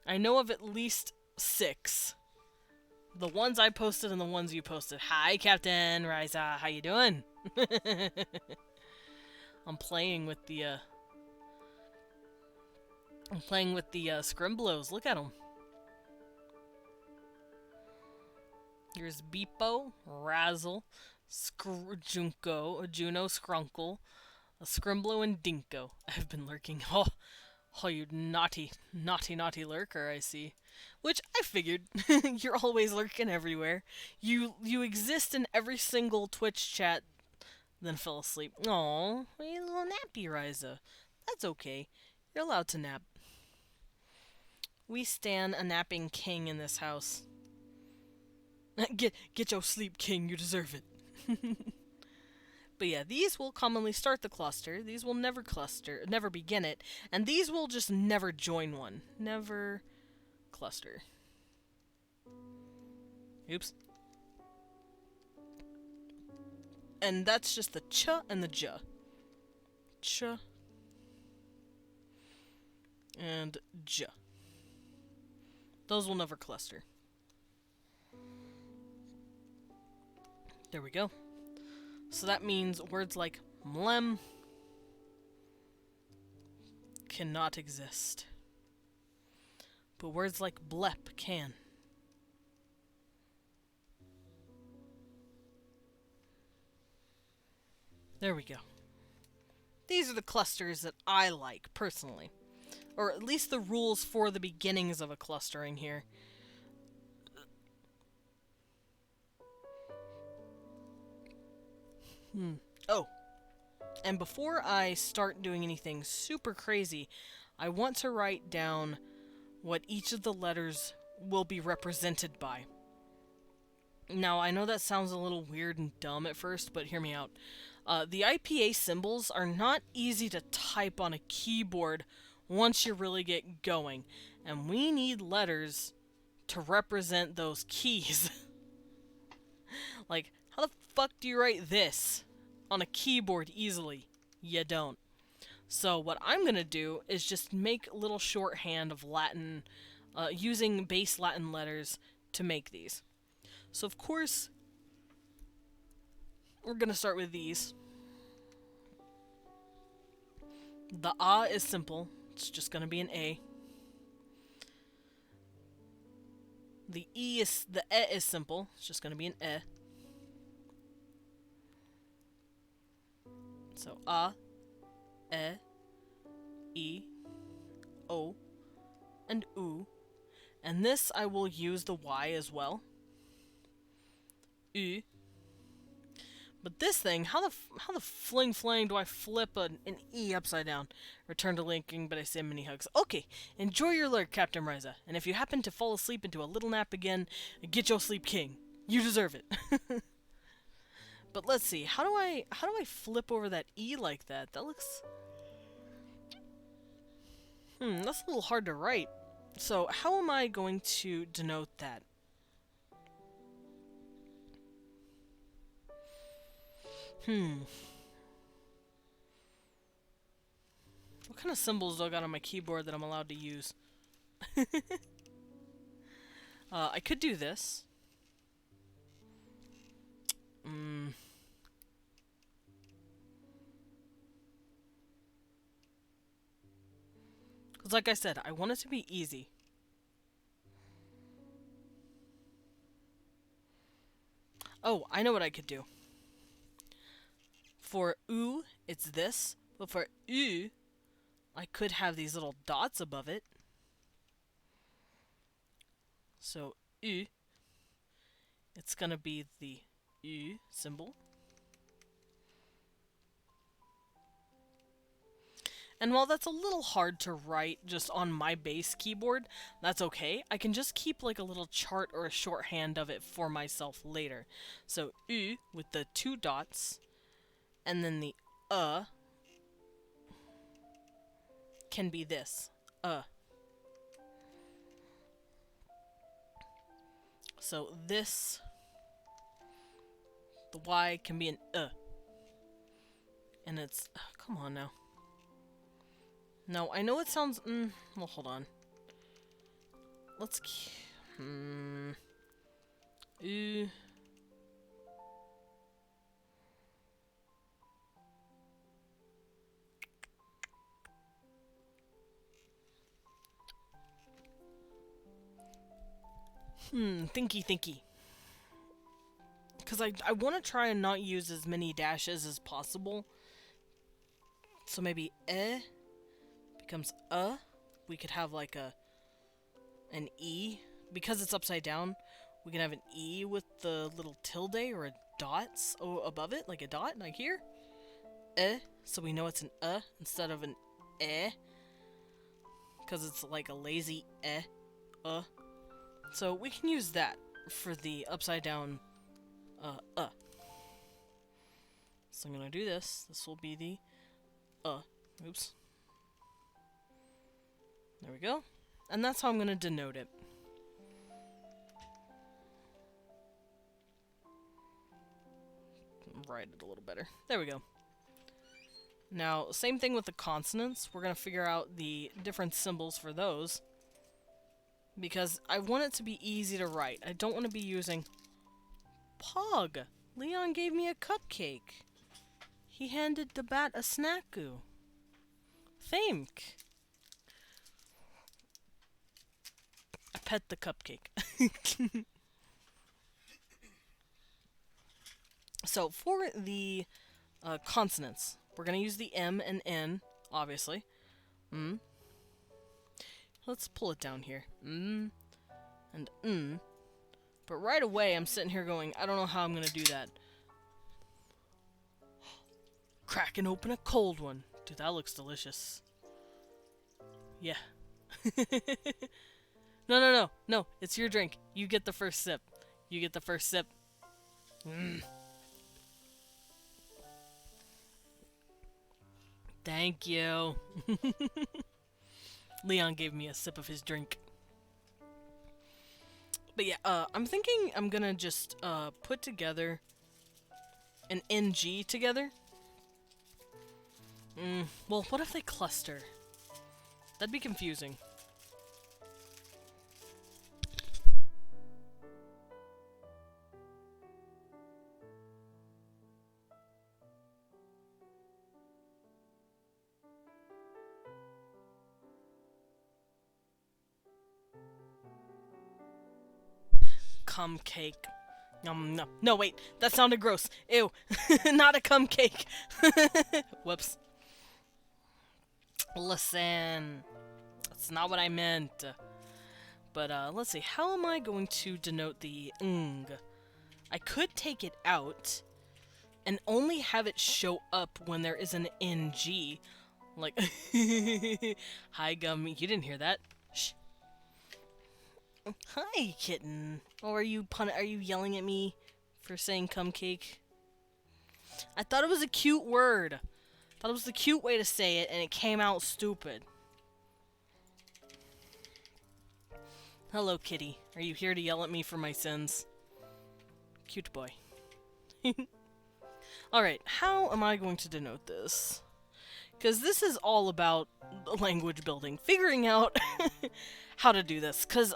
Speaker 1: I know of at least 6. The ones I posted and the ones you posted. Hi, Captain Ryza. How you doing? I'm playing with the Scrimblows. Look at them. Here's Beepo, Razzle, Juno, Skrunkle, a Scrimblow, and Dinko. I've been lurking. Oh, you naughty lurker, I see. Which I figured. You're always lurking everywhere. You exist in every single Twitch chat, then fell asleep. Aw, you little nappy, Ryza. That's okay. You're allowed to nap. We stan a napping king in this house. Get your sleep, king. You deserve it. But yeah, these will commonly start the cluster. These will never begin it. And these will just never join one. Never cluster. Oops. And that's just the ch and the j. Ch. And j. Those will never cluster. There we go. So that means words like mlem cannot exist. But words like blep can. There we go. These are the clusters that I like, personally. Or at least the rules for the beginnings of a clustering here. Oh. And before I start doing anything super crazy, I want to write down what each of the letters will be represented by. Now, I know that sounds a little weird and dumb at first, but hear me out. The IPA symbols are not easy to type on a keyboard once you really get going, and we need letters to represent those keys. Like, how the fuck do you write this on a keyboard easily? You don't. So what I'm gonna do is just make a little shorthand of Latin, using base Latin letters to make these. So of course, we're gonna start with these. The A is simple. It's just gonna be an A. The E is simple. It's just gonna be an E. So A, E, O, and U. And this I will use the Y as well. U. But this thing, how the fling flang do I flip an E upside down? Return to linking, but I say mini hugs. Okay, enjoy your lurk, Captain Ryza. And if you happen to fall asleep into a little nap again, get your sleep king. You deserve it. But let's see, how do I flip over that E like that? That looks... that's a little hard to write. So how am I going to denote that? What kind of symbols do I got on my keyboard that I'm allowed to use? I could do this. Because like I said, I want it to be easy. Oh, I know what I could do. For U, it's this. But for U, I could have these little dots above it. So U, it's gonna be the U symbol. And while that's a little hard to write just on my base keyboard, that's okay. I can just keep like a little chart or a shorthand of it for myself later. So U with the 2 dots, and then the can be this. So this, the Y can be an and it's, come on now. No, I know it sounds, well, hold on. Let's, thinky. Because I want to try and not use as many dashes as possible. So maybe becomes we could have like an E. Because it's upside down, we can have an E with the little tilde or a dots above it, like a dot, like here. So we know it's an instead of an because it's like a lazy So we can use that for the upside down So I'm gonna do this. This will be the oops. There we go. And that's how I'm gonna denote it. Write it a little better. There we go. Now, same thing with the consonants. We're gonna figure out the different symbols for those. Because I want it to be easy to write. I don't want to be using Pog. Leon gave me a cupcake. He handed the bat a snacku. Thank. I pet the cupcake. So for the consonants, we're going to use the M and N, obviously. Let's pull it down here. And But right away, I'm sitting here going, I don't know how I'm going to do that. Cracking open a cold one. Dude, that looks delicious. Yeah. No. It's your drink. You get the first sip. Thank you. Leon gave me a sip of his drink. But yeah, I'm thinking I'm gonna just put together an NG together. Well, what if they cluster? That'd be confusing. cum cake. No. No, wait. That sounded gross. Ew. Not a cum cake. Whoops. Listen. That's not what I meant. But, let's see. How am I going to denote the ng? I could take it out and only have it show up when there is an ng. Like, hi, Gummy. You didn't hear that. Shh. Hi, kitten. Or are you yelling at me for saying cum cake? I thought it was a cute word. Thought it was the cute way to say it, and it came out stupid. Hello, kitty. Are you here to yell at me for my sins? Cute boy. Alright, how am I going to denote this? Because this is all about language building. Figuring out how to do this. Because,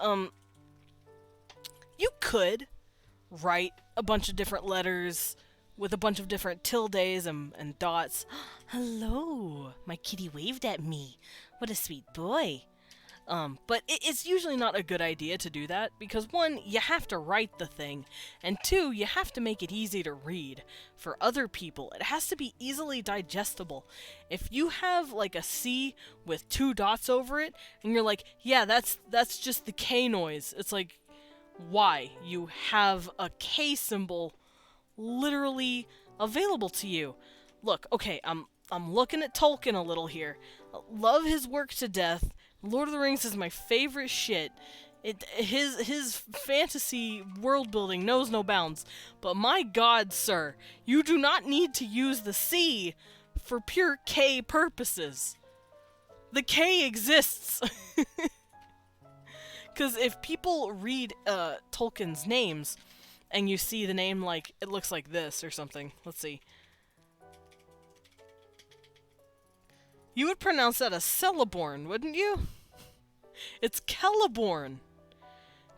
Speaker 1: you could write a bunch of different letters with a bunch of different tildes and dots. Hello! My kitty waved at me. What a sweet boy. But it's usually not a good idea to do that, because one, you have to write the thing, and two, you have to make it easy to read. For other people, it has to be easily digestible. If you have, like, a C with 2 dots over it, and you're like, yeah, that's just the K noise, it's like, why? You have a K symbol literally available to you. Look, okay, I'm looking at Tolkien a little here. Love his work to death. Lord of the Rings is my favorite shit. His fantasy world building knows no bounds. But my god, sir, you do not need to use the C for pure K purposes. The K exists. Because if people read Tolkien's names, and you see the name like, it looks like this or something. Let's see. You would pronounce that a Celeborn, wouldn't you? It's Celeborn.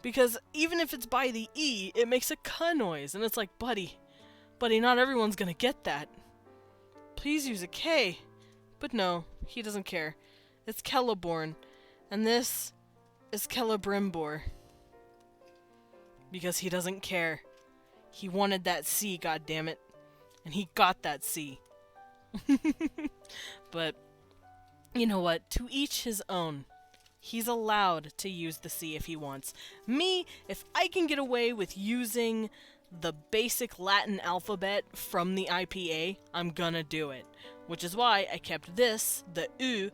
Speaker 1: Because even if it's by the E, it makes a K noise. And it's like, buddy, not everyone's gonna get that. Please use a K. But no, he doesn't care. It's Celeborn. And this is Celebrimbor. Because he doesn't care. He wanted that C, goddammit. And he got that C. But, you know what? To each his own. He's allowed to use the C if he wants. Me, if I can get away with using the basic Latin alphabet from the IPA, I'm gonna do it. Which is why I kept this, the U,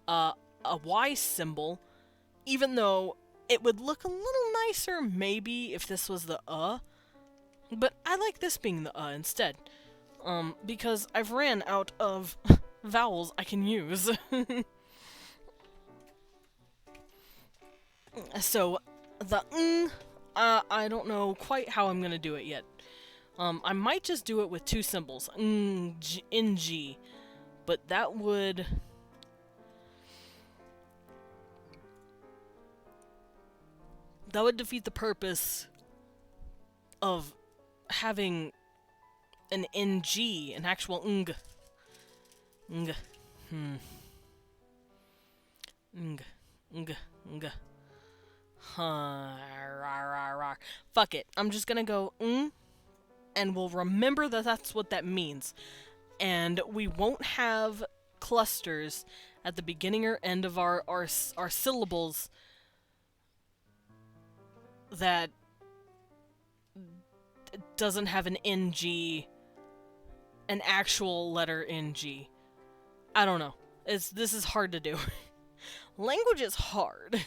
Speaker 1: a Y symbol, even though it would look a little nicer, maybe, if this was the but I like this being the instead. Because I've ran out of vowels I can use. So, the ng, I don't know quite how I'm gonna do it yet. I might just do it with 2 symbols, ng, but that would... that would defeat the purpose of having an ng, an actual ng. Fuck it. I'm just gonna go and we'll remember that that's what that means. And we won't have clusters at the beginning or end of our syllables that doesn't have an ng, an actual letter ng. I don't know. This is hard to do. Language is hard.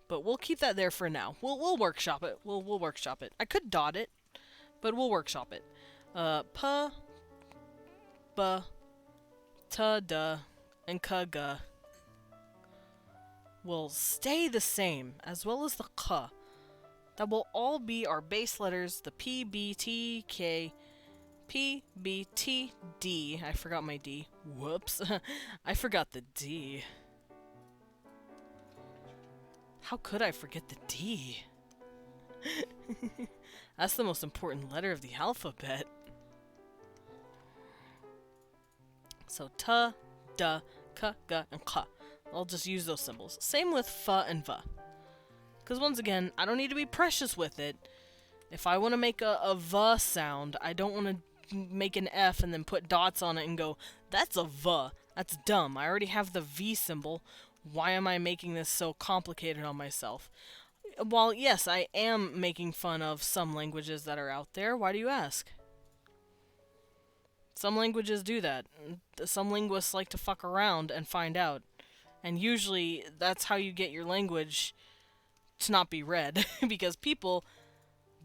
Speaker 1: But we'll keep that there for now. We'll workshop it. We'll workshop it. I could dot it, but we'll workshop it. P, B, T, D, and K, G will stay the same, as well as the K. That will all be our base letters, the P, B, T, K, P, B, T, D. I forgot my D. Whoops. I forgot the D. How could I forget the D? That's the most important letter of the alphabet. So T, D, K, G, and K. I'll just use those symbols. Same with F and V. Because once again, I don't need to be precious with it. If I want to make a V sound, I don't want to make an F and then put dots on it and go, that's a V. That's dumb. I already have the V symbol. Why am I making this so complicated on myself? While, yes, I am making fun of some languages that are out there. Why do you ask? Some languages do that. Some linguists like to fuck around and find out. And usually, that's how you get your language to not be read. Because people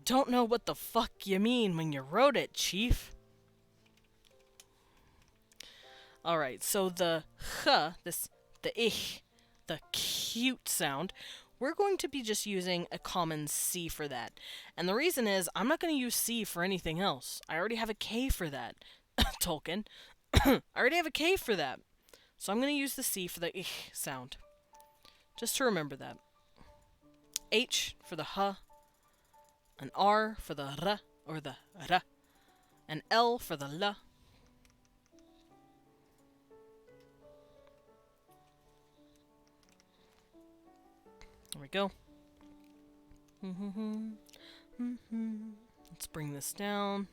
Speaker 1: don't know what the fuck you mean when you wrote it, chief. Alright, so the ch, the ich, the cute sound, we're going to be just using a common C for that. And the reason is, I'm not going to use C for anything else. I already have a K for that. Tolkien. I already have a K for that. So I'm going to use the C for the ich sound. Just to remember that. H for the h, an R for the r, or the r, an L for the l. There we go. Let's bring this down,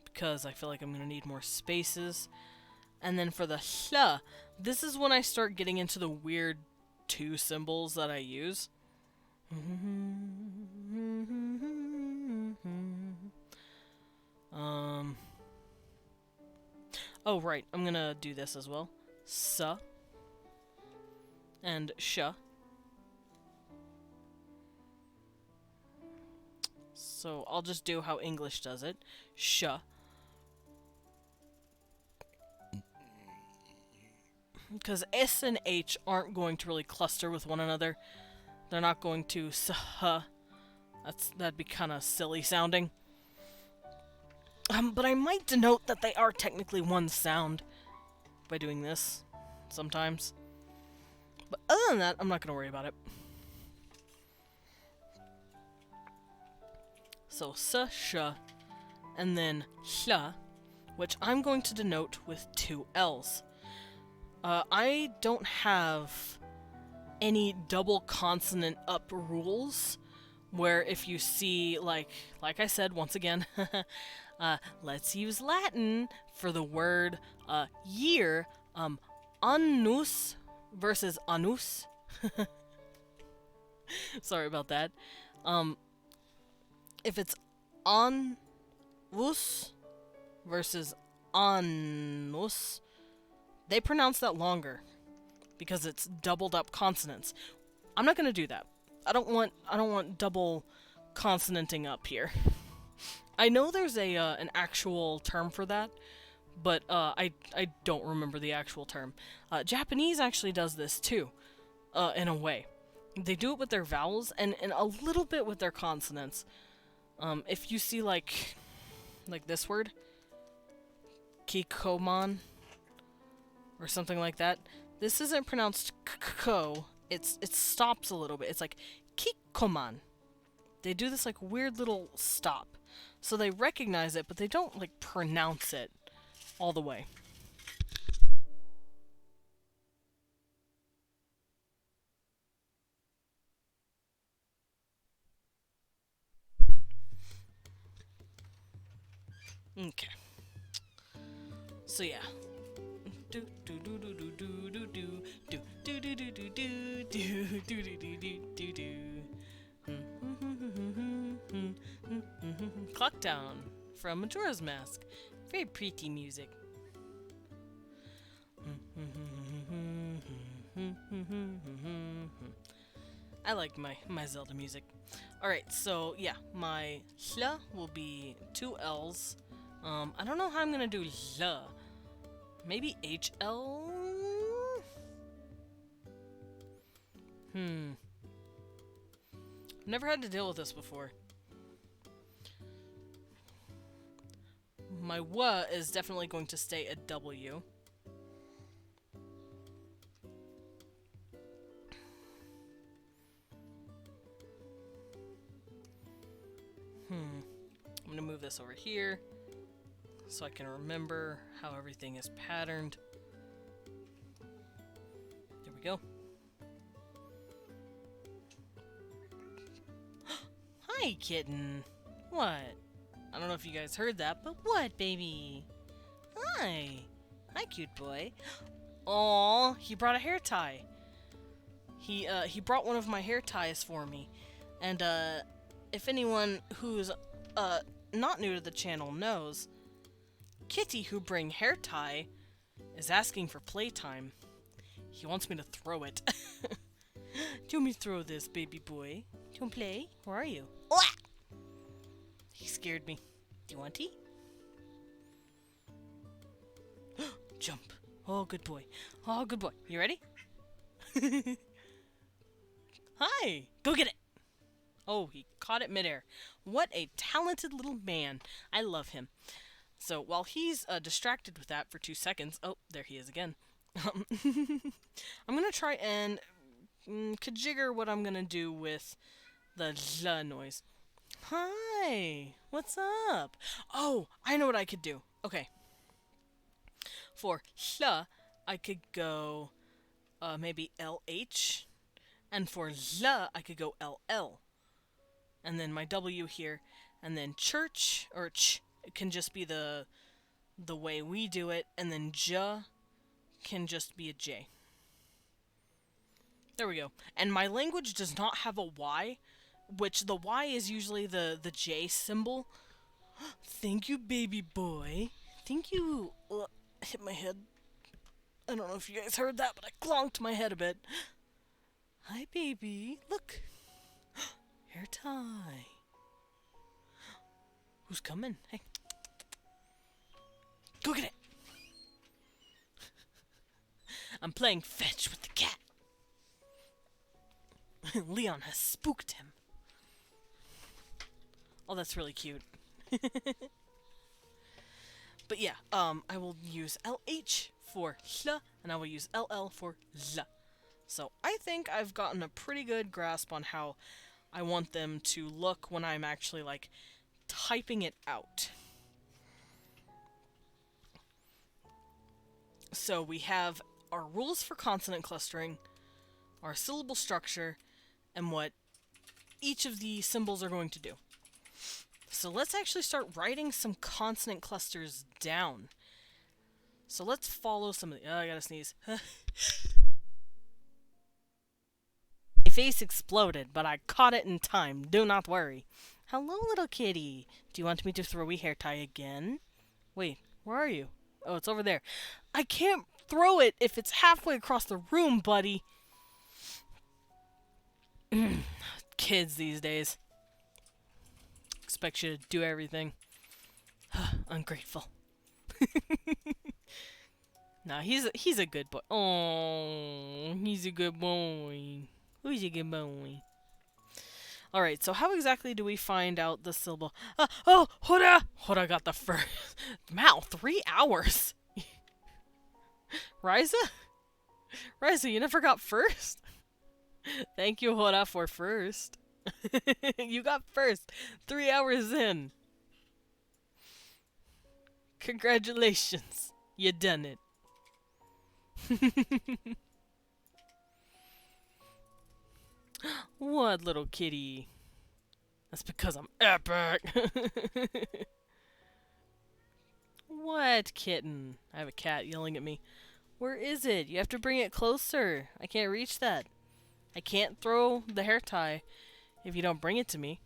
Speaker 1: because I feel like I'm going to need more spaces. And then for the hl, this is when I start getting into the weird two symbols that I use. Oh, right, I'm going to do this as well. S and sh. So I'll just do how English does it. Sh. Because S and H aren't going to really cluster with one another. They're not going to s-h. That'd be kind of silly sounding. But I might denote that they are technically one sound by doing this sometimes. But other than that, I'm not going to worry about it. So s, sh, and then hl, which I'm going to denote with two L's. I don't have any double consonant up rules, where if you see, like I said, once again, let's use Latin for the word year, annus versus anus. Sorry about that. If it's anus versus annus, they pronounce that longer because it's doubled up consonants. I'm not gonna do that. I don't want double consonanting up here. I know there's an actual term for that, but I don't remember the actual term. Japanese actually does this too, in a way. They do it with their vowels and a little bit with their consonants. If you see like this word, kikoman, or something like that, this isn't pronounced k-ko. It stops a little bit. It's like kikoman. They do this like weird little stop. So they recognize it, but they don't like pronounce it all the way. Okay. So yeah. Do do do do do do do do do do do do do do do do do do. Clock Town from Majora's Mask. Very pretty music. I like my Zelda music. Alright, so yeah, my hl will be two L's. I don't know how I'm gonna do l. Maybe HL? Never had to deal with this before. My w is definitely going to stay a W. I'm gonna move this over here so I can remember how everything is patterned. There we go. Hi, kitten. What? I don't know if you guys heard that, but what, baby? Hi. Hi, cute boy. Aw, he brought a hair tie. He brought one of my hair ties for me. And, if anyone who's, not new to the channel knows, Kitty who bring hair tie is asking for playtime. He wants me to throw it. Do you want me to throw this, baby boy? Do you want to play? Where are you? Ah! He scared me. Do you want tea? Jump. Oh, good boy. Oh, good boy. You ready? Hi. Go get it. Oh, he caught it midair. What a talented little man. I love him. So while he's distracted with that for 2 seconds, oh, there he is again. I'm gonna try and kajigger what I'm gonna do with the Z noise. Hi, what's up? Oh, I know what I could do. Okay. For sh, I could go maybe LH, and for Z, I could go LL. And then my W here, and then church, or ch, it can just be the way we do it, and then J can just be a J. There we go. And my language does not have a Y, which the Y is usually the J symbol. Thank you, baby boy. Thank you. I hit my head. I don't know if you guys heard that, but I clonked my head a bit. Hi, baby. Look. Hair tie. Who's coming? Hey. Go get it. I'm playing fetch with the cat. Leon has spooked him. Oh, that's really cute. But yeah, I will use LH for hl, and I will use LL for z. So I think I've gotten a pretty good grasp on how I want them to look when I'm actually, like, typing it out. So we have our rules for consonant clustering, our syllable structure, and what each of the symbols are going to do. So let's actually start writing some consonant clusters down. So let's follow some of the... Oh, I gotta sneeze. My face exploded, but I caught it in time. Do not worry. Hello, little kitty. Do you want me to throw a hair tie again? Wait, where are you? Oh, it's over there. I can't throw it if it's halfway across the room, buddy. Kids these days. Expect you to do everything. Ungrateful. Nah, he's a good boy. Oh, he's a good boy. Who's a good boy? Alright, so how exactly do we find out the syllable? Oh, Hoda! Hoda got the first. Mal, 3 hours. Riza? Riza, you never got first? Thank you, Hoda, for first. You got first. 3 hours in. Congratulations. You done it. What, little kitty? That's because I'm epic. What, kitten? I have a cat yelling at me. Where is it? You have to bring it closer. I can't reach that. I can't throw the hair tie if you don't bring it to me.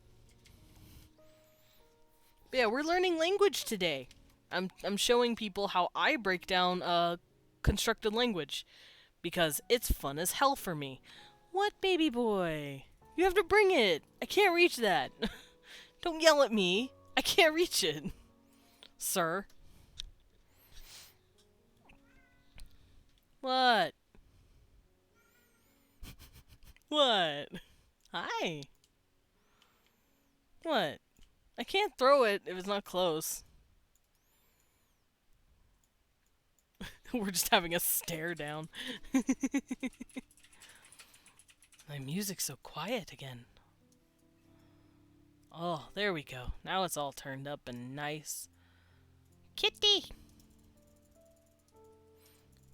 Speaker 1: But yeah, we're learning language today. I'm showing people how I break down constructed language because it's fun as hell for me. What, baby boy? You have to bring it. I can't reach that. Don't yell at me. I can't reach it, sir. What? What? Hi. What? I can't throw it if it's not close. We're just having a stare down. My music's so quiet again. Oh, there we go. Now it's all turned up and nice. Kitty!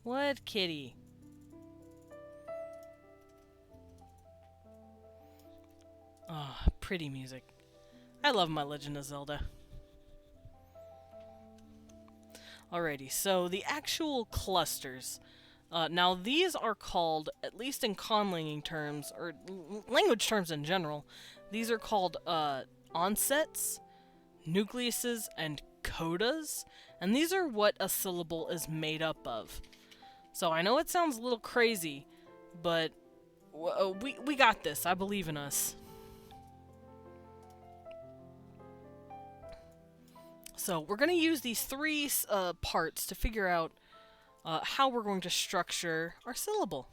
Speaker 1: What kitty? Oh, pretty music. I love my Legend of Zelda. Alrighty, so the actual clusters. Now these are called, at least in conlanging terms, or language terms in general, these are called onsets, nucleuses, and codas, and these are what a syllable is made up of. So I know it sounds a little crazy, but we got this. I believe in us. So we're going to use these three parts to figure out how we're going to structure our syllable.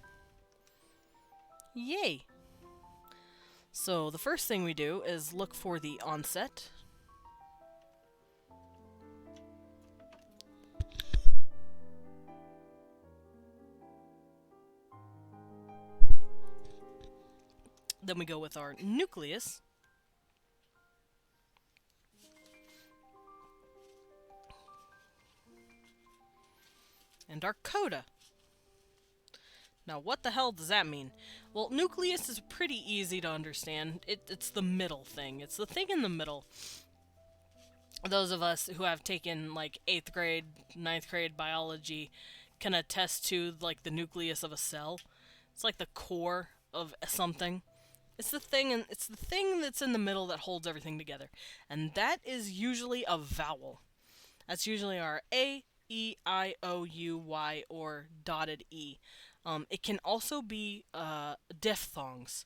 Speaker 1: Yay! So the first thing we do is look for the onset. Then we go with our nucleus. And our coda. Now, what the hell does that mean? Well, nucleus is pretty easy to understand. It's the middle thing. It's the thing in the middle. Those of us who have taken, like, 8th grade, 9th grade biology can attest to, like, the nucleus of a cell. It's like the core of something. It's the thing that's in the middle that holds everything together. And that is usually a vowel. That's usually our A, E, I, O, U, Y, or dotted E. It can also be diphthongs.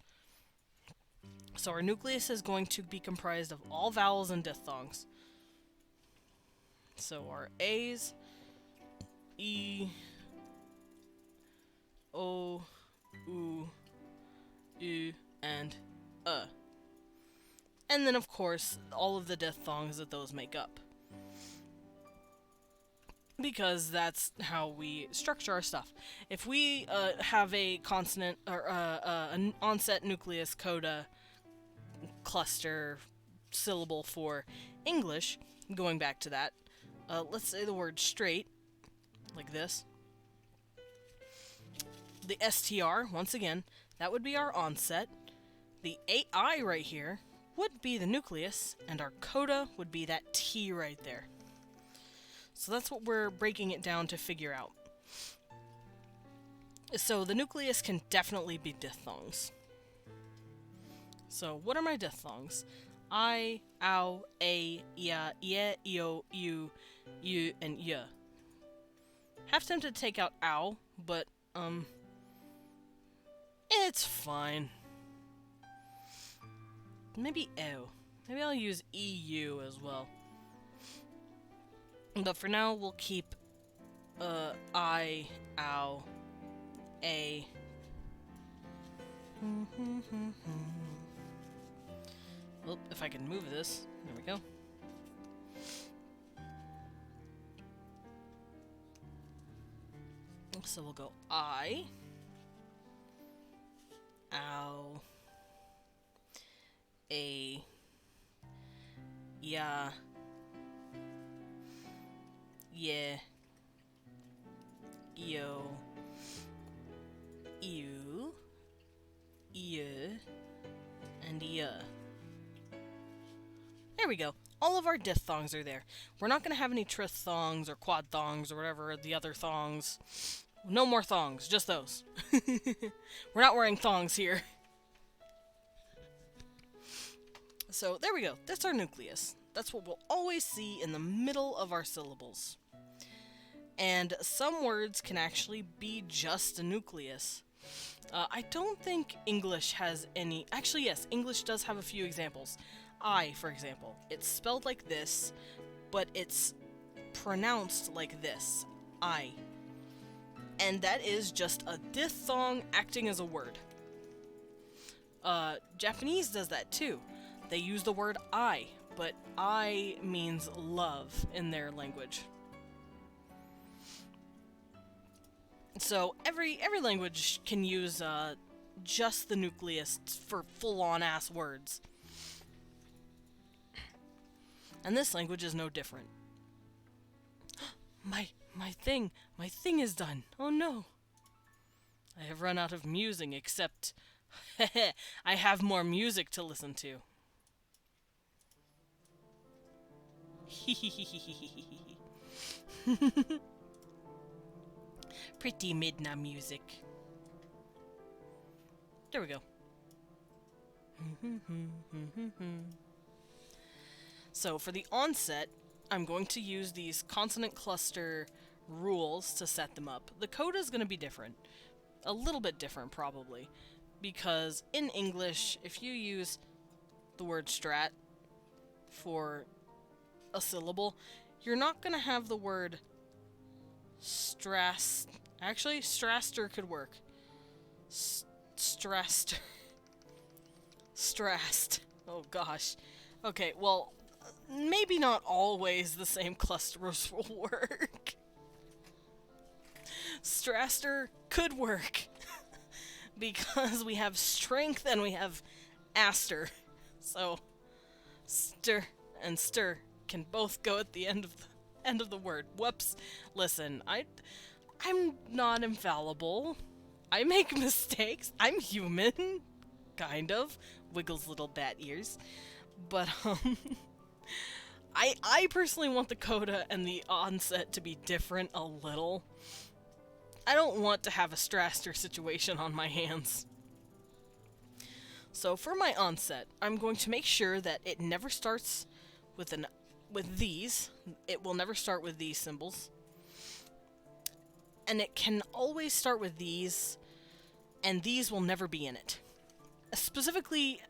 Speaker 1: So our nucleus is going to be comprised of all vowels and diphthongs. So our A's, E, O, U, U, and And then, of course, all of the diphthongs that those make up. Because that's how we structure our stuff. If we have a consonant, or an onset, nucleus, coda, cluster, syllable for English, going back to that, let's say the word straight, like this. The STR, once again, that would be our onset. The AI right here would be the nucleus, and our coda would be that T right there. So that's what we're breaking it down to figure out. So the nucleus can definitely be diphthongs. So what are my diphthongs? I, ow, a, ya, ye, yo, you, and ya. Half tempted to take out ow, but, it's fine. Maybe ew. Maybe I'll use EU as well. But for now, we'll keep, I, ow, a. Well, if I can move this. There we go. So we'll go I, ow, a, ya, yeah, yo, you, and ya. There we go. All of our diphthongs are there. We're not going to have any trithongs or quadthongs or whatever the other thongs. No more thongs, just those. We're not wearing thongs here. So there we go. That's our nucleus. That's what we'll always see in the middle of our syllables. And some words can actually be just a nucleus. I don't think English has any... Actually, yes, English does have a few examples. I, for example. It's spelled like this, but it's pronounced like this. I. And that is just a diphthong acting as a word. Japanese does that too. They use the word I, but I means love in their language. So every language can use just the nucleus for full-on ass words. And this language is no different. My thing is done. Oh no. I have run out of musing, except I have more music to listen to. Pretty midnight music. There we go. So for the onset, I'm going to use these consonant cluster rules to set them up. The coda is going to be different. A little bit different, probably. Because in English, if you use the word strat for a syllable, you're not going to have the word strass. Actually, straster could work. Straster. Strast. Oh gosh. Okay, well, maybe not always the same clusters will work. Straster could work. Because we have strength and we have aster. So, stir and stir can both go at the end of the word. Whoops. Listen, I'm not infallible. I make mistakes. I'm human. Kind of. Wiggles little bat ears. But, I personally want the coda and the onset to be different a little. I don't want to have a Straster situation on my hands. So for my onset, I'm going to make sure that it never starts with these. It will never start with these symbols. And it can always start with these, and these will never be in it. Specifically,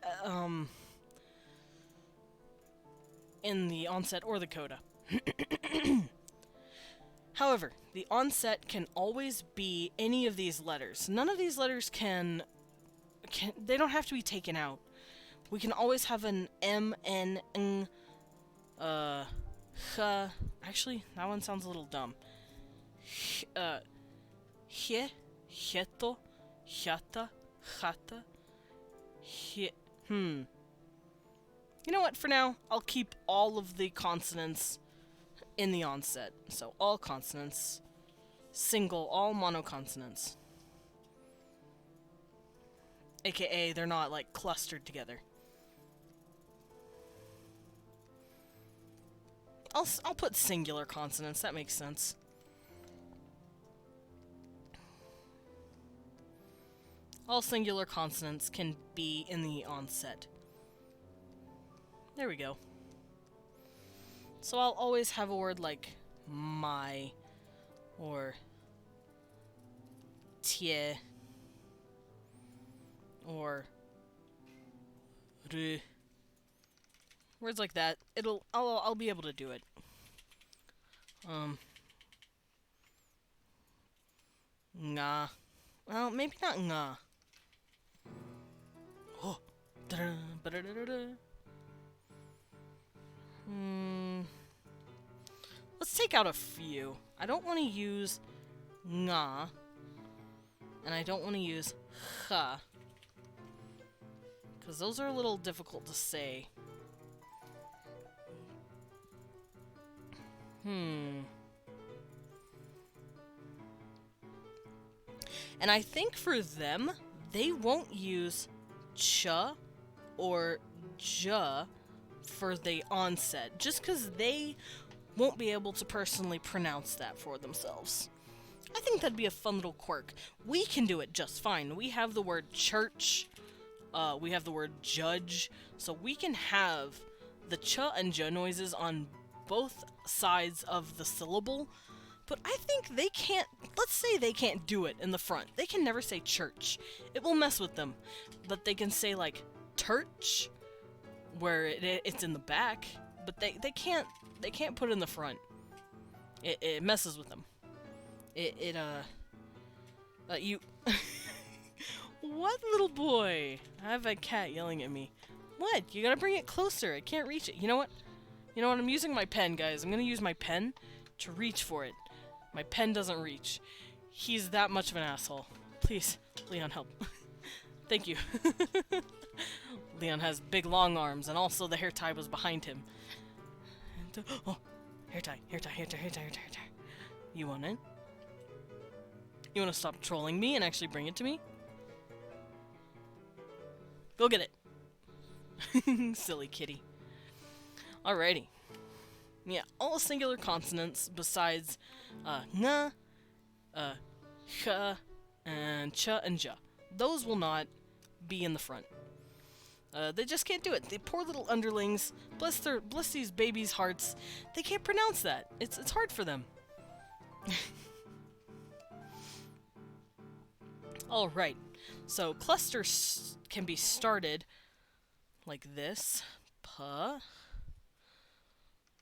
Speaker 1: in the onset or the coda. However, the onset can always be any of these letters. None of these letters can they don't have to be taken out. We can always have an M, N, N, H. Actually, that one sounds a little dumb. He, heto, hata, hata, he. You know what? For now, I'll keep all of the consonants in the onset. So all consonants, single, all monoconsonants. AKA, they're not like clustered together. I'll put singular consonants, that makes sense. All singular consonants can be in the onset. There we go. So I'll always have a word like my or tie or re. Words like that. I'll be able to do it. Nga. Well, maybe not nga. Oh. Let's take out a few. I don't want to use nga, and I don't want to use ha, because those are a little difficult to say. And I think for them, they won't use cha or ja for the onset, just because they won't be able to personally pronounce that for themselves. I think that'd be a fun little quirk. We can do it just fine. We have the word church, we have the word judge, so we can have the cha and ja noises on both sides of the syllable, but I think they can't, let's say they can't do it in the front. They can never say church. It will mess with them. But they can say like church, where it's in the back, but they can't put it in the front. It messes with them. You What, little boy? I have a cat yelling at me. What? You gotta bring it closer. I can't reach it. You know what? I'm using my pen, guys. I'm gonna use my pen to reach for it. My pen doesn't reach. He's that much of an asshole. Please, Leon, help. Thank you. Leon has big long arms, and also the hair tie was behind him. And, oh, hair tie. You want it? You want to stop trolling me and actually bring it to me? Go get it. Silly kitty. Alrighty. Yeah, all singular consonants besides ng, ch, and ch and ja. Those will not be in the front. They just can't do it. The poor little underlings, bless these babies' hearts. They can't pronounce that. It's hard for them. All right. So clusters can be started like this. Pa.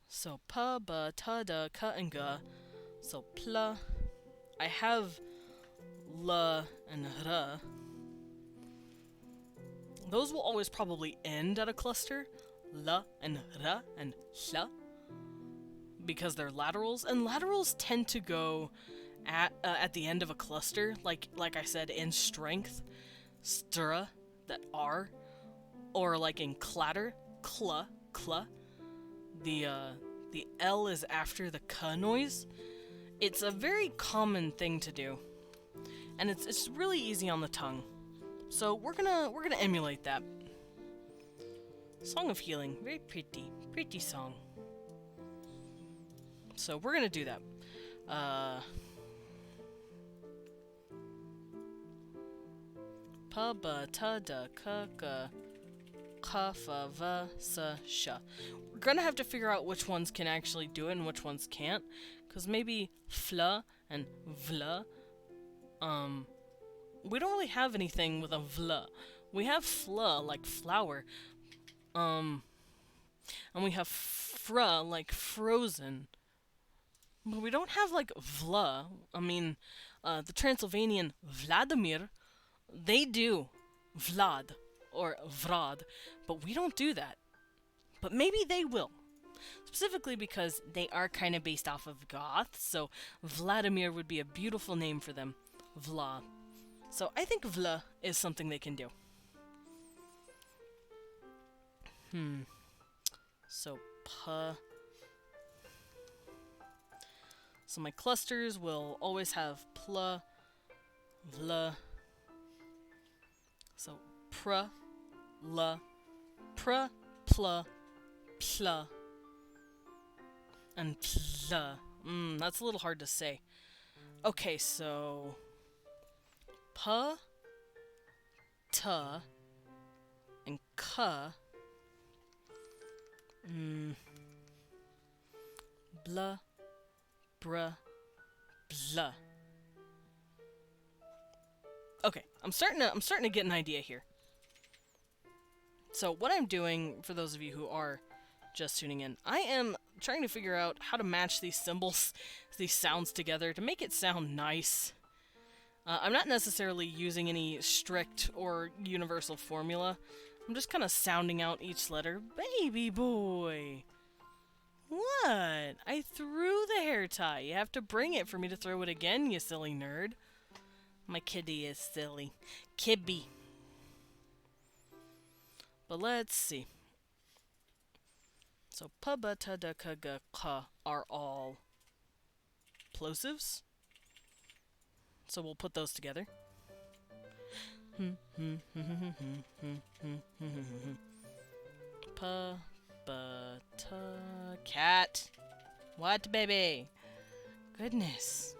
Speaker 1: So pa, ba, ta, da, ka, and ga. So pla. I have la and ra. Those will always probably end at a cluster. La and ra and hla. Because they're laterals, and laterals tend to go at the end of a cluster, like I said, in strength, stra, that R, or like in clatter, cla, the L is after the k noise. It's a very common thing to do, and it's really easy on the tongue. So we're gonna emulate that. Song of Healing, very pretty song. So we're gonna do that. Pa, ba, ta, da, ka, ga, ka, fa, va, sa, sha. We're gonna have to figure out which ones can actually do it and which ones can't. Because maybe fla and vla, we don't really have anything with a vla. We have fla, like flower. And we have fra, like frozen. But we don't have, like, vla. I mean, the Transylvanian Vladimir, they do Vlad, or Vrad, but we don't do that. But maybe they will. Specifically because they are kind of based off of Goth, so Vladimir would be a beautiful name for them. Vla. So I think Vla is something they can do. So pa. So my clusters will always have pla, vla. So pra, la, pra, pla, pla, and pla. That's a little hard to say. Okay, so pa, ta, and ka. Blah, bruh, blah. Okay, I'm starting to get an idea here. So what I'm doing, for those of you who are just tuning in, I am trying to figure out how to match these symbols, these sounds together to make it sound nice. I'm not necessarily using any strict or universal formula. I'm just kind of sounding out each letter. Baby boy! What? I threw the hair tie. You have to bring it for me to throw it again, you silly nerd. My kitty is silly. Kibby. But let's see. So pa, ba, ta, da, ka, ga, ka are all plosives. So we'll put those together. Pa, ba, ta, cat. What, baby? Goodness.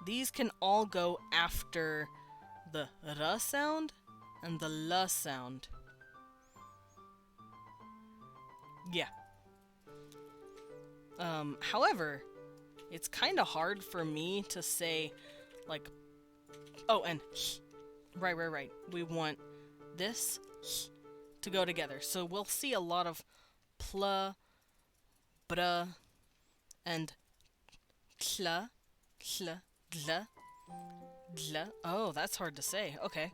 Speaker 1: These can all go after the ra sound and the la sound. Yeah. However, it's kind of hard for me to say, like, oh, and right. We want this to go together. So we'll see a lot of pla, bra, and tla, dla. Oh, that's hard to say. Okay,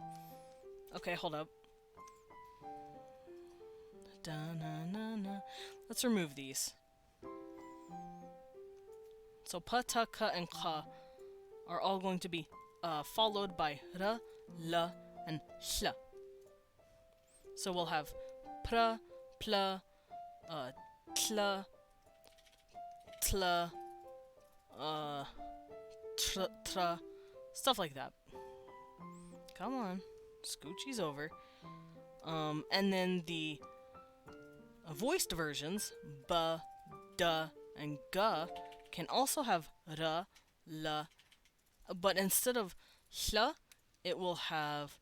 Speaker 1: hold up. Da-na-na-na. Let's remove these. So pa, ta, ka, and ka are all going to be followed by ra, la, and hla. So we'll have pra, pla, tla, tla, tra, stuff like that. Come on, scoochie's over. And then the voiced versions, b, d, and g, can also have r, l, but instead of hl, it will have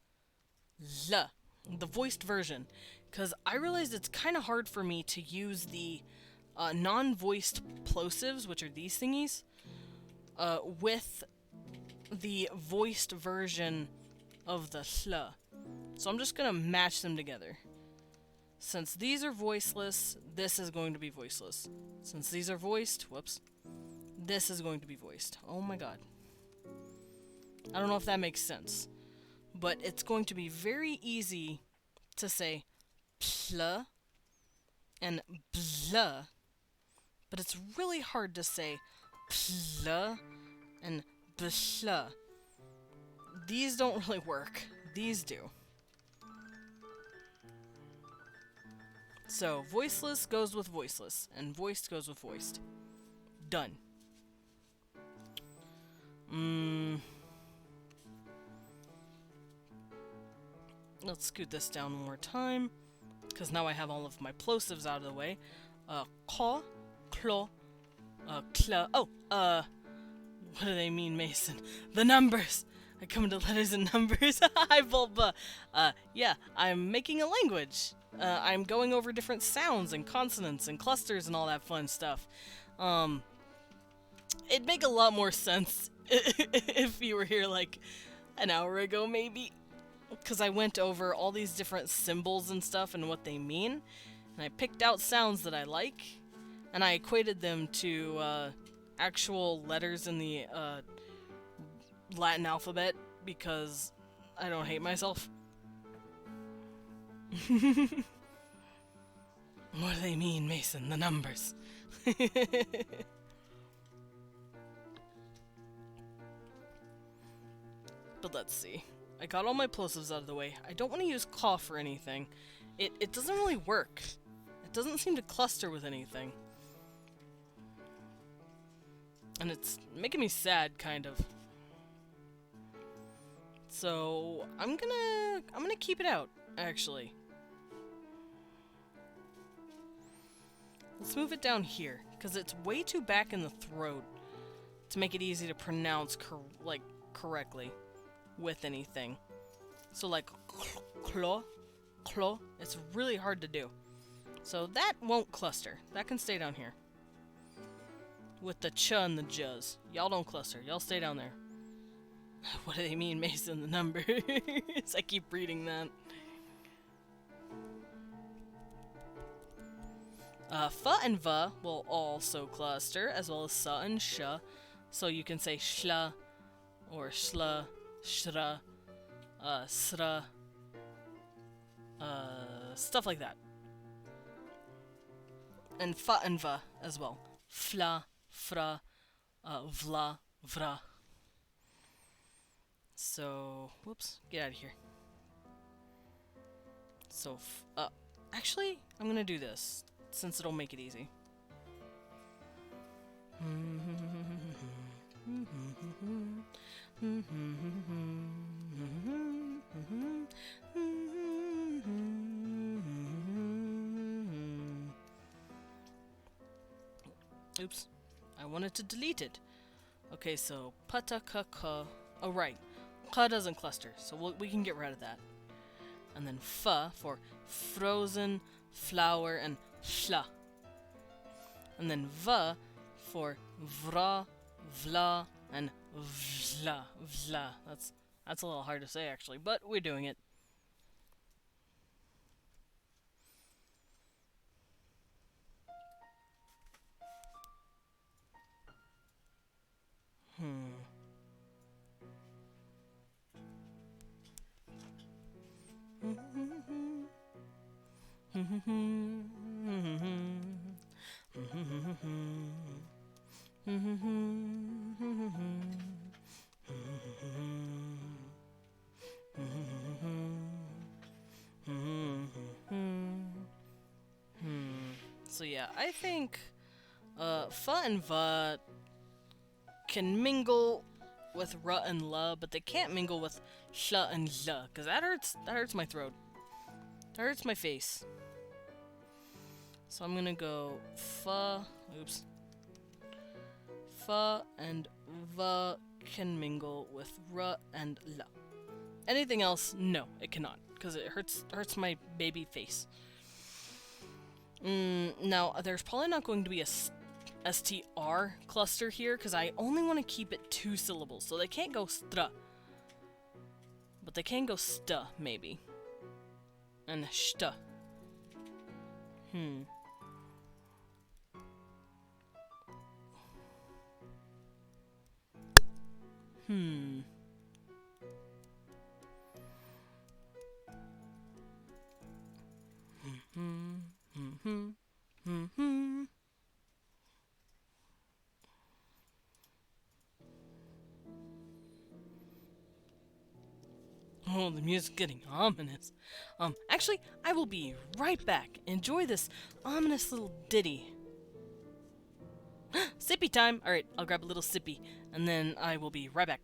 Speaker 1: l, the voiced version. Because I realized it's kind of hard for me to use the non-voiced plosives, which are these thingies, with the voiced version of the hl. So I'm just gonna match them together. Since these are voiceless, this is going to be voiceless. Since these are voiced, whoops, this is going to be voiced. Oh my god. I don't know if that makes sense. But it's going to be very easy to say pl and bl, but it's really hard to say pl and bl. These don't really work. These do. So, voiceless goes with voiceless, and voiced goes with voiced. Done. Let's scoot this down one more time, because now I have all of my plosives out of the way. Ko, klo, kla. Oh, what do they mean, Mason? The numbers! I come to letters and numbers. Hi, Bulba! Yeah, I'm making a language. I'm going over different sounds and consonants and clusters and all that fun stuff. It'd make a lot more sense if you were here like an hour ago, maybe. Because I went over all these different symbols and stuff and what they mean. And I picked out sounds that I like. And I equated them to actual letters in the Latin alphabet. Because I don't hate myself. What do they mean, Mason? The numbers. But let's see. I got all my plosives out of the way. I don't want to use ka for anything. It doesn't really work. It doesn't seem to cluster with anything. And it's making me sad, kind of. So I'm gonna keep it out, actually. Let's move it down here, because it's way too back in the throat to make it easy to pronounce correctly with anything. So like klo, klo, it's really hard to do. So that won't cluster. That can stay down here. With the ch and the j's. Y'all don't cluster. Y'all stay down there. What do they mean, Mason? The numbers. I keep reading that. Fa and va will also cluster, as well as sa and sh. So you can say shla, or shla, shra, sra, stuff like that. And fa and va as well. Fla, fra, vla, vra. So, whoops, get out of here. So, actually, I'm gonna do this, since it'll make it easy. Oops, I wanted to delete it. Okay, so, pataka. Oh, right. Ka doesn't cluster, so we can get rid of that. And then fa for frozen, flower, and shla. And then va for vra, vla, and vla. Vla. That's a little hard to say, actually, but we're doing it. So yeah, I think fa and va can mingle with ra and la, but they can't mingle with sha and la, because that hurts my throat. That hurts my face. So I'm gonna go fa, oops. Fa and va can mingle with ra and la. Anything else, no, it cannot, because it hurts my baby face. Now, there's probably not going to be a STR cluster here, because I only want to keep it 2 syllables, so they can't go stra. But they can go sta, maybe. And shta. Hmm. Oh, the music's getting ominous. Actually, I will be right back. Enjoy this ominous little ditty. Sippy time! Alright, I'll grab a little sippy, and then I will be right back.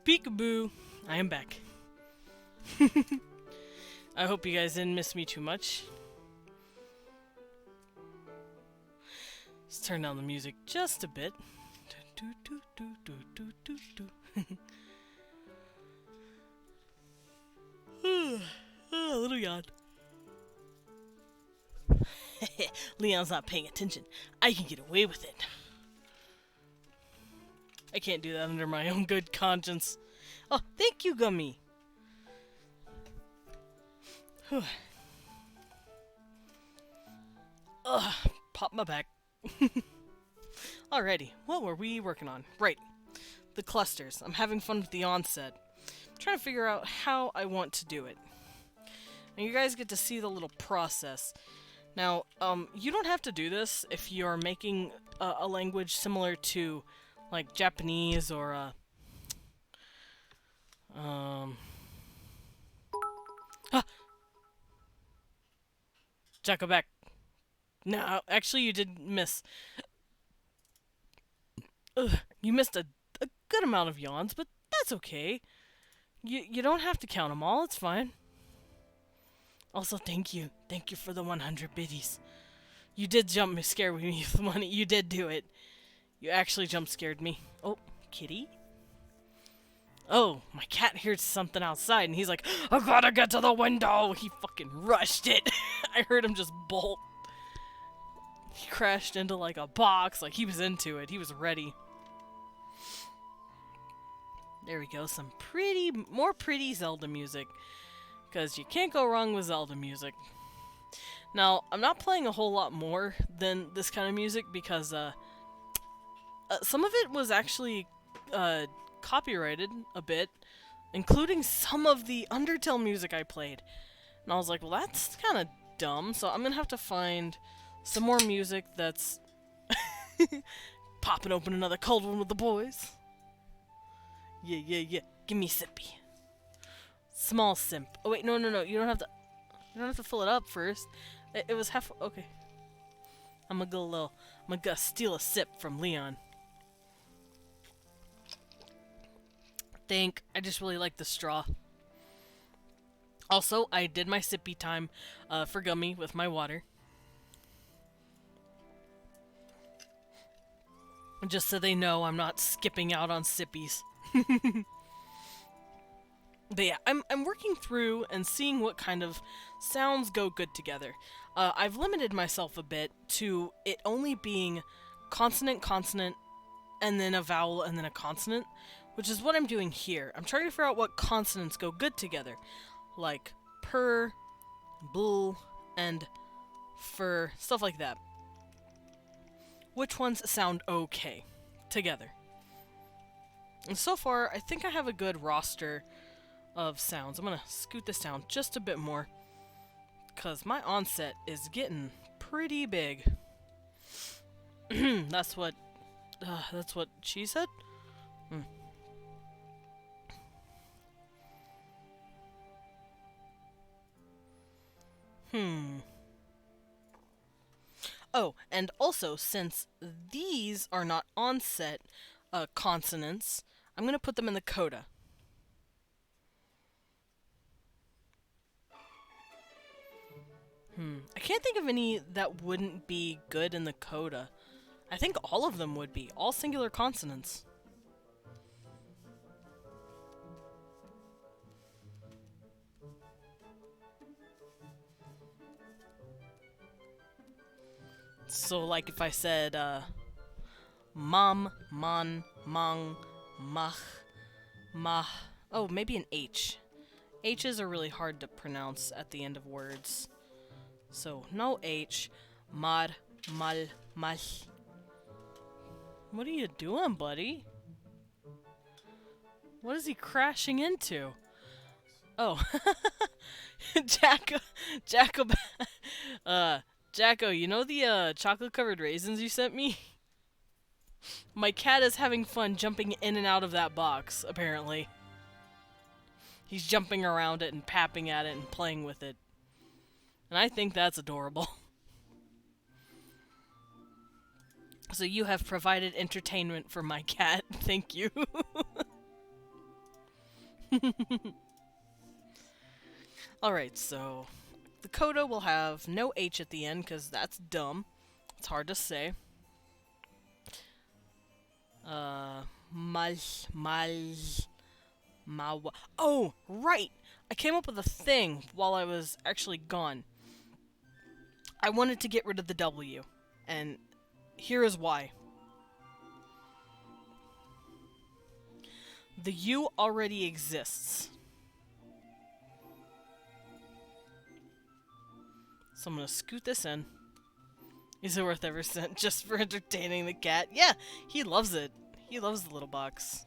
Speaker 1: Peekaboo! I am back. I hope you guys didn't miss me too much. Let's turn down the music just a bit. A little yawn. Leon's not paying attention. I can get away with it. I can't do that under my own good conscience. Oh, thank you, Gummy. Ugh, pop my back. Alrighty, what were we working on? Right, the clusters. I'm having fun with the onset. I'm trying to figure out how I want to do it. Now you guys get to see the little process. Now, you don't have to do this if you're making a language similar to, like, Japanese or, Jacko back. No, actually you did miss. Ugh, you missed a good amount of yawns, but that's okay. You don't have to count them all, it's fine. Also, thank you. Thank you for the 100 biddies. You did jump scare me with money. You did do it. You actually jump scared me. Oh, kitty? Oh, my cat hears something outside, and he's like, I gotta get to the window! He fucking rushed it. I heard him just bolt. He crashed into, like, a box. Like, he was into it. He was ready. There we go. Some more pretty Zelda music. Because you can't go wrong with Zelda music. Now, I'm not playing a whole lot more than this kind of music because, some of it was actually, copyrighted a bit, including some of the Undertale music I played. And I was like, well, that's kind of dumb, so I'm gonna have to find some more music that's popping open another cold one with the boys. Yeah. Give me sippy. Small simp. Oh wait, no. You don't have to fill it up first. It was half. Okay. I'm gonna steal a sip from Leon. I just really like the straw. Also, I did my sippy time for Gummy with my water. Just so they know I'm not skipping out on sippies. But yeah, I'm working through and seeing what kind of sounds go good together. I've limited myself a bit to it only being consonant, consonant, and then a vowel, and then a consonant, which is what I'm doing here. I'm trying to figure out what consonants go good together, like purr, bull, and fur, stuff like that. Which ones sound okay together? And so far, I think I have a good roster of sounds. I'm gonna scoot this down just a bit more, because my onset is getting pretty big. That's what she said? Oh, and also, since these are not onset consonants, I'm gonna put them in the coda. I can't think of any that wouldn't be good in the coda. I think all of them would be. All singular consonants. So, like if I said, mom, mon, mang, mach, mah. Oh, maybe an H. H's are really hard to pronounce at the end of words. So, no H. Mar, mal, mal. What are you doing, buddy? What is he crashing into? Oh. Jacko, Jacko, you know the, chocolate-covered raisins you sent me? My cat is having fun jumping in and out of that box, apparently. He's jumping around it and papping at it and playing with it. And I think that's adorable. So you have provided entertainment for my cat. Thank you. Alright, so the coda will have no H at the end because that's dumb. It's hard to say. Mal, mawa. Oh, right! I came up with a thing while I was actually gone. I wanted to get rid of the W, and here is why. The U already exists. So I'm gonna scoot this in. Is it worth every cent just for entertaining the cat? Yeah, he loves it. He loves the little box.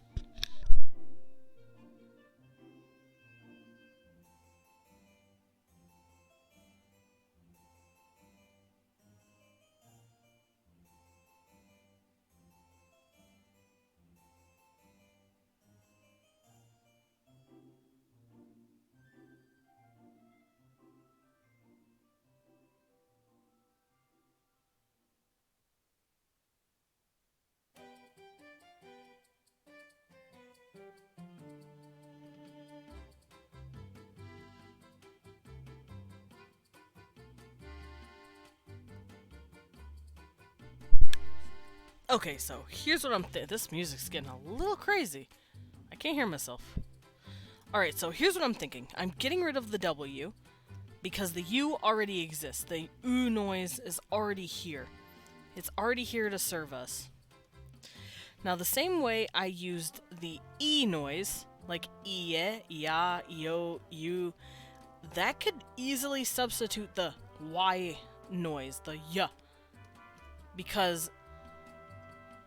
Speaker 1: Okay, so here's what I'm this music's getting a little crazy. I can't hear myself. Alright, so here's what I'm thinking. I'm getting rid of the W because the U already exists. The U noise is already here. It's already here to serve us. Now, the same way I used the E noise, like iye, ya, yo, you, that could easily substitute the Y noise, the y. Because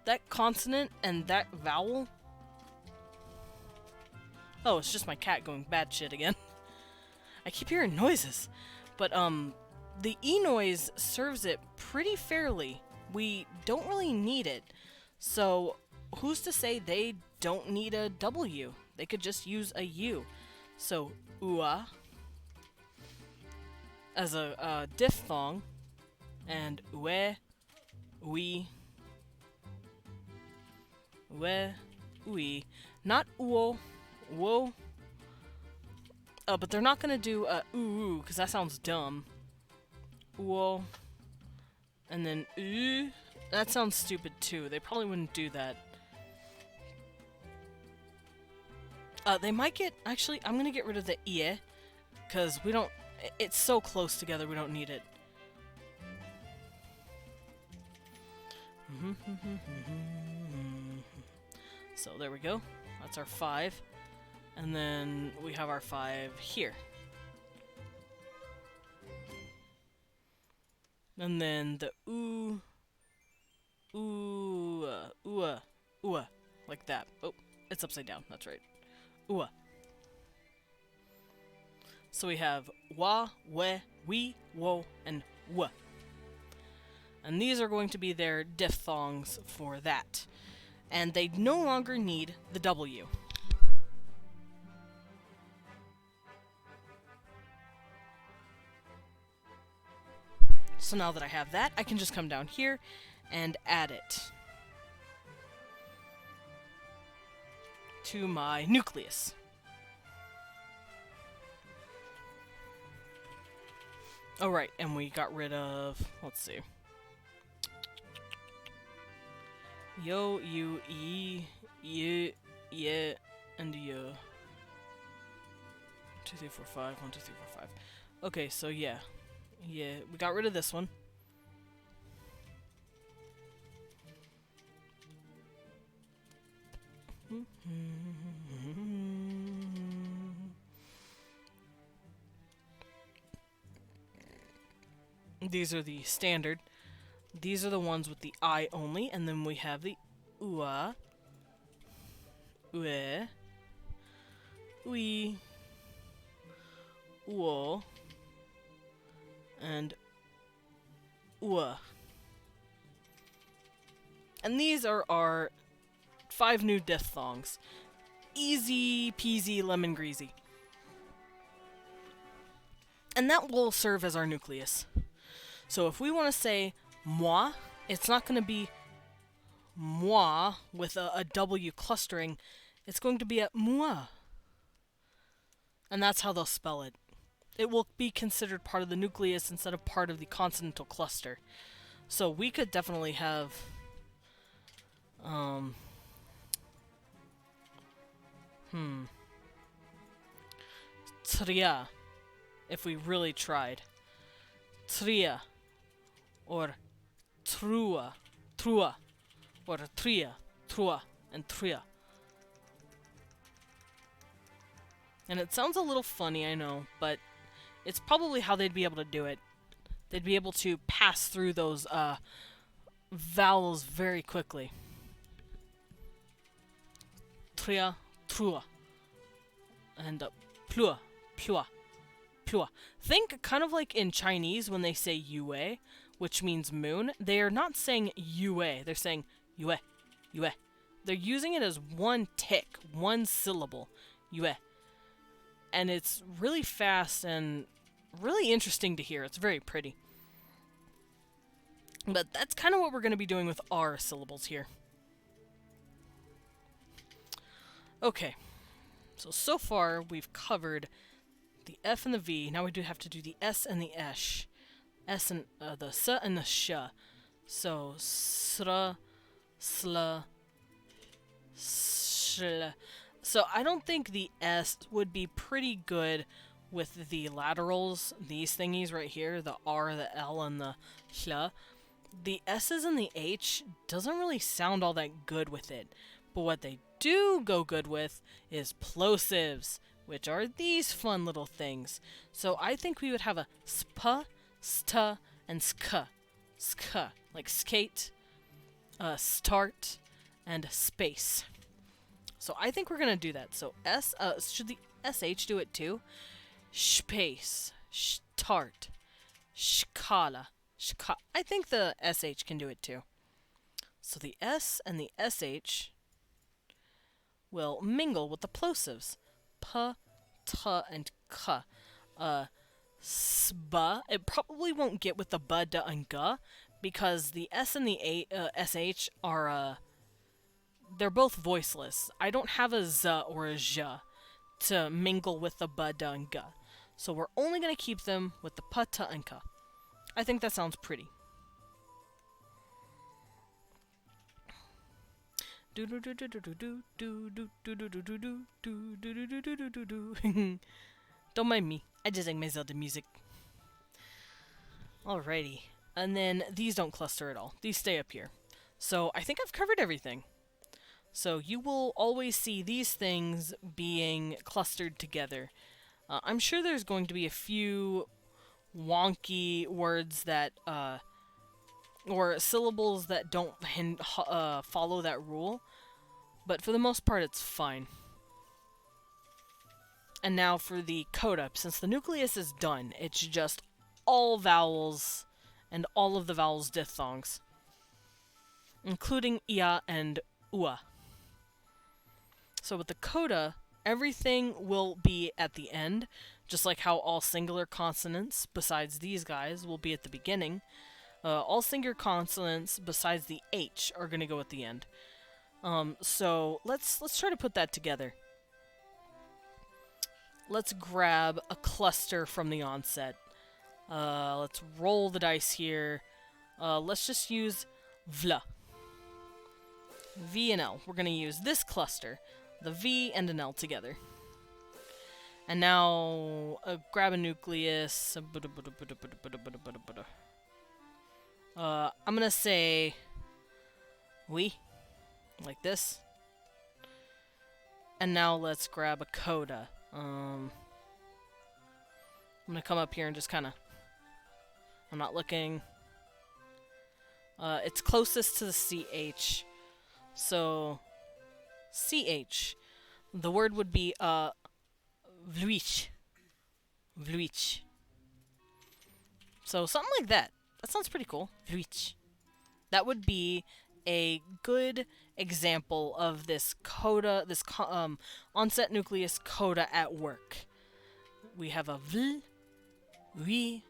Speaker 1: that consonant and that vowel... Oh, it's just my cat going bad shit again. I keep hearing noises. But, the E noise serves it pretty fairly. We don't really need it. So, who's to say they don't need a W? They could just use a U. So, ua as a diphthong, and ue, ui, ue, ui. Not uo, whoa. But they're not gonna do ooh, because that sounds dumb. Uo, and then oo. That sounds stupid too. They probably wouldn't do that. They might get... Actually, I'm gonna get rid of the ie, because we don't... It's so close together, we don't need it. So there we go. That's our 5. And then we have our 5 here. And then the ooh, ooh, ooh, like that. Oh, it's upside down. That's right. Ooh. So we have wa, we, we, wo, and w. And these are going to be their diphthongs for that. And they no longer need the W. So now that I have that, I can just come down here and add it to my nucleus. Alright, and we got rid of, let's see. Yo, you, ye, and yo. 2, 3, 4, 5. 1, 2, 3, 4, 5. Okay, so yeah. Yeah, we got rid of this one. These are the standard. These are the ones with the I only, and then we have the ua, ue, ui, uo, and ua. And these are our 5 new diphthongs. Easy peasy lemon greasy. And that will serve as our nucleus. So if we want to say moi, it's not going to be moi with a W clustering. It's going to be a moi. And that's how they'll spell it. It will be considered part of the nucleus instead of part of the consonantal cluster. So we could definitely have um tria if we really tried. Tria or trua, trua or tria, trua and tria. And it sounds a little funny, I know, but it's probably how they'd be able to do it. They'd be able to pass through those vowels very quickly. Tria, trua. And plua, plua, plua. Think kind of like in Chinese when they say yue, which means moon. They are not saying yue, they're saying yue, yue. They're using it as one tick, one syllable, yue. And it's really fast and really interesting to hear. It's very pretty. But that's kind of what we're going to be doing with our syllables here. Okay. So far we've covered the F and the V. Now we do have to do the S and the esh. S and the S and the sh. So sra, sla, shla. So I don't think the S would be pretty good with the laterals, these thingies right here, the R, the L, and the Hl. The S's and the H doesn't really sound all that good with it. But what they do go good with is plosives, which are these fun little things. So I think we would have a sp, st, and sk. Sk, like skate, start, and space. So I think we're going to do that. So S, should the SH do it too? Space, start, skala, I think the SH can do it too. So the S and the SH will mingle with the plosives. P, t, and k. Sba, it probably won't get with the b, d, and g, because the S and the SH are, they're both voiceless. I don't have a z or a zh to mingle with the b, d, and g. So we're only going to keep them with the p, t, and k. I think that sounds pretty. Don't mind me. I just sing my Zelda music. Alrighty. And then these don't cluster at all. These stay up here. So I think I've covered everything. So you will always see these things being clustered together. I'm sure there's going to be a few wonky words that, or syllables that don't follow that rule, but for the most part it's fine. And now for the coda, since the nucleus is done, it's just all vowels and all of the vowels diphthongs, including ia and ua. So with the coda, everything will be at the end, just like how all singular consonants, besides these guys, will be at the beginning. All singular consonants, besides the H, are going to go at the end. So let's try to put that together. Let's grab a cluster from the onset. Let's roll the dice here. Let's just use vla. V and L. We're going to use this cluster, the V and an L together. And now, grab a nucleus. I'm going to say we, like this. And now let's grab a coda. I'm going to come up here and just kind of, I'm not looking. It's closest to the CH. So, CH. The word would be, vluich. Vluich. So, something like that. That sounds pretty cool. Vluich. That would be a good example of this coda, this onset nucleus coda at work. We have a vl, we,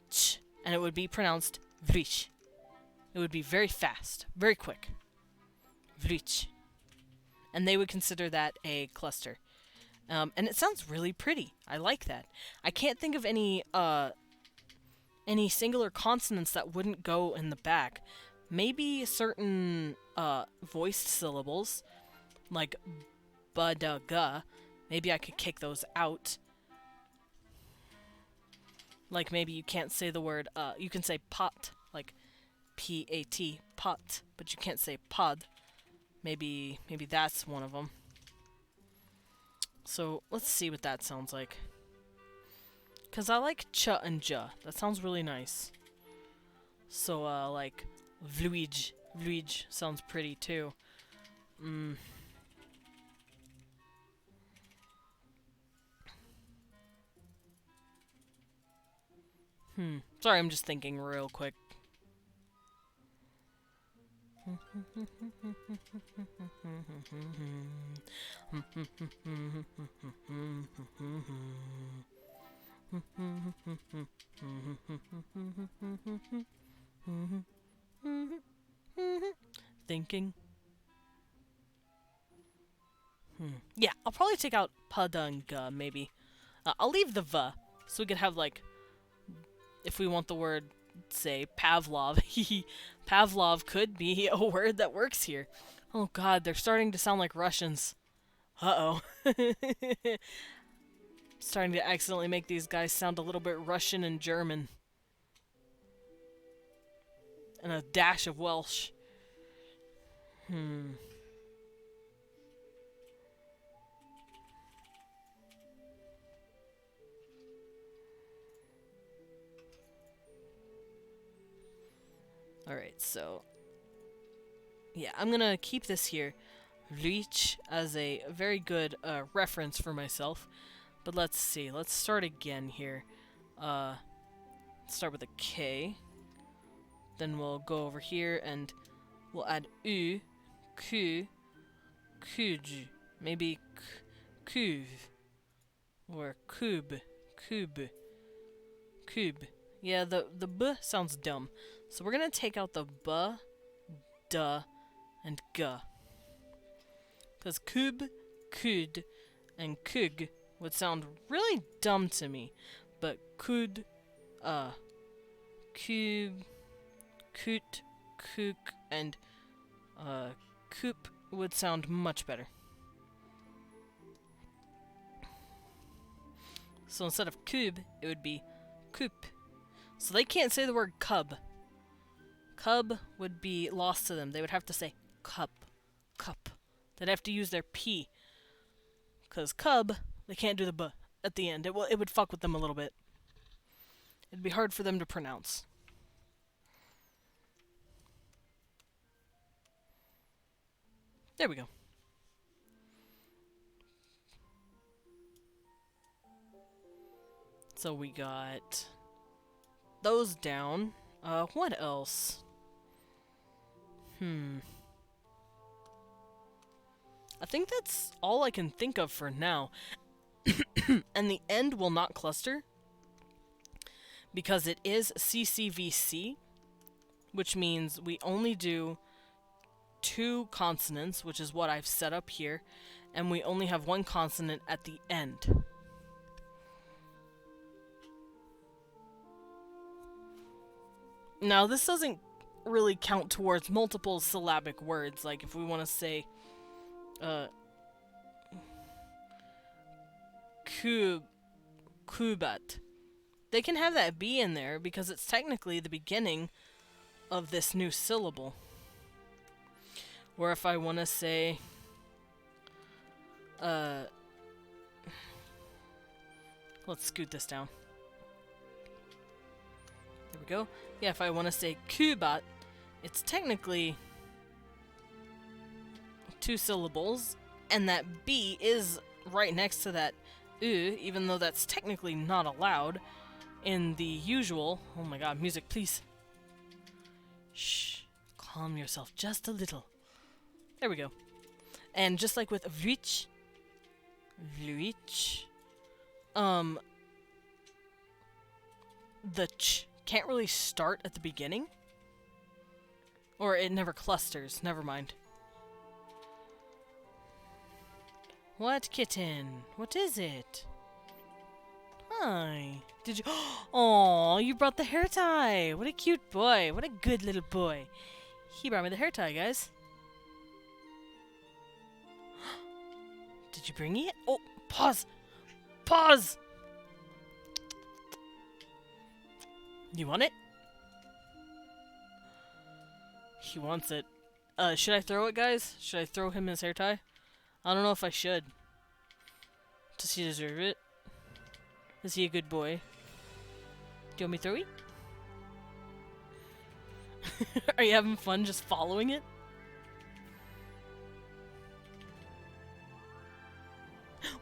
Speaker 1: ch, and it would be pronounced vluich. It would be very fast, very quick. Vluich. And they would consider that a cluster. And it sounds really pretty. I like that. I can't think of any singular consonants that wouldn't go in the back. Maybe certain voiced syllables, like ba-da-ga. Maybe I could kick those out. Like maybe you can't say the word, you can say pot, like P-A-T, pot, but you can't say pod. Maybe that's one of them. So let's see what that sounds like. Because I like ch and j. That sounds really nice. So, like, vluij. Vluij sounds pretty, too. Sorry, I'm just thinking real quick. Thinking. Yeah, I'll probably take out padanga, maybe. I'll leave the v, so we could have, like, if we want the word, say, Pavlov. Pavlov could be a word that works here. Oh god, they're starting to sound like Russians. Uh-oh. Starting to accidentally make these guys sound a little bit Russian and German. And a dash of Welsh. Alright, so... yeah, I'm gonna keep this here, reach, as a very good reference for myself. But let's see, let's start again here. Start with a K. Then we'll go over here and we'll add U, Q, Kuj, maybe Kuv, or Kub, Kub, Kub. Yeah, the B sounds dumb. So we're gonna take out the B, duh, and G. Because Kub, Kud, and Kug would sound really dumb to me. But Kud, Kub, Kut, Kook, and Coop would sound much better. So instead of Kub, it would be Coop. So they can't say the word cub. Cub would be lost to them. They would have to say cup, cup. They'd have to use their P. Because cub, they can't do the B at the end. It would fuck with them a little bit. It'd be hard for them to pronounce. There we go. So we got those down. What else? I think that's all I can think of for now. And the end will not cluster because it is CCVC, which means we only do 2 consonants, which is what I've set up here, and we only have 1 consonant at the end. Now, this doesn't really count towards multiple syllabic words, like if we want to say, Kubat. They can have that B in there because it's technically the beginning of this new syllable. Or if I want to say, let's scoot this down. There we go. Yeah, if I want to say Kubat, it's technically 2 syllables, and that B is right next to that U, even though that's technically not allowed in the usual... Oh my god, music, please. Shh. Calm yourself just a little. There we go. And just like with vluich, the ch can't really start at the beginning. Or it never clusters, never mind. What kitten? What is it? Hi. Did you... Oh, you brought the hair tie. What a cute boy. What a good little boy. He brought me the hair tie, guys. Did you bring it? Oh, pause. Pause. You want it? He wants it. Should I throw it, guys? Should I throw him his hair tie? I don't know if I should. Does he deserve it? Is he a good boy? Do you want me to throw it? Are you having fun just following it?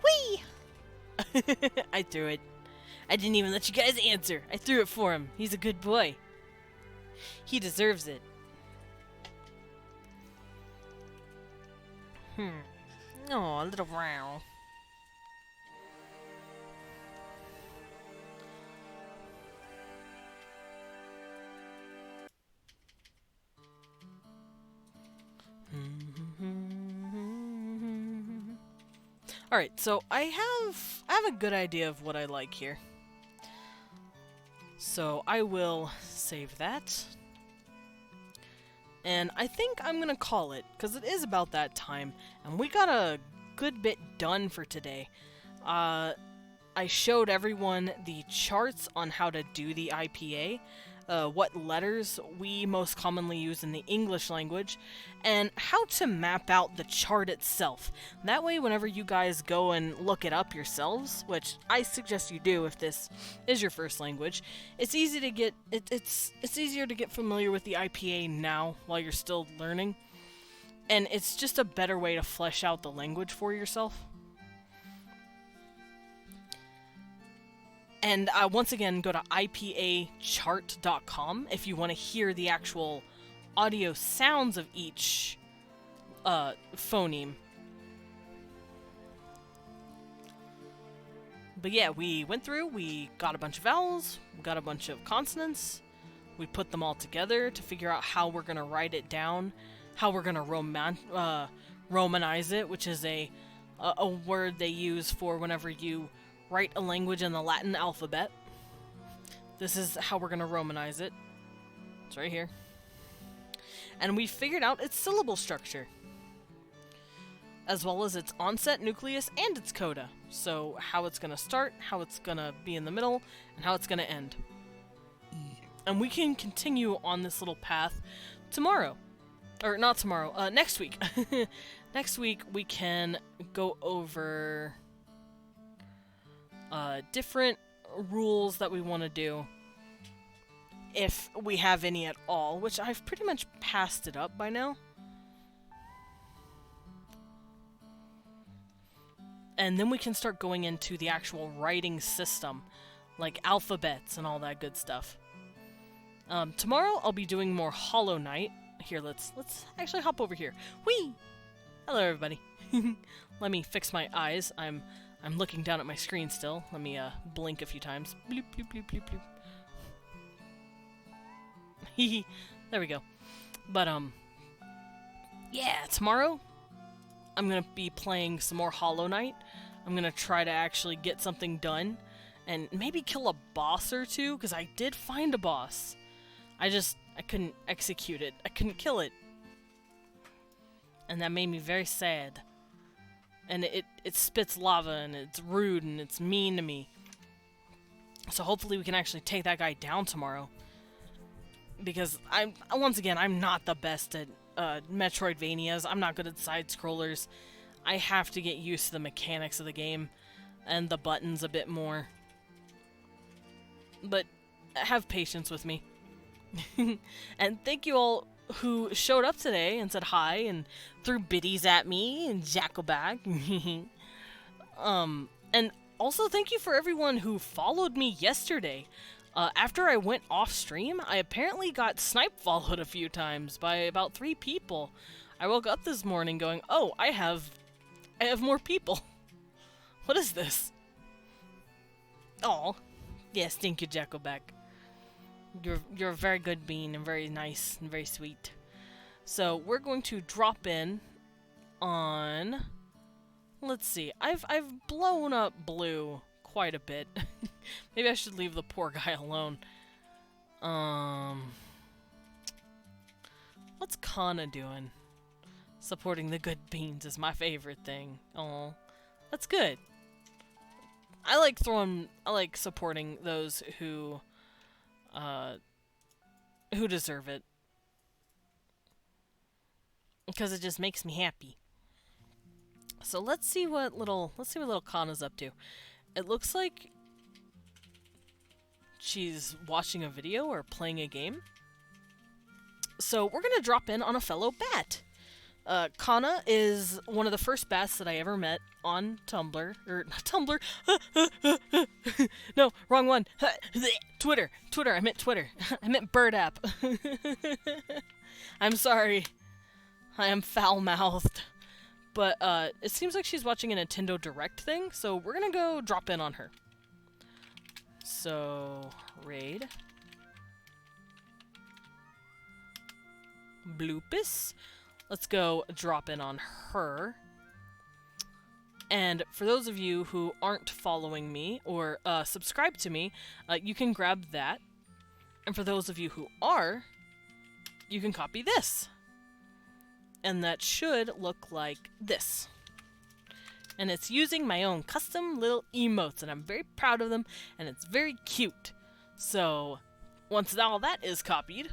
Speaker 1: Whee! I threw it. I didn't even let you guys answer. I threw it for him. He's a good boy. He deserves it. Oh, a little row. Alright, so I have a good idea of what I like here. So I will save that. And I think I'm gonna call it, because it is about that time, and we got a good bit done for today. I showed everyone the charts on how to do the IPA, what letters we most commonly use in the English language, and how to map out the chart itself. That way, whenever you guys go and look it up yourselves, which I suggest you do if this is your first language, it's easy to get it's easier to get familiar with the IPA now while you're still learning, and it's just a better way to flesh out the language for yourself. And once again, go to IPAchart.com if you want to hear the actual audio sounds of each phoneme. But yeah, we went through, we got a bunch of vowels, we got a bunch of consonants, we put them all together to figure out how we're going to write it down, how we're going to Romanize it, which is a word they use for whenever you write a language in the Latin alphabet. This is how we're going to Romanize it. It's right here. And we figured out its syllable structure, as well as its onset, nucleus, and its coda. So how it's going to start, how it's going to be in the middle, and how it's going to end. And we can continue on this little path tomorrow. Or not tomorrow, next week. Next week we can go over different rules that we want to do, if we have any at all, which I've pretty much passed it up by now. And then we can start going into the actual writing system, like alphabets and all that good stuff. Tomorrow I'll be doing more Hollow Knight. Here, let's actually hop over here. Whee! Hello, everybody. Let me fix my eyes. I'm looking down at my screen still. Let me blink a few times. Bloop, bloop, bloop, bloop, bloop. Hehe. There we go. But yeah, tomorrow I'm gonna be playing some more Hollow Knight. I'm gonna try to actually get something done and maybe kill a boss or two, because I did find a boss. I couldn't execute it. I couldn't kill it. And that made me very sad. And it spits lava, and it's rude, and it's mean to me. So hopefully we can actually take that guy down tomorrow. Because once again, I'm not the best at Metroidvanias. I'm not good at side-scrollers. I have to get used to the mechanics of the game and the buttons a bit more. But have patience with me. And thank you all who showed up today and said hi and threw biddies at me and jackal back. And also thank you for everyone who followed me yesterday. After I went off stream, I apparently got snipe followed a few times by about 3 people. I woke up this morning going, oh, I have more people. What is this? Oh, yes, thank you, Jackleback. You're a very good bean and very nice and very sweet. So we're going to drop in on let's see. I've blown up Blue quite a bit. Maybe I should leave the poor guy alone. What's Kana doing? Supporting the good beans is my favorite thing. Oh, that's good. I like supporting those who deserve it. Because it just makes me happy. So let's see what little Kana's up to. It looks like she's watching a video or playing a game. So we're gonna drop in on a fellow bat. Kana is one of the first bats that I ever met on Tumblr. Or, not Tumblr! No, wrong one! Twitter! I meant Twitter. I meant Bird app. I'm sorry. I am foul-mouthed. But, it seems like she's watching a Nintendo Direct thing, so we're gonna go drop in on her. So, raid. Bloopus. Let's go drop in on her. And for those of you who aren't following me or subscribe to me, you can grab that. And for those of you who are, you can copy this. And that should look like this. And it's using my own custom little emotes, and I'm very proud of them, and it's very cute. So, once all that is copied,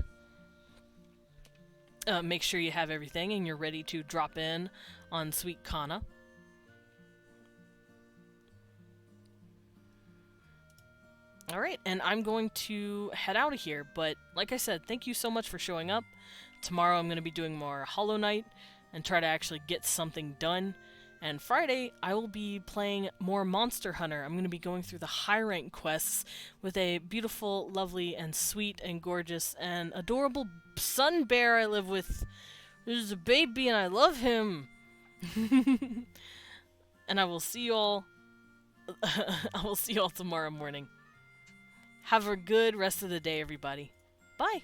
Speaker 1: make sure you have everything and you're ready to drop in on Sweet Kana. Alright, and I'm going to head out of here, but like I said, thank you so much for showing up. Tomorrow I'm going to be doing more Hollow Knight and try to actually get something done. And Friday, I will be playing more Monster Hunter. I'm going to be going through the high rank quests with a beautiful, lovely, and sweet, and gorgeous, and adorable sun bear I live with. There's a baby and I love him. And I will see you all tomorrow morning. Have a good rest of the day, everybody. Bye.